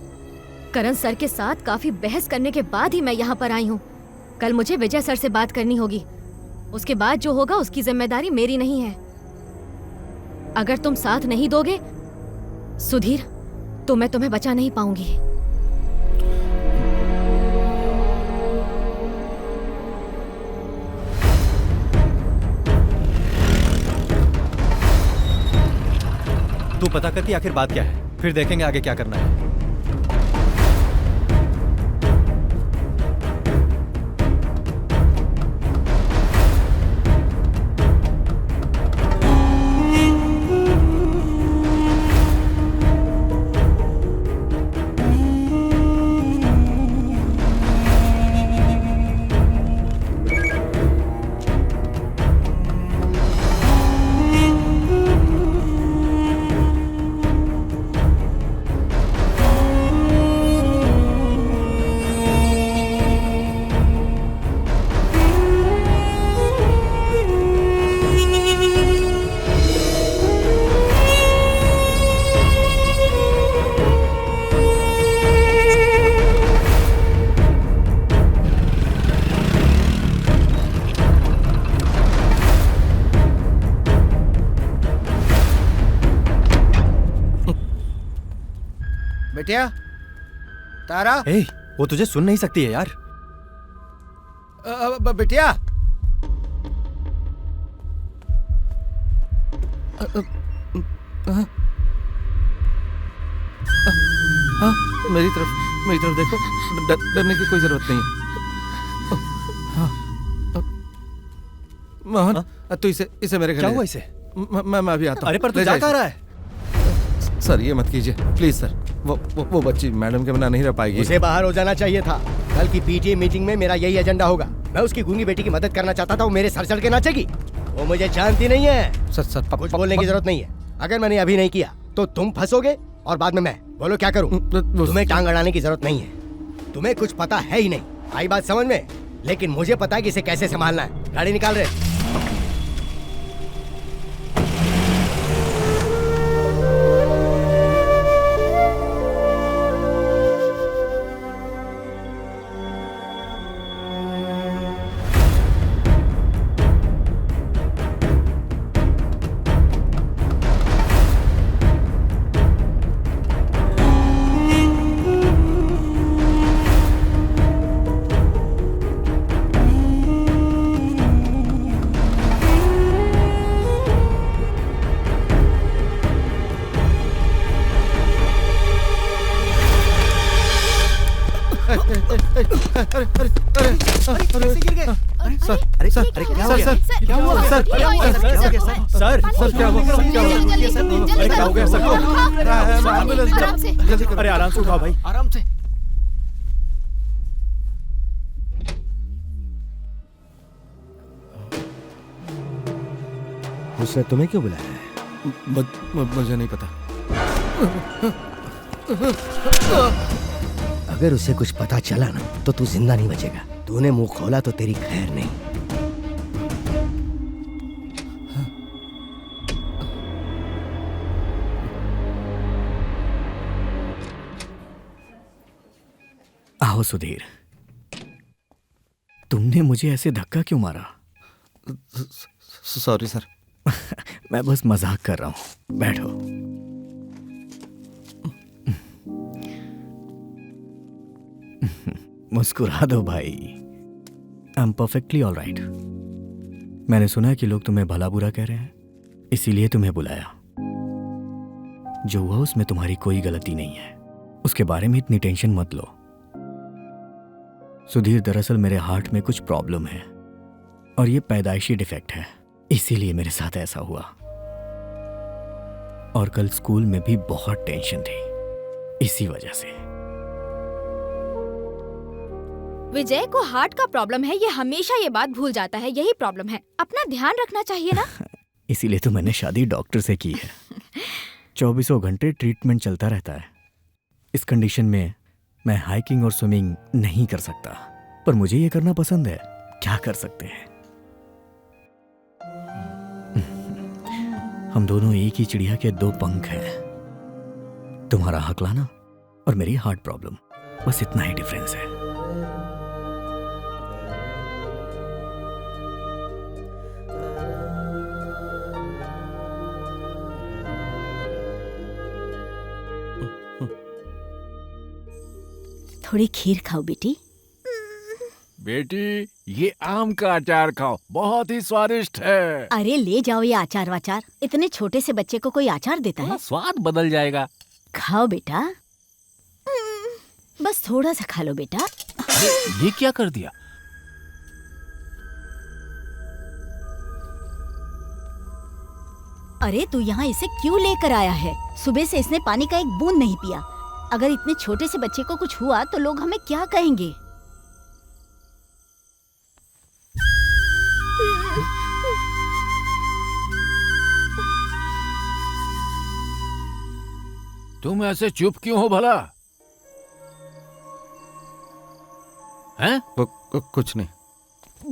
करण सर के साथ काफी बहस करने के बाद ही मैं यहाँ पर आई हूँ। कल मुझे विजय सर से बात करनी होगी। उसके बाद जो होगा उसकी जिम्मेदारी मेरी नहीं है। अगर तुम साथ नहीं दोगे सुधीर, तो मैं तुम्हें बचा नहीं पाऊंगी। तू पता कर कि आखिर बात क्या है, फिर देखेंगे आगे क्या करना है। बेटिया, तारा। ए, वो तुझे सुन नहीं सकती है यार। बेटिया, मेरी तरफ देखो। डरने की कोई जरूरत नहीं है। मोहन, तू इसे मेरे घर क्या ले हुआ जा। इसे? मैं अभी आता हूँ। अरे पर तू ले जा जा कहाँ इसे। रहा है? सर ये मत कीजिए प्लीज सर। वो बच्ची मैडम के बिना नहीं रह पाएगी। उसे बाहर हो जाना चाहिए था। कल की पीटीए मीटिंग में मेरा यही एजेंडा होगा। मैं उसकी गूंगी बेटी की मदद करना चाहता था, वो मेरे सर चढ़ के नाचेगी। वो मुझे जानती नहीं है। सर कुछ बोलने की जरूरत नहीं है। अगर मैंने अभी नहीं किया तो तुम फंसोगे और बाद में मैं। बोलो क्या करूं? तुम्हें टांग अड़ाने की जरूरत नहीं है। तुम्हें कुछ पता है ही नहीं। आई बात समझ में? लेकिन मुझे पता है कि इसे कैसे संभालना है। गाड़ी निकाल रहे। अरे आराम से उठाओ भाई, आराम से। उसने तुम्हें क्यों बुलाया है? मुझे नहीं पता। अगर उसे कुछ पता चला ना तो तू जिंदा नहीं बचेगा। तूने मुंह खोला तो तेरी खैर नहीं। आओ सुधीर, तुमने मुझे ऐसे धक्का क्यों मारा? Sorry sir. मैं बस मजाक कर रहा हूं, बैठो। मुस्कुरा दो भाई। I am perfectly all right. मैंने सुना है कि लोग तुम्हें भला बुरा कह रहे हैं, इसीलिए तुम्हें बुलाया। जो हुआ उसमें तुम्हारी कोई गलती नहीं है, उसके बारे में इतनी टेंशन मत लो। सुधीर, दरअसल मेरे हार्ट में कुछ प्रॉब्लम है और ये पैदाइशी डिफेक्ट है, इसीलिए मेरे साथ ऐसा हुआ। और कल स्कूल में भी बहुत टेंशन थी इसी वजह से। विजय को हार्ट का प्रॉब्लम है, ये हमेशा ये बात भूल जाता है। यही प्रॉब्लम है, अपना ध्यान रखना चाहिए ना। इसीलिए तो मैंने शादी डॉक्टर से की है। 24 घंटे ट्रीटमेंट चलता रहता है। इस कंडीशन में मैं हाइकिंग और स्विमिंग नहीं कर सकता, पर मुझे ये करना पसंद है। क्या कर सकते हैं, हम दोनों एक ही चिड़िया के दो पंख हैं। तुम्हारा हकलाना और मेरी हार्ट प्रॉब्लम, बस इतना ही डिफरेंस है। थोड़ी खीर खाओ बेटी। बेटी, ये आम का अचार खाओ, बहुत ही स्वादिष्ट है। अरे ले जाओ ये अचार वाचार। इतने छोटे से बच्चे को कोई अचार देता है? स्वाद बदल जाएगा। खाओ बेटा, बस थोड़ा सा खा लो बेटा। ये क्या कर दिया? अरे तू यहाँ इसे क्यों लेकर आया है? सुबह से इसने पानी का एक बूंद नहीं पिया। अगर इतने छोटे से बच्चे को कुछ हुआ तो लोग हमें क्या कहेंगे? तुम ऐसे चुप क्यों हो भला? हैं? कुछ नहीं।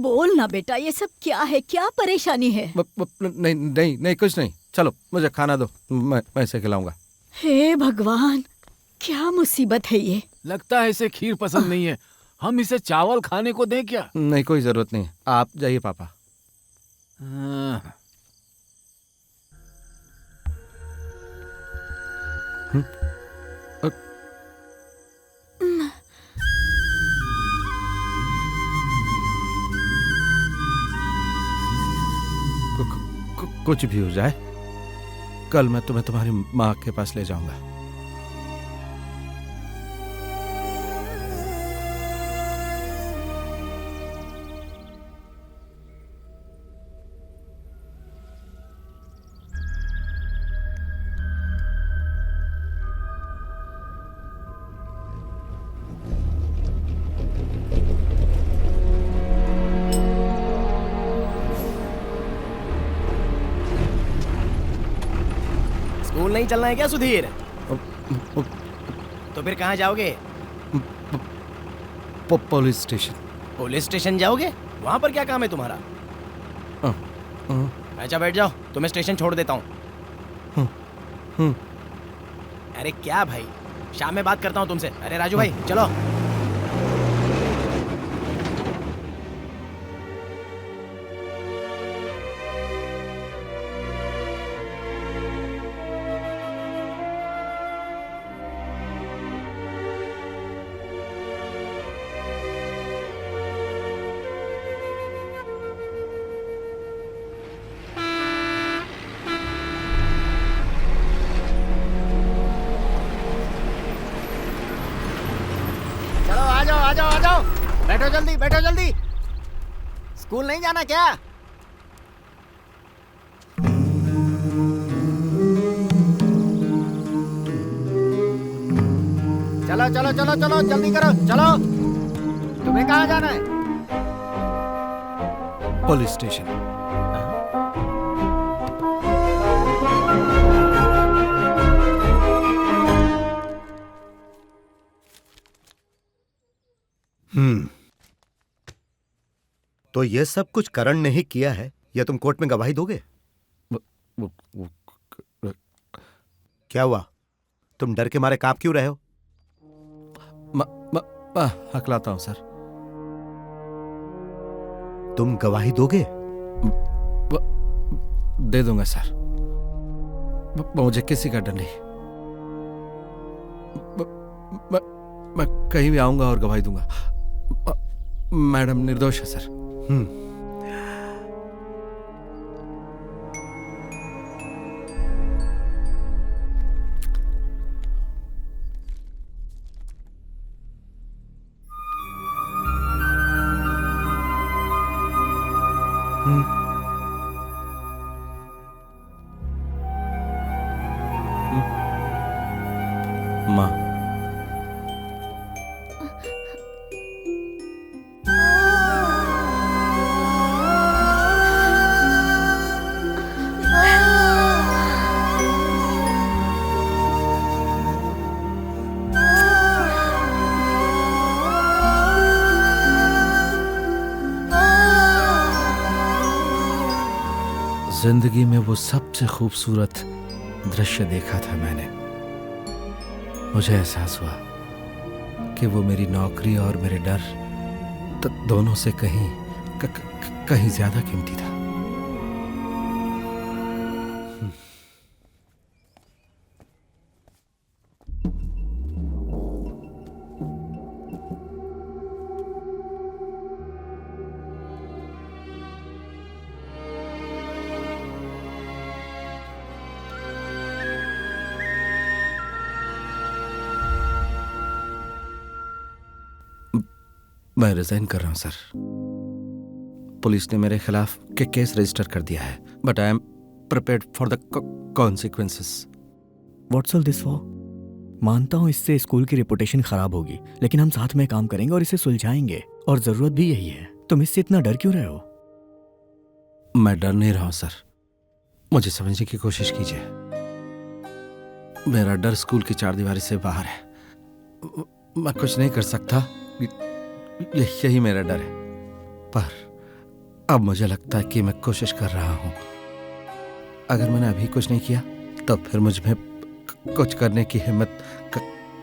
बोल ना बेटा, ये सब क्या है? क्या परेशानी है? नहीं नहीं नहीं, कुछ नहीं। चलो मुझे खाना दो, मैं इसे खिलाऊंगा। हे भगवान, क्या मुसीबत है ये। लगता है इसे खीर पसंद नहीं है। हम इसे चावल खाने को दें क्या? नहीं, कोई जरूरत नहीं है, आप जाइए पापा। कुछ भी हो जाए, कल मैं तुम्हें तुम्हारी माँ के पास ले जाऊंगा। स्कूल नहीं चलना है क्या सुधीर? तो फिर कहाँ जाओगे? Police station. पुलिस स्टेशन जाओगे? वहां पर क्या काम है तुम्हारा? अच्छा बैठ जाओ, तुम्हें स्टेशन छोड़ देता हूँ। अरे क्या भाई, शाम में बात करता हूँ तुमसे। अरे राजू भाई चलो। आ जाओ, बैठो जल्दी। स्कूल नहीं जाना क्या? चलो जल्दी करो, चलो। तुम्हें कहाँ जाना है? Police station. तो ये सब कुछ करण ने ही किया है, या तुम कोर्ट में गवाही दोगे? क्या हुआ? तुम डर के मारे कांप क्यों रहे हो? हकलाता हूं सर। तुम गवाही दोगे? दे दूंगा सर। मुझे किसी का डर नहीं। मैं कहीं भी आऊंगा और गवाही दूंगा। मैडम निर्दोष है सर। माँ, जिंदगी में वो सबसे खूबसूरत दृश्य देखा था मैंने। मुझे एहसास हुआ कि वो मेरी नौकरी और मेरे डर दोनों से कहीं ज्यादा कीमती था। मैं रिजाइन कर रहा हूं सर। पुलिस ने मेरे खिलाफ केस रजिस्टर कर दिया है, but I am prepared for the consequences. What's all this for? मानता हूं इससे स्कूल की रेपुटेशन खराब होगी, लेकिन हम साथ में काम करेंगे और इसे सुलझाएंगे, और जरूरत भी यही है। तुम इससे इतना डर क्यों रहे हो? मैं डर नहीं रहा हूं सर, मुझे समझने की कोशिश कीजिए। मेरा डर स्कूल की चारदीवारी से बाहर है। मैं कुछ नहीं कर सकता, यही मेरा डर है। पर अब मुझे लगता है कि मैं कोशिश कर रहा हूं। अगर मैंने अभी कुछ नहीं किया तो फिर मुझ में कुछ करने की हिम्मत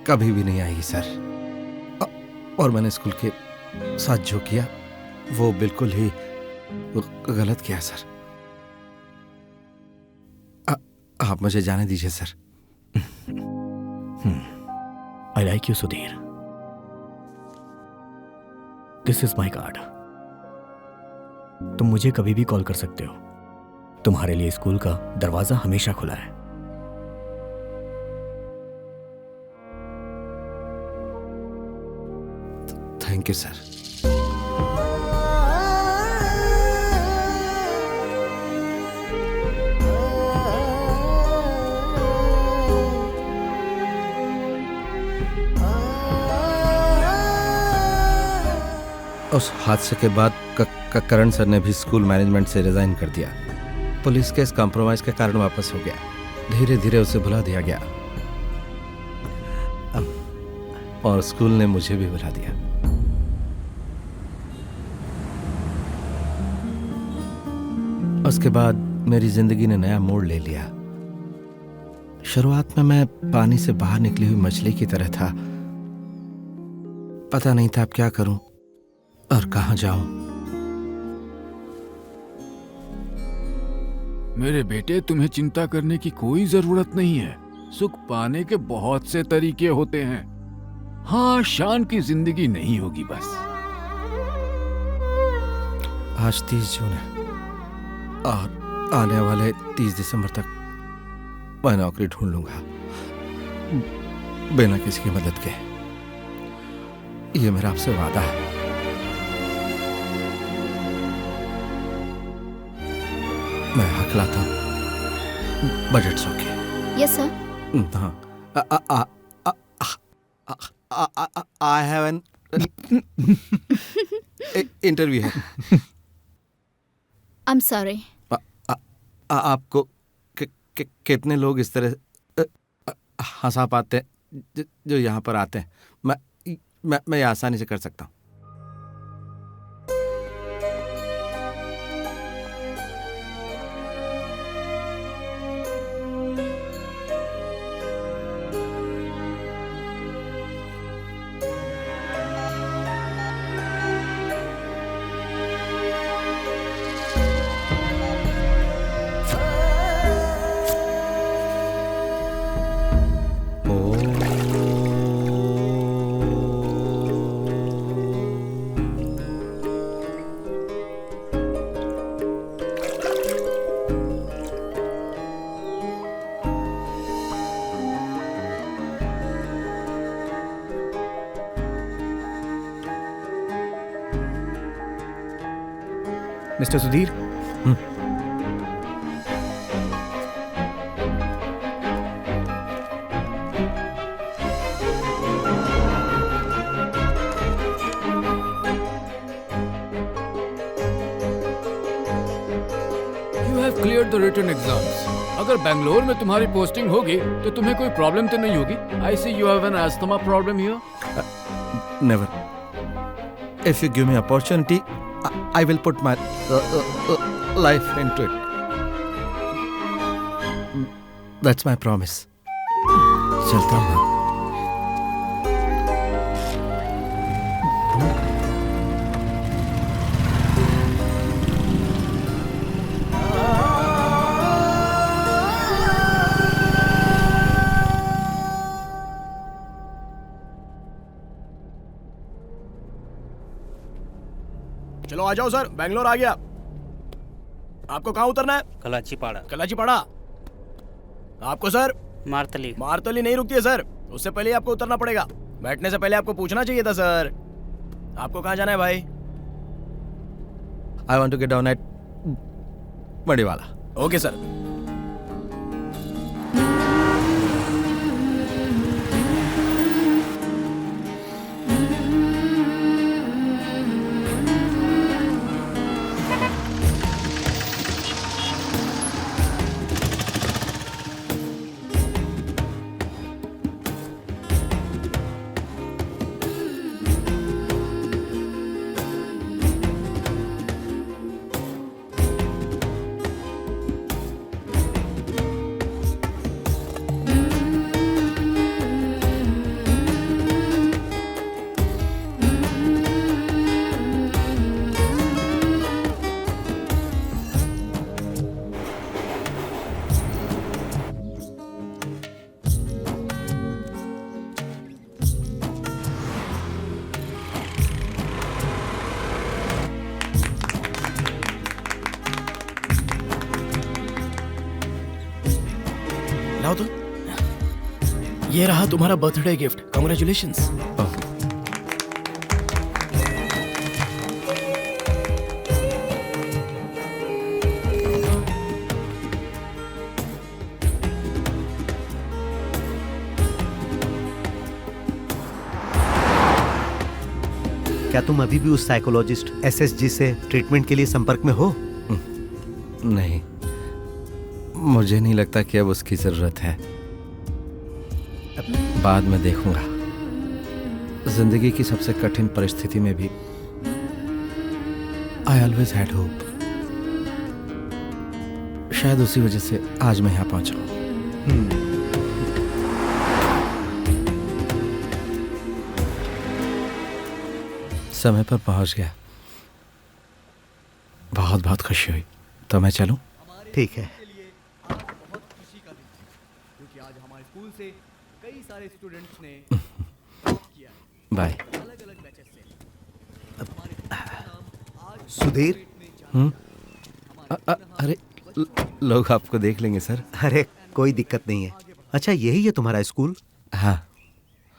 कभी भी नहीं आएगी सर। और मैंने स्कूल के साथ जो किया वो बिल्कुल ही गलत किया सर। आप मुझे जाने दीजिए sir. I like you Sudhir. This is my card. तुम मुझे कभी भी कॉल कर सकते हो। तुम्हारे लिए स्कूल का दरवाजा हमेशा खुला है। Thank you sir. उस हादसे के बाद करण सर ने भी स्कूल मैनेजमेंट से रिजाइन कर दिया। पुलिस के इस कॉम्प्रोमाइज के कारण वापस हो गया। धीरे धीरे उसे भुला दिया गया और स्कूल ने मुझे भी भुला दिया। उसके बाद मेरी जिंदगी ने नया मोड़ ले लिया। शुरुआत में मैं पानी से बाहर निकली हुई मछली की तरह था। पता नहीं था अब क्या करूं और कहां जाऊं। मेरे बेटे, तुम्हें चिंता करने की कोई जरूरत नहीं है। सुख पाने के बहुत से तरीके होते हैं। हाँ, शान की जिंदगी नहीं होगी बस। आज 30 जून है और आने वाले 30 दिसंबर तक मैं नौकरी ढूंढ लूंगा बिना किसी की मदद के। ये मेरा आपसे वादा है। मैं हकलाता हूं। Budget okay? Yes sir. हाँ। आई हैव एन इंटरव्यू है। I am sorry. आपको कितने लोग इस तरह हंसा पाते हैं जो यहाँ पर आते हैं? मैं आसानी से कर सकता हूँ। Mister Sudhir, clear the written exams. अगर बेंगलोर में तुम्हारी पोस्टिंग होगी तो तुम्हें कोई प्रॉब्लम तो नहीं होगी? I see you have an asthma problem here. Never. If you give me opportunity I will put my life into it. That's my promise. चलता हूँ। चलो आ जाओ सर, बैंगलोर आ गया। आपको कहाँ उतरना है? कलाचीपाड़ा। कलाचीपाड़ा। आपको सर? मारतली। मारतली नहीं रुकती है सर, उससे पहले आपको उतरना पड़ेगा। बैठने से पहले आपको पूछना चाहिए था सर। आपको कहाँ जाना है भाई? I want to get down at Madiwala. Okay sir. लाओ तो, ये रहा तुम्हारा बर्थडे गिफ्ट। कांग्रेचुलेशंस। क्या तुम अभी भी उस साइकोलॉजिस्ट एसएसजी से ट्रीटमेंट के लिए संपर्क में हो? नहीं, मुझे नहीं लगता कि अब उसकी जरूरत है। बाद में देखूंगा। जिंदगी की सबसे कठिन परिस्थिति में भी आई ऑलवेज हैड होप। शायद उसी वजह से आज मैं यहाँ पहुंचा हूँ। समय पर पहुंच गया। बहुत बहुत खुशी हुई। तो मैं चलूं? ठीक है। क्योंकि आज हमारे स्कूल से कई सारे स्टूडेंट्स ने बाय। सुधीर। अरे लोग आपको देख लेंगे सर। अरे कोई दिक्कत नहीं है। अच्छा, यही है तुम्हारा स्कूल? हाँ।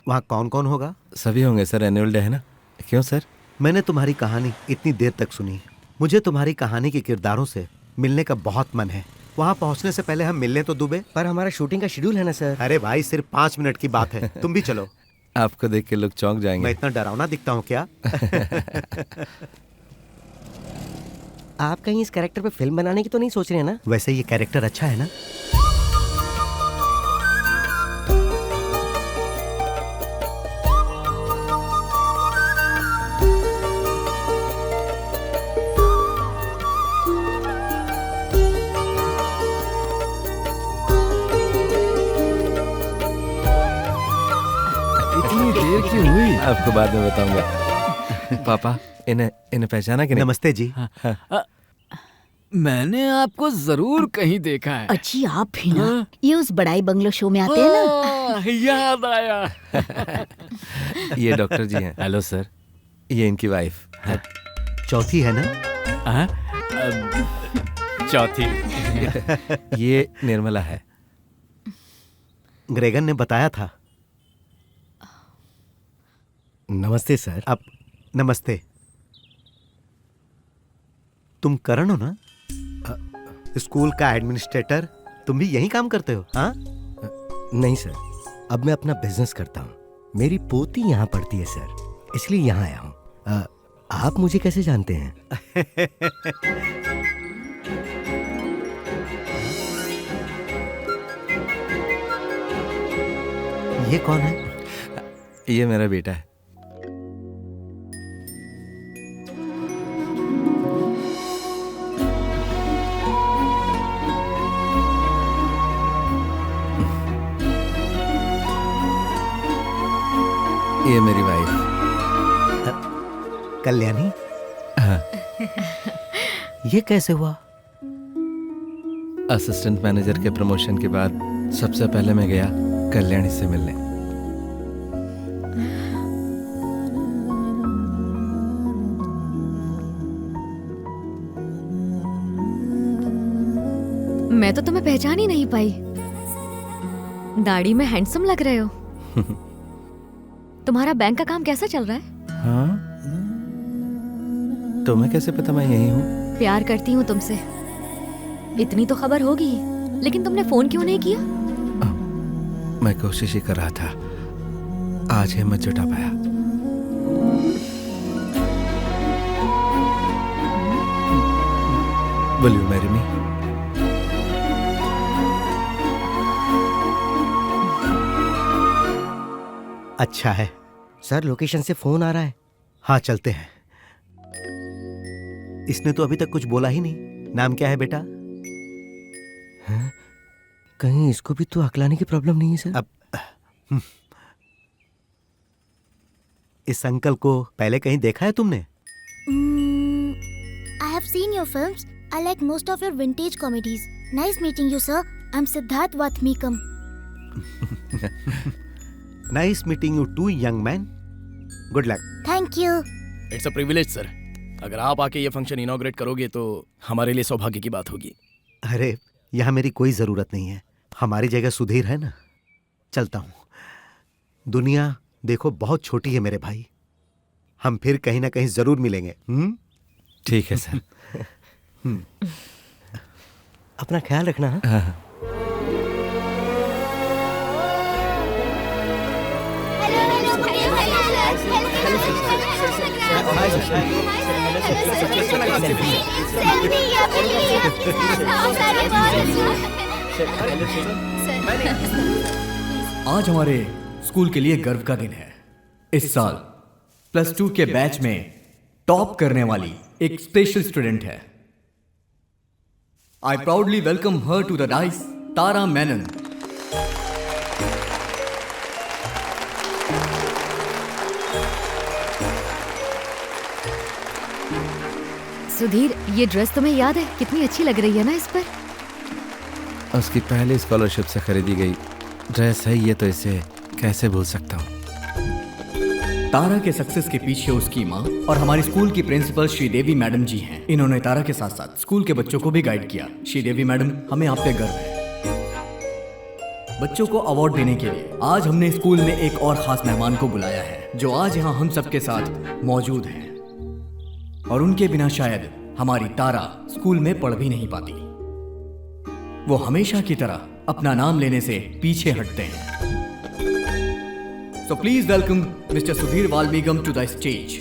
वहाँ कौन कौन होगा? सभी होंगे सर, एनुअल डे है ना। क्यों सर? मैंने तुम्हारी कहानी इतनी देर तक सुनी, मुझे तुम्हारी कहानी के किरदारों से मिलने का बहुत मन है। वहाँ पहुँचने से पहले हम मिलने तो दुबे। पर हमारा शूटिंग का शेड्यूल है ना सर। अरे भाई, सिर्फ 5 मिनट की बात है, तुम भी चलो। आपको देख के लोग चौंक जाएंगे। मैं इतना डरावना दिखता हूँ क्या? आप कहीं इस कैरेक्टर पे फिल्म बनाने की तो नहीं सोच रहे हैं ना? वैसे ये कैरेक्टर अच्छा है ना? इतनी देर क्यों हुई? आपको बाद में बताऊंगा। पापा, इन्हें पहचाना कि नहीं? नमस्ते जी। मैंने आपको जरूर कहीं देखा है। अच्छी आप भी ना, ये उस बड़ाई बंगलो शो में आते हैं ना। याद आया। ये डॉक्टर जी हैं। Hello sir. ये इनकी वाइफ है। चौथी है ना? चौथी। ये निर्मला है। ग्रेगन ने बताया था। नमस्ते सर। अब नमस्ते। तुम करण हो ना? स्कूल का एडमिनिस्ट्रेटर। तुम भी यहीं काम करते हो? हाँ? नहीं सर, अब मैं अपना बिजनेस करता हूँ। मेरी पोती यहाँ पढ़ती है सर, इसलिए यहाँ आया हूँ। आप मुझे कैसे जानते हैं? ये कौन है? ये मेरा बेटा है। ये मेरी वाइफ कल्याणी। हाँ। ये कैसे हुआ? असिस्टेंट मैनेजर के प्रमोशन के बाद सबसे पहले मैं गया कल्याणी से मिलने। मैं तो तुम्हें पहचान ही नहीं पाई। दाढ़ी में हैंडसम लग रहे हो। तुम्हारा बैंक का काम कैसा चल रहा है? हाँ? तुम्हें कैसे पता मैं यही हूँ? प्यार करती हूँ तुमसे, इतनी तो खबर होगी। लेकिन तुमने फोन क्यों नहीं किया? मैं कोशिश ही कर रहा था, आज हिम्मत जुटा पाया। Will you marry me? अच्छा है। सर, लोकेशन से फोन आ रहा है। हाँ, चलते हैं। इसने तो अभी तक कुछ बोला ही नहीं। नाम क्या है बेटा? हाँ? कहीं इसको भी तो अकलाने की प्रॉब्लम नहीं है सर? अब इस अंकल को पहले कहीं देखा है तुमने? I have seen your films. I like most of your vintage comedies. Nice meeting you, sir. I'm Siddharth Vatmikam. Nice meeting you too, young man. Good luck. Thank you. It's a privilege sir. अगर आप आके ये function inaugurate करोगे तो हमारे लिए सौभाग्य की बात होगी। अरे, यहाँ मेरी कोई जरूरत नहीं है। हमारी जगह सुधीर है ना। चलता हूँ। दुनिया देखो बहुत छोटी है मेरे भाई। हम फिर कहीं ना कहीं जरूर मिलेंगे। ठीक है सर। अपना ख्याल रखना। हाँ। आज हमारे स्कूल के लिए गर्व का दिन है। इस साल +2 के बैच में टॉप करने वाली एक स्पेशल स्टूडेंट है। I proudly welcome her to the dais, Tara Menon. Sudhir, ये ड्रेस तुम्हें याद है? कितनी अच्छी लग रही है ना इस पर। उसकी पहली स्कॉलरशिप से खरीदी गई ड्रेस है ये, तो इसे कैसे भूल सकता हूँ। तारा के सक्सेस के पीछे उसकी माँ और हमारी स्कूल की प्रिंसिपल श्रीदेवी मैडम जी हैं। इन्होंने तारा के साथ साथ स्कूल के बच्चों को भी गाइड किया। श्रीदेवी मैडम, हमें आप पे गर्व है। बच्चों को अवार्ड देने के लिए आज हमने स्कूल में एक और खास मेहमान को बुलाया है, जो आज यहाँ हम सबके साथ मौजूद हैं, और उनके बिना शायद हमारी तारा स्कूल में पढ़ भी नहीं पाती। वो हमेशा की तरह अपना नाम लेने से पीछे हटते हैं। So please welcome Mr. Sudhir Valmigam to the stage.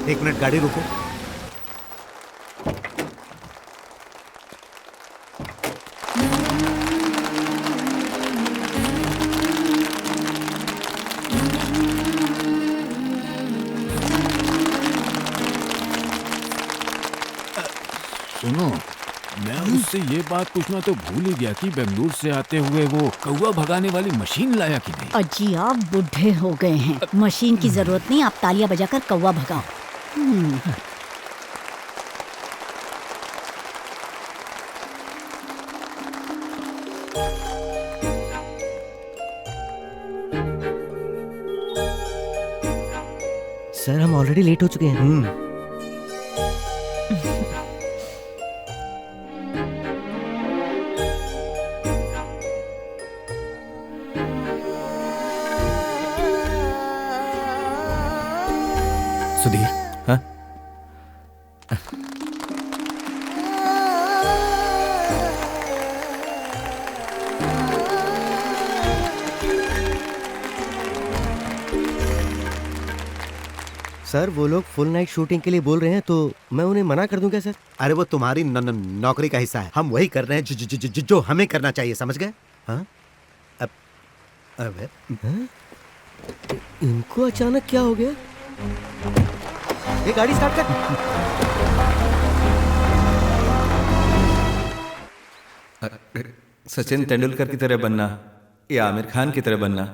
एक मिनट, गाड़ी रुको। सुनो, मैं उससे ये बात पूछना तो भूल ही गया कि बेंगलुरु से आते हुए वो कौवा भगाने वाली मशीन लाया कि नहीं। अजी, आप बुढ़े हो गए हैं, मशीन की जरूरत नहीं, आप तालियां बजाकर कौवा भगाओ। सर, हम ऑलरेडी लेट हो चुके हैं। सुधीर, हाँ? सर, वो लोग फुल नाइट शूटिंग के लिए बोल रहे हैं, तो मैं उन्हें मना कर दूं क्या सर? अरे वो तुम्हारी नौकरी का हिस्सा है। हम वही कर रहे हैं जो हमें करना चाहिए, समझ गए? हाँ? अब इनको अचानक क्या हो गया? ये गाड़ी स्टार्ट कर। सचिन तेंदुलकर की तरह बनना या आमिर खान की तरह बनना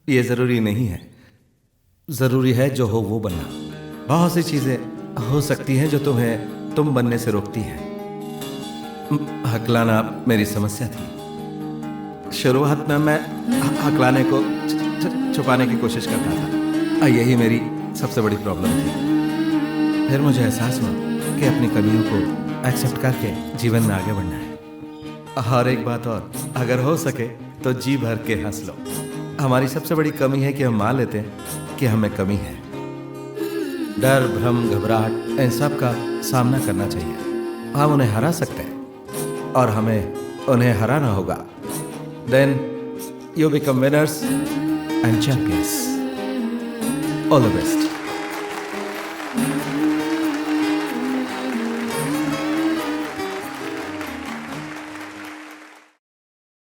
ये जरूरी नहीं है। जरूरी है जो हो वो बनना। बहुत सी चीजें हो सकती हैं जो तुम्हें तुम बनने से रोकती हैं। हकलाना मेरी समस्या थी। शुरुआत में मैं हकलाने को छुपाने की कोशिश करता था। यही मेरी सबसे बड़ी प्रॉब्लम थी। फिर मुझे एहसास हुआ कि अपनी कमियों को एक्सेप्ट करके जीवन में आगे बढ़ना है। और एक बात और, अगर हो सके तो जी भर के हंस लो। हमारी सबसे बड़ी कमी है कि हम मान लेते हैं कि हमें कमी है। डर, भ्रम, घबराहट, इन सब का सामना करना चाहिए। हम उन्हें हरा सकते हैं और हमें उन्हें हराना होगा। Then you become winners and champions. All the best.